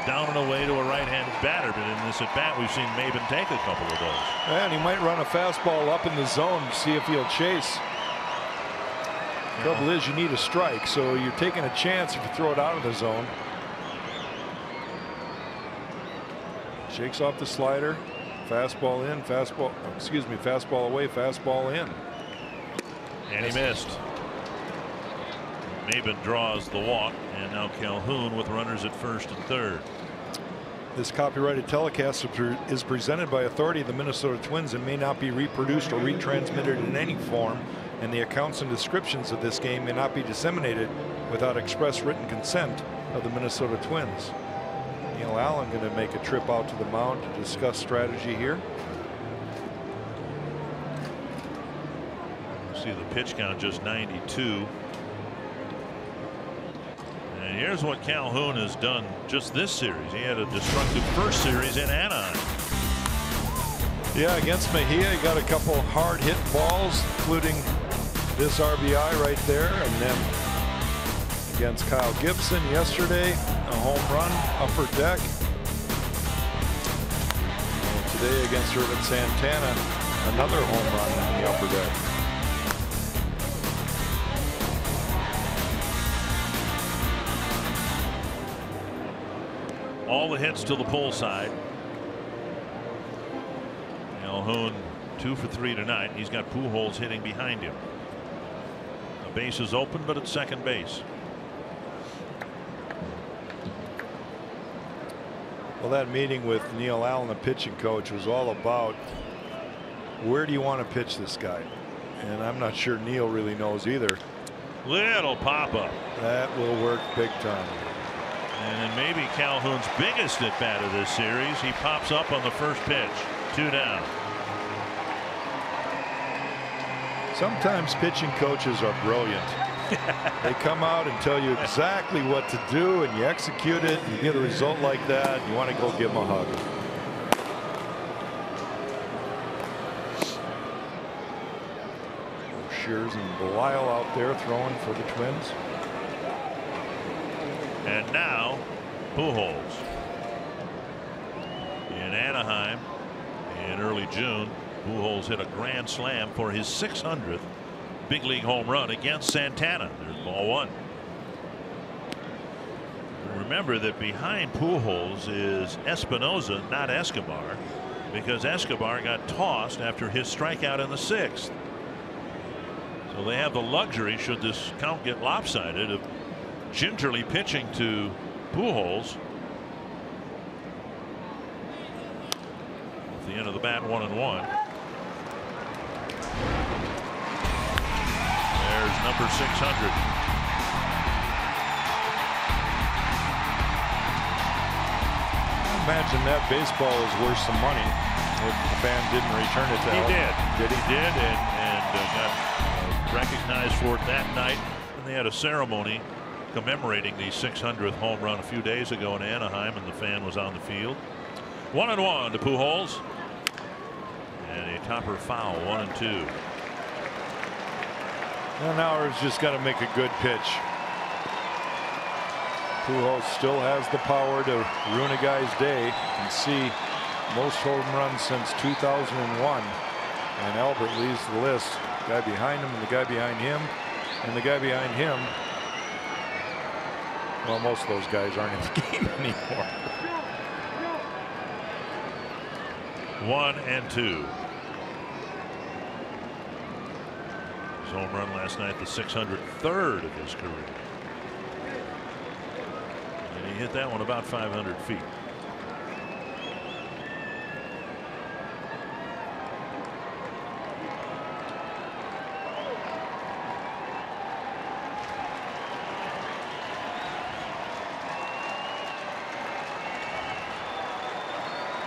down and away to a right-handed batter. But in this at bat, we've seen Maben take a couple of those. And he might run a fastball up in the zone to see if he'll chase. The trouble is, you need a strike, so you're taking a chance if you throw it out of the zone. Shakes off the slider. Fastball in, fastball, excuse me, fastball away, fastball in. And he missed. Maben draws the walk, and now Calhoun with runners at first and third. This copyrighted telecast is presented by authority of the Minnesota Twins and may not be reproduced or retransmitted in any form, and the accounts and descriptions of this game may not be disseminated without express written consent of the Minnesota Twins. Neil Allen going to make a trip out to the mound to discuss strategy here. See the pitch count just 92. And here's what Calhoun has done just this series. He had a destructive first series in Anaheim. Yeah, against Mejia, he got a couple hard hit balls, including this RBI right there, and then against Kyle Gibson yesterday, a home run, upper deck. And today against Irvin Santana, another home run in the upper deck. All the hits to the pull side. Calhoun 2 for 3 tonight. He's got Pujols hitting behind him. The base is open, but at second base. Well, that meeting with Neil Allen, the pitching coach, was all about where do you want to pitch this guy? And I'm not sure Neil really knows either. Little pop up. That will work big time. And then maybe Calhoun's biggest at bat of this series. He pops up on the first pitch. 2 down. Sometimes pitching coaches are brilliant. They come out and tell you exactly what to do, and you execute it, and you get a result like that, and you want to go give them a hug. Shears and Belisle out there throwing for the Twins. And now Pujols. In Anaheim in early June, Pujols hit a grand slam for his 600th big league home run against Santana. There's ball one. Remember that behind Pujols is Espinosa, not Escobar, because Escobar got tossed after his strikeout in the 6th. So they have the luxury, should this count get lopsided, of gingerly pitching to Pujols. At the end of the bat, 1-1. There's number 600. Imagine that baseball is worth some money if the fan didn't return it to He Albert. did. He did, and got recognized for it that night. And they had a ceremony commemorating the 600th home run a few days ago in Anaheim, and the fan was on the field. 1-1 to Pujols. And a topper foul, 1-2. Well, now he's just got to make a good pitch. Pujols still has the power to ruin a guy's day. You can see most home runs since 2001. And Albert leads the list. The guy behind him and the guy behind him and the guy behind him. Well, most of those guys aren't in the game anymore. 1-2. His home run last night, the 603rd of his career. And he hit that one about 500 feet.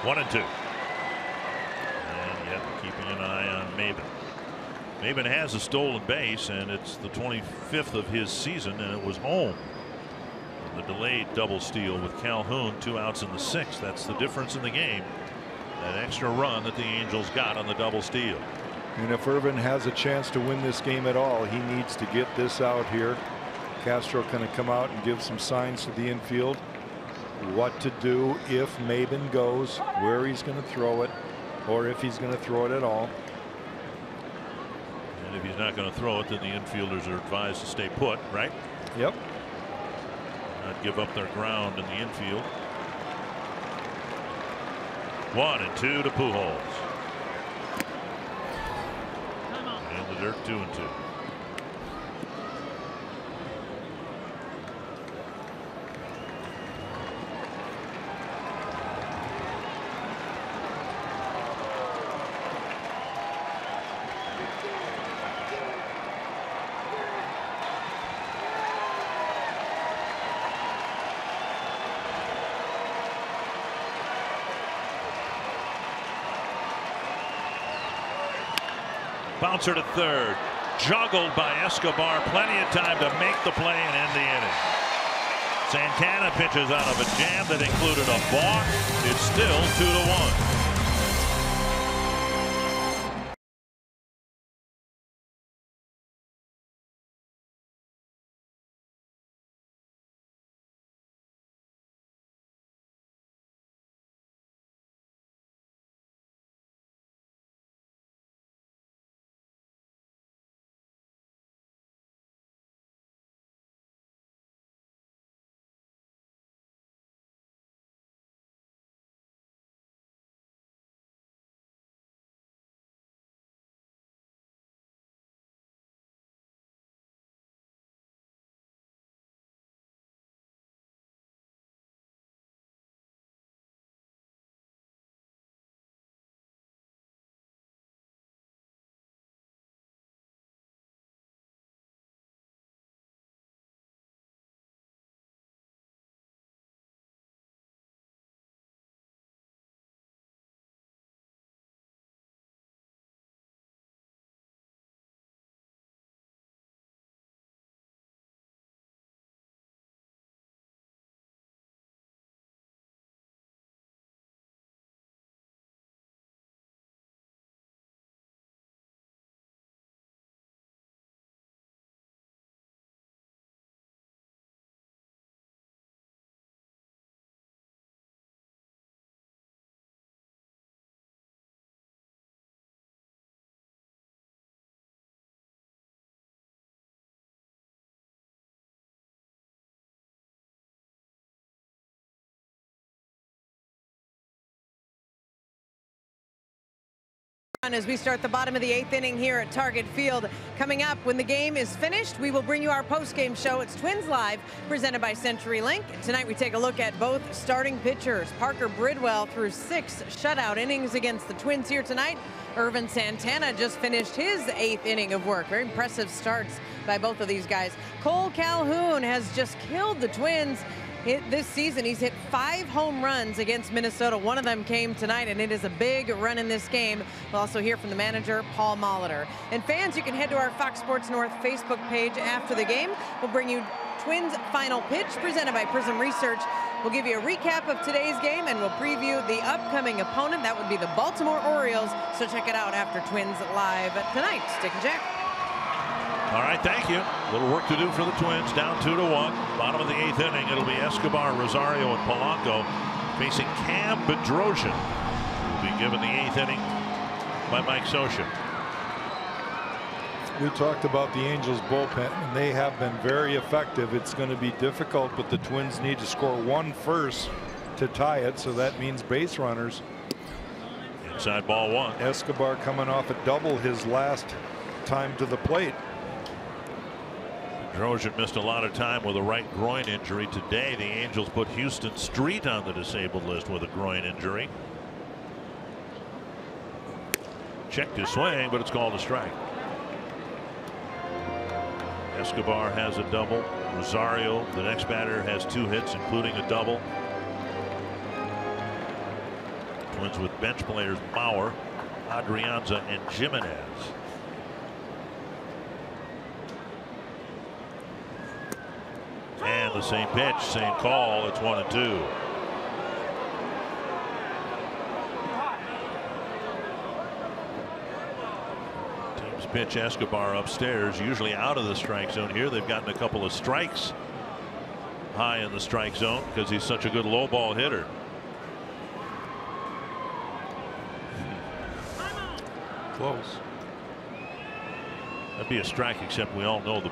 One and two. And yet keeping an eye on Maben. Maben has a stolen base, and it's the 25th of his season, and it was home. The delayed double steal with Calhoun, 2 outs in the 6th. That's the difference in the game. That extra run that the Angels got on the double steal. And if Irvin has a chance to win this game at all, he needs to get this out here. Castro going to come out and give some signs to the infield. What to do if Maben goes, where he's going to throw it, or if he's going to throw it at all. And if he's not going to throw it, then the infielders are advised to stay put, right? Yep. Not give up their ground in the infield. 1-2 to Pujols. And the dirt, 2-2. Bouncer to third. Juggled by Escobar. Plenty of time to make the play and end the inning. Santana pitches out of a jam that included a balk. It's still 2-1. As we start the bottom of the 8th inning here at Target Field. Coming up, when the game is finished, we will bring you our post-game show. It's Twins Live, presented by CenturyLink. Tonight we take a look at both starting pitchers. Parker Bridwell threw 6 shutout innings against the Twins here tonight. Irvin Santana just finished his 8th inning of work. Very impressive starts by both of these guys. Cole Calhoun has just killed the Twins. This season, he's hit 5 home runs against Minnesota. One of them came tonight, and it is a big run in this game. We'll also hear from the manager, Paul Molitor. And fans, you can head to our Fox Sports North Facebook page after the game. We'll bring you Twins Final Pitch, presented by Prism Research. We'll give you a recap of today's game, and we'll preview the upcoming opponent. That would be the Baltimore Orioles. So check it out after Twins Live tonight. Stick and Jack. All right, thank you. A little work to do for the Twins, down 2-1. Bottom of the 8th inning, it'll be Escobar, Rosario, and Polanco facing Cam Bedrosian, who will be given the 8th inning by Mike Scioscia. We talked about the Angels bullpen, and they have been very effective. It's going to be difficult, but the Twins need to score 1 first to tie it, so that means base runners. Inside ball 1. Escobar coming off a double his last time to the plate. Bedrosian missed a lot of time with a right groin injury. Today, the Angels put Houston Street on the disabled list with a groin injury. Checked his swing, but it's called a strike. Escobar has a double. Rosario, the next batter, has 2 hits, including a double. Twins with bench players Mauer, Adrianza, and Jimenez. And the same pitch, same call. It's 1-2. Teams pitch Escobar upstairs, usually out of the strike zone. Here they've gotten a couple of strikes high in the strike zone because he's such a good low ball hitter. Close. That'd be a strike, except we all know the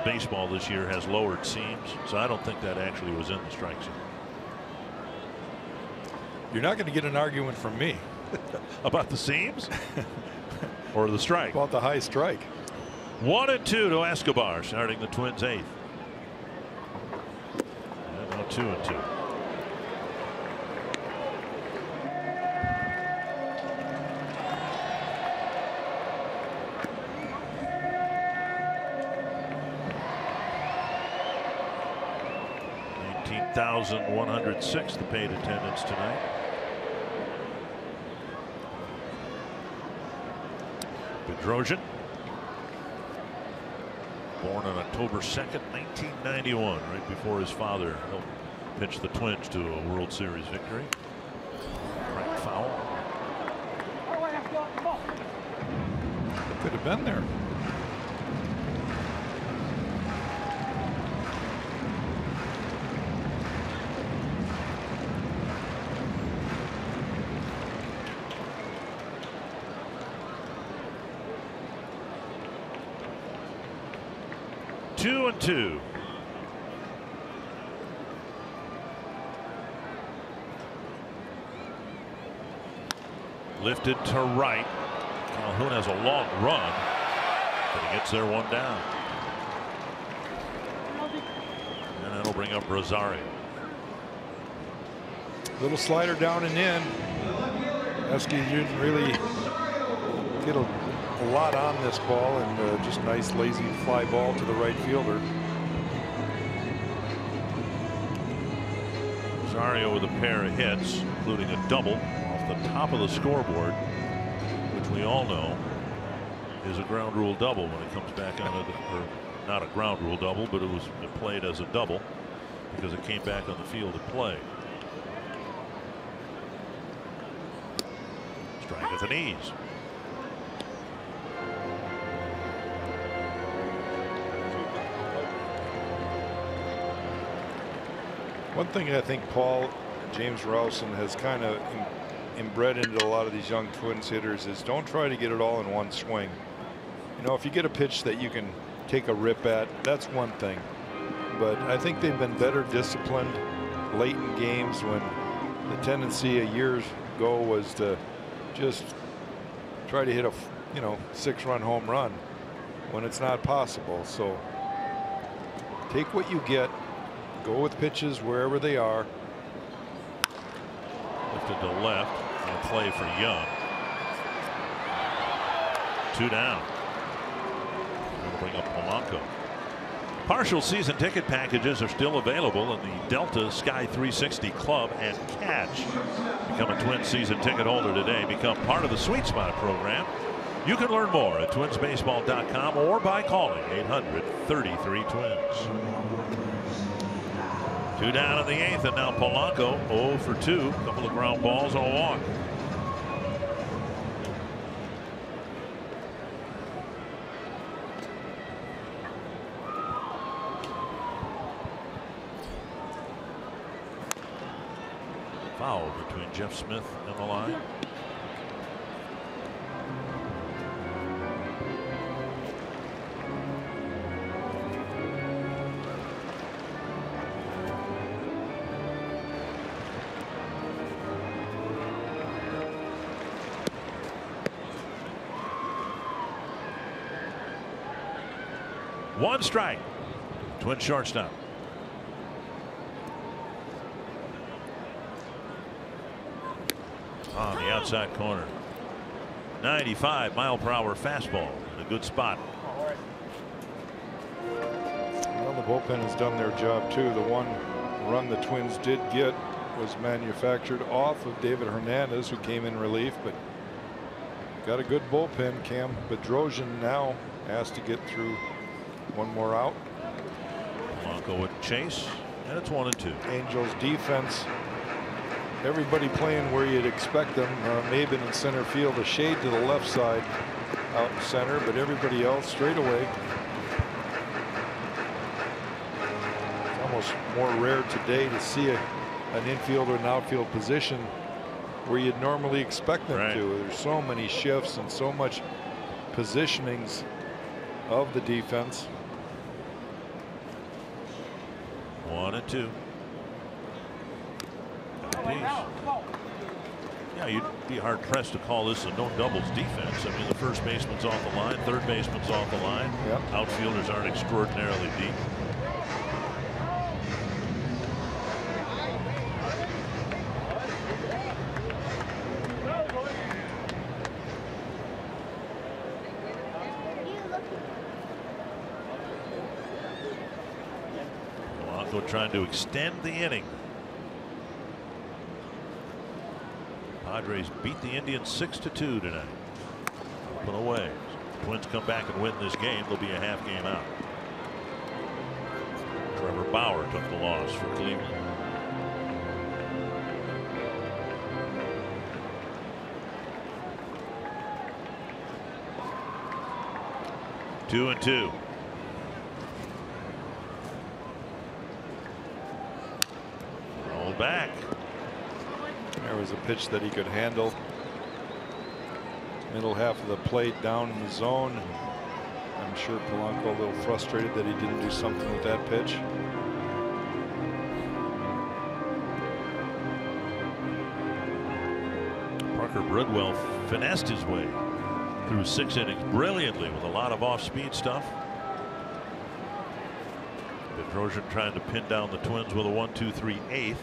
baseball this year has lowered seams, so I don't think that actually was in the strike zone. You're not going to get an argument from me about the seams or the strike. About the high strike. 1-2 to Escobar, starting the Twins 8th. And now 2-2. $1,106 the paid attendance tonight. Bedrosian, born on October 2nd, 1991, right before his father helped pitch the Twins to a World Series victory. Cracked foul. Could have been there. Two and two. Lifted to right. Calhoun has a long run, but he gets there 1 down. And that'll bring up Rosario. Little slider down and in. Esky didn't really get a lot on this ball, and just nice lazy fly ball to the right fielder. Rosario with a pair of hits, including a double off the top of the scoreboard, which we all know is a ground rule double when it comes back on or not a ground rule double, but it played as a double because it came back on the field to play. Strike with an ease. One thing I think James Rowson has kind of inbred into a lot of these young Twins hitters is don't try to get it all in one swing. You know, if you get a pitch that you can take a rip at, that's one thing. But I think they've been better disciplined late in games when the tendency a year ago was to just try to hit a 6-run home run when it's not possible. So take what you get, go with pitches wherever they are. Lifted to left and play for Young. 2 down. We'll bring up Polanco. Partial season ticket packages are still available in the Delta Sky 360 Club and Catch. Become a Twins season ticket holder today. Become part of the Sweet Spot program. You can learn more at twinsbaseball.com or by calling 800-33-TWINS. 2 down in the 8th, and now Polanco 0 for 2. A couple of ground balls and a walk. Foul between Jeff Smith and the line. One strike. Twin shortstop. On the outside corner. 95-mile-per-hour fastball in a good spot. Well, the bullpen has done their job too. The one run the Twins did get was manufactured off of David Hernandez, who came in relief, but got a good bullpen. Cam Bedrosian now has to get through one more out. Polanco with chase, and it's 1-2. Angels defense, everybody playing where you'd expect them. Maben in center field, a shade to the left side out in center, but everybody else straight away. It's almost more rare today to see an infield or an outfield position where you'd normally expect them to. There's so many shifts and so much positionings of the defense. 1-2. Yeah, you'd be hard pressed to call this a no doubles defense. I mean, the first baseman's off the line, third baseman's off the line. Yep. Outfielders aren't extraordinarily deep. Polanco trying to extend the inning. Padres beat the Indians 6-2 tonight. Up and away. If the Twins come back and win this game, they'll be a half game out. Trevor Bauer took the loss for Cleveland. Two and two. Roll back. There was a pitch that he could handle. Middle half of the plate down in the zone. I'm sure Polanco a little frustrated that he didn't do something with that pitch. Parker Bridwell finessed his way through 6 innings brilliantly with a lot of off-speed stuff. Bedrosian trying to pin down the Twins with a 1-2-3 eighth.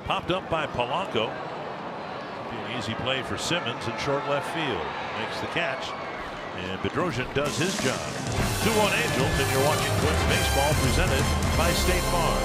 Popped up by Polanco. Be an easy play for Simmons in short left field. Makes the catch. And Bedrosian does his job. 2-1 Angels, and you're watching Twins baseball presented by State Farm.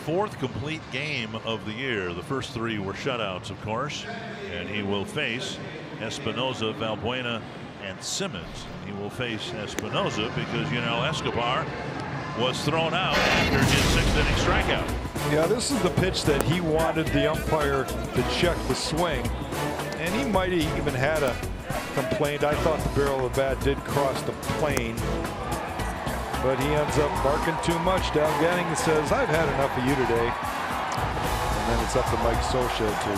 4th complete game of the year. The first 3 were shutouts, of course, and he will face Espinosa, Valbuena, and Simmons. He will face Espinosa because, you know, Escobar was thrown out after his 6th inning strikeout. Yeah, this is the pitch that he wanted the umpire to check the swing, and he might have even had a complaint. I thought the barrel of the bat did cross the plane, but he ends up barking too much. Down Ganning says, "I've had enough of you today," and then it's up to Mike Scioscia to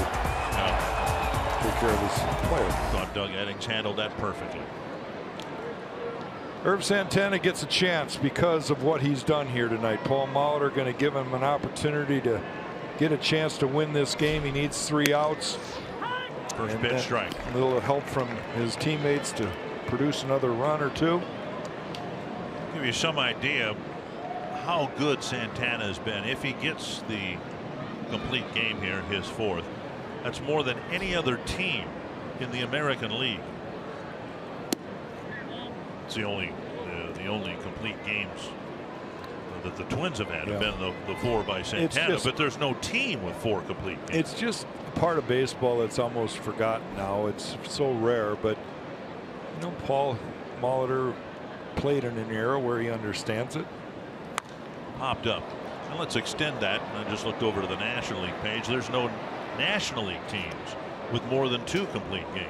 take care of his player. I thought Doug Eddings handled that perfectly. Herb Santana gets a chance because of what he's done here tonight. Paul Molitor going to give him an opportunity to get a chance to win this game. He needs 3 outs. First pitch strike. A little help from his teammates to produce another run or 2. Give you some idea how good Santana has been. If he gets the complete game here, his 4th, that's more than any other team in the American League. It's the only complete games that the Twins have had have been the 4 by Santana, but there's no team with 4 complete games. It's just part of baseball that's almost forgotten now. It's so rare, but you know, Paul Molitor played in an era where he understands it. Popped up. And let's extend that. I just looked over to the National League page. There's no National League teams with more than 2 complete games.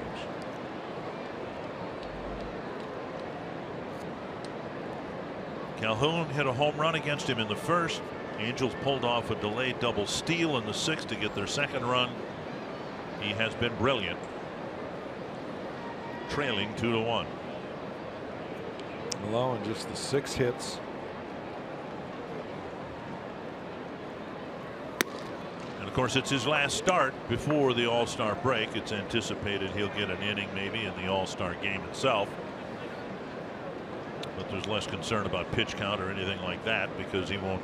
Calhoun hit a home run against him in the 1st. Angels pulled off a delayed double steal in the 6th to get their 2nd run. He has been brilliant, trailing 2-1. Malone just the 6 hits. And of course, it's his last start before the All-Star break. It's anticipated he'll get an inning maybe in the All-Star game itself. But there's less concern about pitch count or anything like that because he won't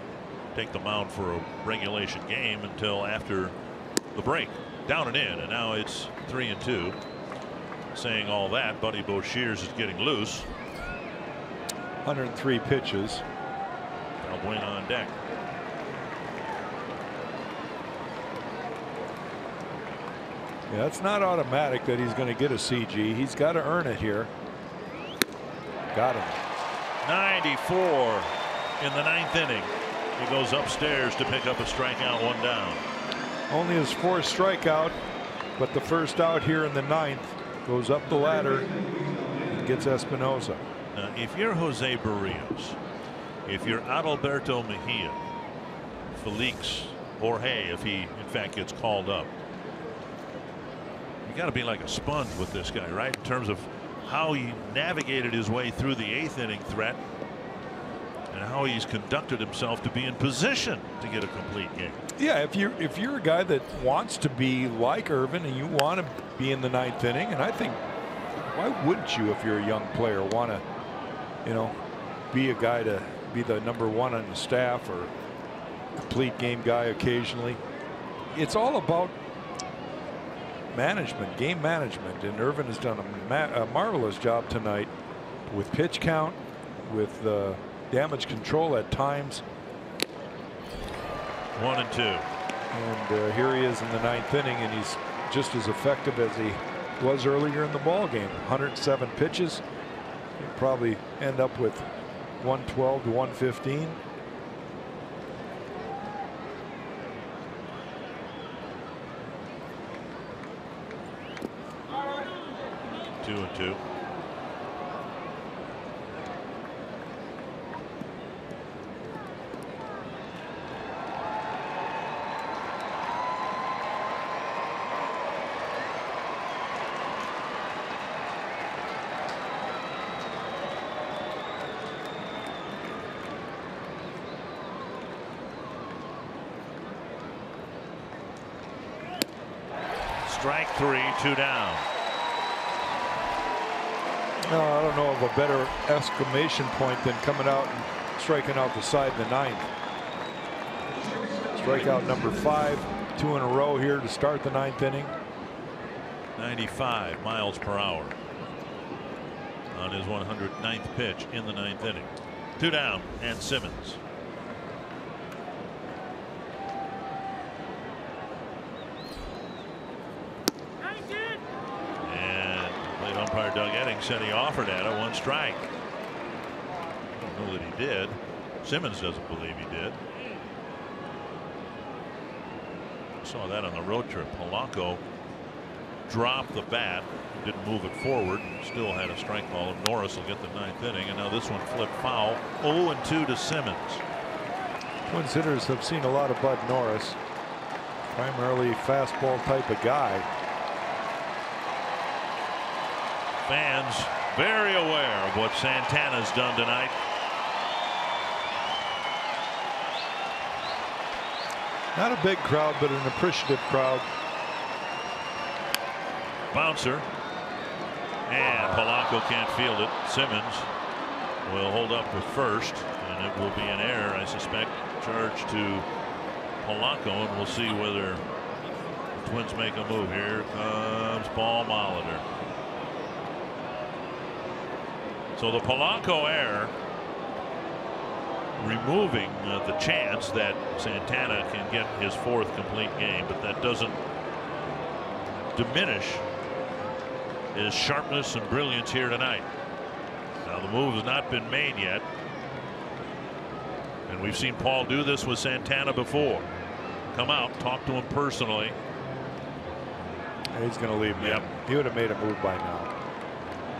take the mound for a regulation game until after the break. Down and in, and now it's 3-2. Saying all that, Buddy Boshears is getting loose. 103 pitches. Valbuena on deck. Yeah, it's not automatic that he's going to get a CG. He's got to earn it here. Got him. 94 in the 9th inning. He goes upstairs to pick up a strikeout, 1 down. Only his 4th strikeout, but the first out here in the 9th. Goes up the ladder and gets Espinosa. Now, if you're Jose Barrios, if you're Adalberto Mejia, Felix, Jorge, if he in fact gets called up, you got to be like a sponge with this guy, right? In terms of how he navigated his way through the 8th inning threat and how he's conducted himself to be in position to get a complete game. Yeah, if you're a guy that wants to be like Irvin and you want to be in the 9th inning, and I think why wouldn't you, if you're a young player, want to, you know, be a guy to be the #1 on the staff or complete game guy occasionally. It's all about management, game management, and Irvin has done a marvelous job tonight with pitch count, with damage control at times. 1-2. And here he is in the 9th inning, and he's just as effective as he was earlier in the ball game. 107 pitches. He'll probably end up with 112 to 115. Two and two. Strike 3, 2 down. No, I don't know of a better exclamation point than coming out and striking out the side in the 9th. Strikeout number 5, 2 in a row here to start the 9th inning. 95 miles per hour on his 109th pitch in the 9th inning. 2 down, and Simmons. Plate umpire Doug Edding said he offered at it, 1 strike. I don't know that he did. Simmons doesn't believe he did. Saw that on the road trip. Polanco dropped the bat, didn't move it forward, and still had a strike call. And Norris will get the 9th inning, and now this one flipped foul. 0-2 to Simmons. Twins hitters have seen a lot of Bud Norris, primarily fastball type of guy. Fans very aware of what Santana's done tonight. Not a big crowd, but an appreciative crowd. Bouncer. And Polanco can't field it. Simmons will hold up with first, and it will be an error, I suspect, charged to Polanco, and we'll see whether the Twins make a move. Here comes Paul Molitor. So the Polanco error, removing the chance that Santana can get his 4th complete game, but that doesn't diminish his sharpness and brilliance here tonight. Now the move has not been made yet, and we've seen Paul do this with Santana before. Come out, talk to him personally. He's going to leave, man. Yep. He would have made a move by now.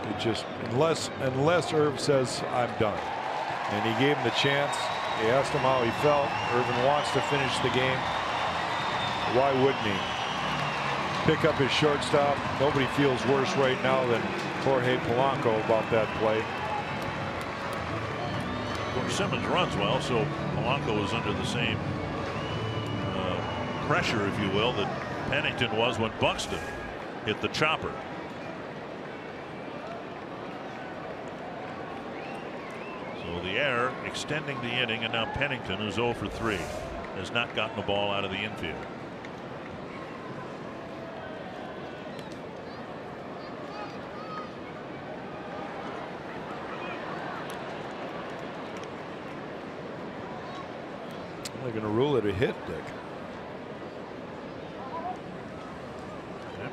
It just, unless Irv says I'm done. And he gave him the chance. He asked him how he felt. Irvin wants to finish the game. Why wouldn't he? Pick up his shortstop. Nobody feels worse right now than Jorge Polanco about that play. Of course, Simmons runs well, so Polanco is under the same pressure, if you will, that Pennington was when Buxton hit the chopper. So the error extending the inning, and now Pennington, who's 0 for 3, has not gotten the ball out of the infield. They're going to rule it a hit, Dick. Yep.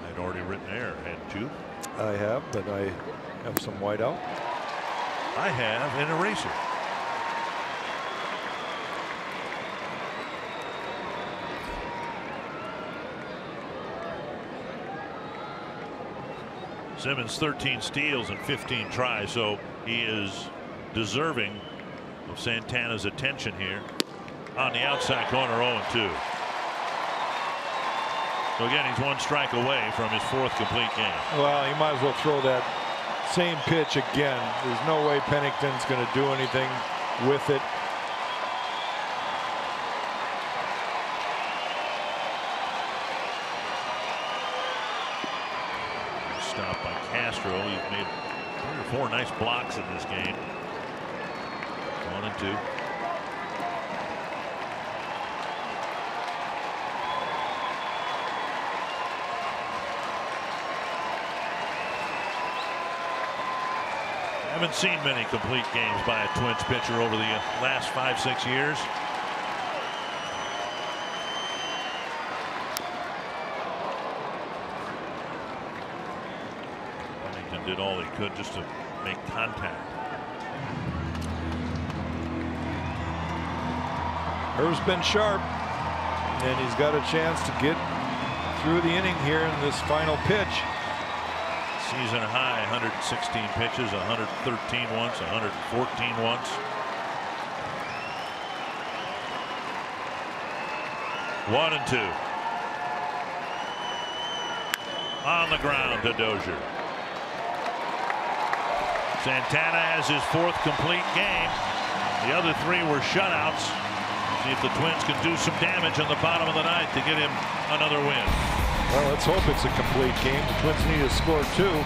I'd already written error, hadn't you? I have, but I have some whiteout. I have an eraser. Simmons 13 steals and 15 tries, so he is deserving of Santana's attention here. On the outside corner, 0-2. So again, he's 1 strike away from his 4th complete game. Well, he might as well throw that same pitch again. There's no way Pennington's going to do anything with it. Stopped by Castro. He's made 3 or 4 nice blocks in this game. 1-2. Haven't seen many complete games by a Twins pitcher over the last 5-6 years. Pennington did all he could just to make contact. Irv's been sharp, and he's got a chance to get through the inning here in this final pitch. Season high 116 pitches, 113 once, 114 once. One and 2. On the ground to Dozier. Santana has his 4th complete game. The other 3 were shutouts. See if the Twins can do some damage in the bottom of the 9th to get him another win. Well, let's hope it's a complete game. The Twins need to score 2.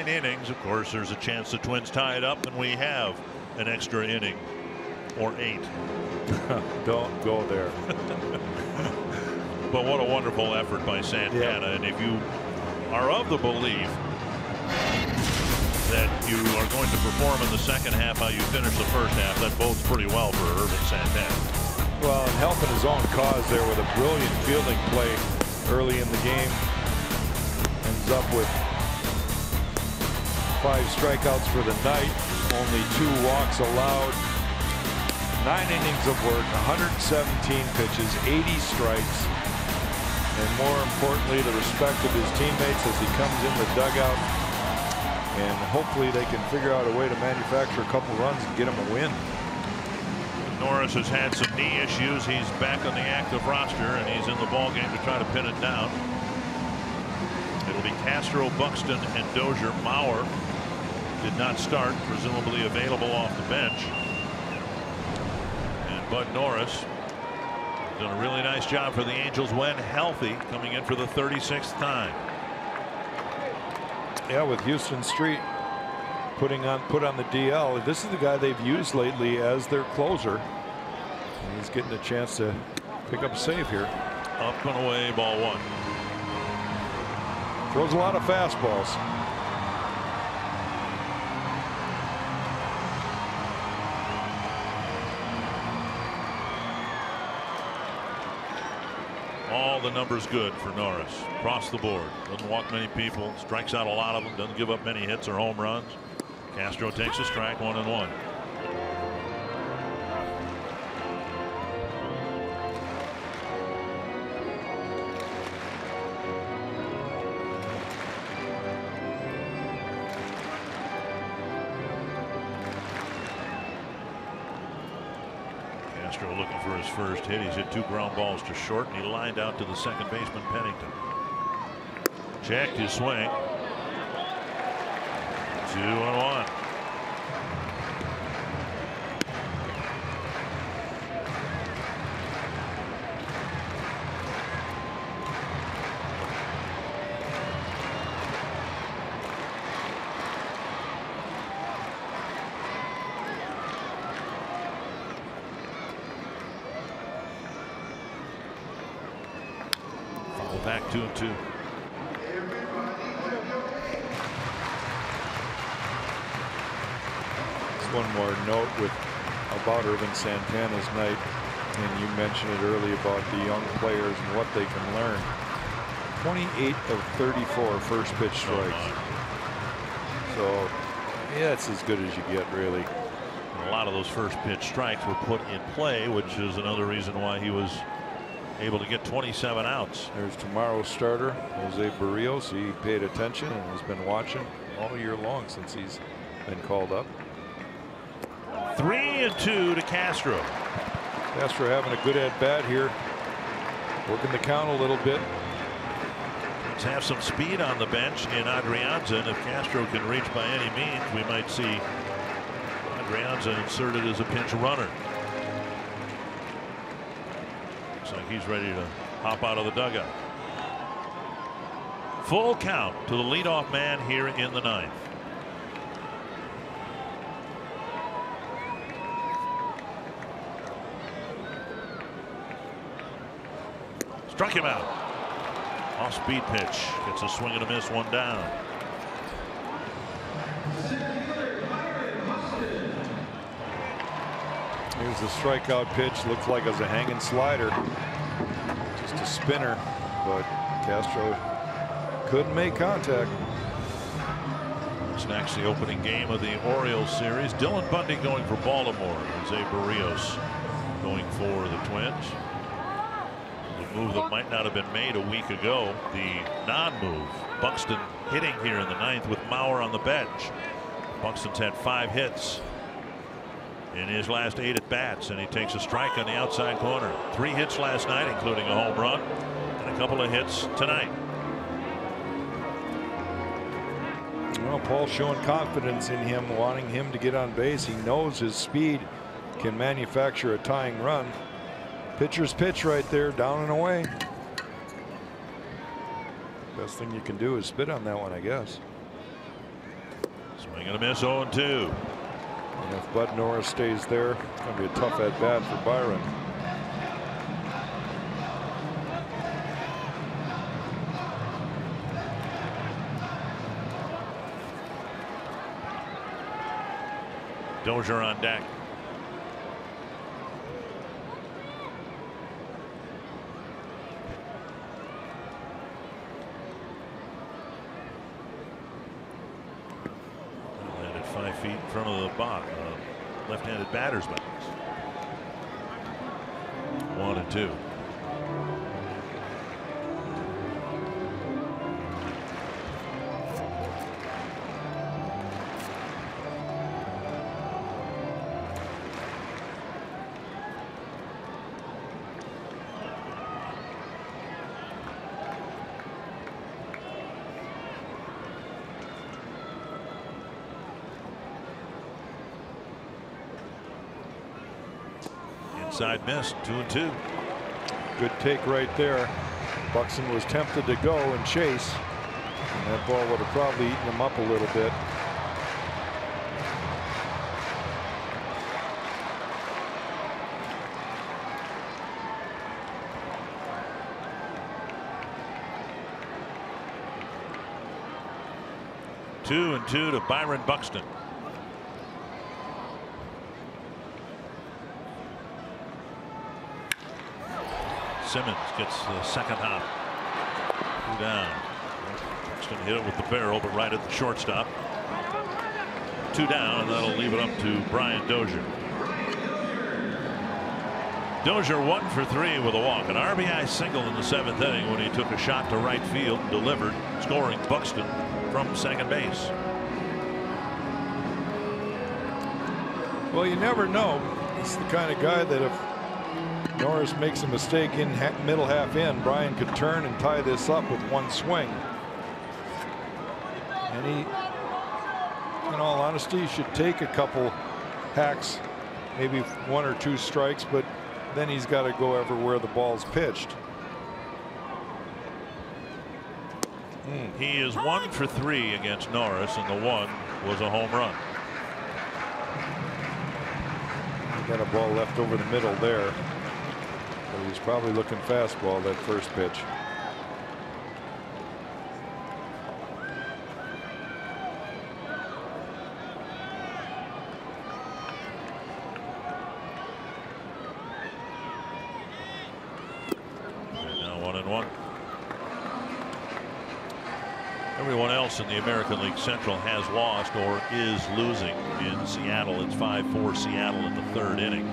9 innings. Of course, there's a chance the Twins tie it up and we have an extra inning or 8. Don't go there. But what a wonderful effort by Santana. And if you are of the belief that you are going to perform in the second half how you finish the first half, that bodes pretty well for Irvin Santana. Well, and helping his own cause there with a brilliant fielding play early in the game. Ends up with 5 strikeouts for the night, only 2 walks allowed. 9 innings of work, 117 pitches, 80 strikes, and more importantly, the respect of his teammates as he comes in the dugout. And hopefully they can figure out a way to manufacture a couple runs and get him a win. Norris has had some knee issues. He's back on the active roster, and he's in the ball game to try to pin it down. It'll be Castro, Buxton, and Dozier. Mauer did not start, presumably available off the bench. And Bud Norris done a really nice job for the Angels when healthy, coming in for the 36th time. Yeah, with Houston Street put on the DL. This is the guy they've used lately as their closer. And he's getting a chance to pick up a save here. Up and away, ball 1. Throws a lot of fastballs. All the numbers good for Norris across the board. Doesn't walk many people, strikes out a lot of them, doesn't give up many hits or home runs. Castro takes a strike, 1-1. Castro looking for his first hit. He's hit 2 ground balls to short, and he lined out to the second baseman Pennington. Checked his swing. 2-1. Follow back 2-2. One more note about Irvin Santana's night, and you mentioned it early about the young players and what they can learn. 28 of 34 first pitch strikes. So yeah, it's as good as you get, really. And a lot of those first pitch strikes were put in play, which is another reason why he was able to get 27 outs. There's tomorrow's starter, Jose Barrios. He paid attention and has been watching all year long since he's been called up. 3-2 to Castro. Castro having a good at bat here, working the count a little bit. Let's have some speed on the bench in Adrianza, and if Castro can reach by any means, we might see Adrianza inserted as a pinch runner. Looks like he's ready to hop out of the dugout. Full count to the leadoff man here in the 9th. Struck him out. Off speed pitch. Gets a swing and a miss, 1 down. Here's the strikeout pitch. Looks like it was a hanging slider. Just a spinner, but Castro couldn't make contact. It's next the opening game of the Orioles series. Dylan Bundy going for Baltimore. Jose Barrios going for the Twins. Move that might not have been made a week ago. The non-move. Buxton hitting here in the 9th with Mauer on the bench. Buxton's had 5 hits in his last 8 at bats, and he takes a strike on the outside corner. 3 hits last night, including a home run, and a couple of hits tonight. Well, Paul's showing confidence in him, wanting him to get on base. He knows his speed can manufacture a tying run. Pitcher's pitch right there, down and away. Best thing you can do is spit on that one, I guess. Swing and a miss, 0-2. And if Bud Norris stays there, it's going to be a tough at bat for Byron. Dozier on deck. Landed 5 feet in front of the box. Left-handed batter's box. 1-2. Inside miss, 2-2. Good take right there. Buxton was tempted to go and chase, and that ball would have probably eaten him up a little bit. Two and two to Byron Buxton. Simmons gets the second hop. 2 down. Buxton hit it with the barrel, but right at the shortstop. 2 down, and that'll leave it up to Brian Dozier. Dozier 1 for 3 with a walk. An RBI single in the 7th inning when he took a shot to right field and delivered, scoring Buxton from second base. Well, you never know. He's the kind of guy that if Norris makes a mistake in middle half in, Brian could turn and tie this up with one swing. And he, in all honesty, should take a couple hacks, maybe 1 or 2 strikes, but then he's got to go everywhere the ball's pitched. He is 1 for 3 against Norris, and the 1 was a home run. He got a ball left over the middle there. But he's probably looking fastball that first pitch. And now 1-1. Everyone else in the American League Central has lost or is losing. In Seattle, it's 5-4 Seattle in the 3rd inning.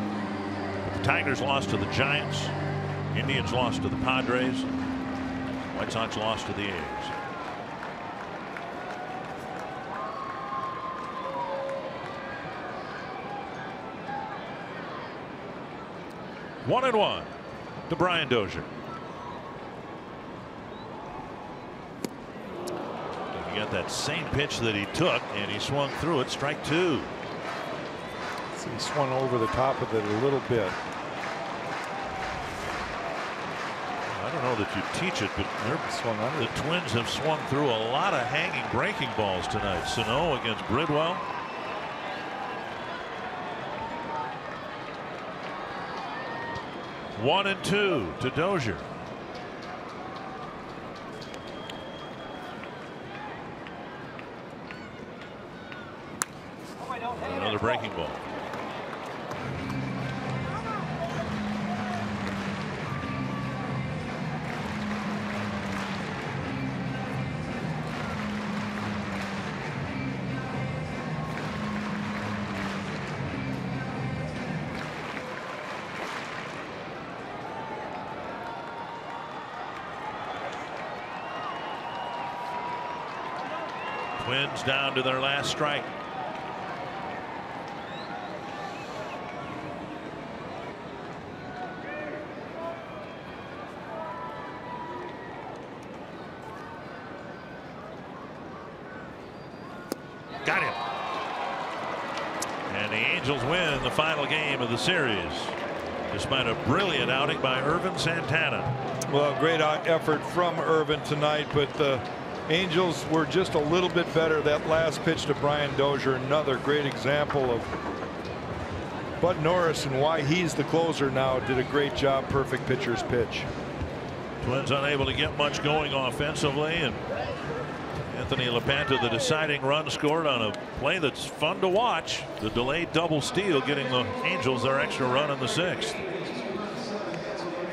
The Tigers lost to the Giants. Indians lost to the Padres. White Sox lost to the A's. One and one to Brian Dozier. He got that same pitch that he took, and he swung through it. Strike 2. So he swung over the top of it a little bit. I don't know that you teach it, but the Twins have swung through a lot of hanging breaking balls tonight. Sano against Bridwell. One and two to Dozier. Another breaking ball. Twins down to their last strike. Got him. And the Angels win the final game of the series, despite a brilliant outing by Irvin Santana. Well, great effort from Irvin tonight, but the Angels were just a little bit better. That last pitch to Brian Dozier, another great example of Bud Norris and why he's the closer now. Did a great job. Perfect pitcher's pitch. Twins unable to get much going offensively, and Anthony LaPanta, the deciding run, scored on a play that's fun to watch. The delayed double steal, getting the Angels their extra run in the 6th.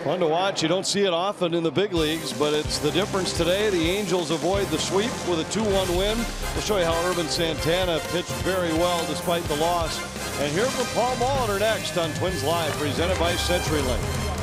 Fun to watch. You don't see it often in the big leagues, but it's the difference today. The Angels avoid the sweep with a 2-1 win. We'll show you how Ervin Santana pitched very well despite the loss. And hear from Paul Molitor next on Twins Live, presented by CenturyLink.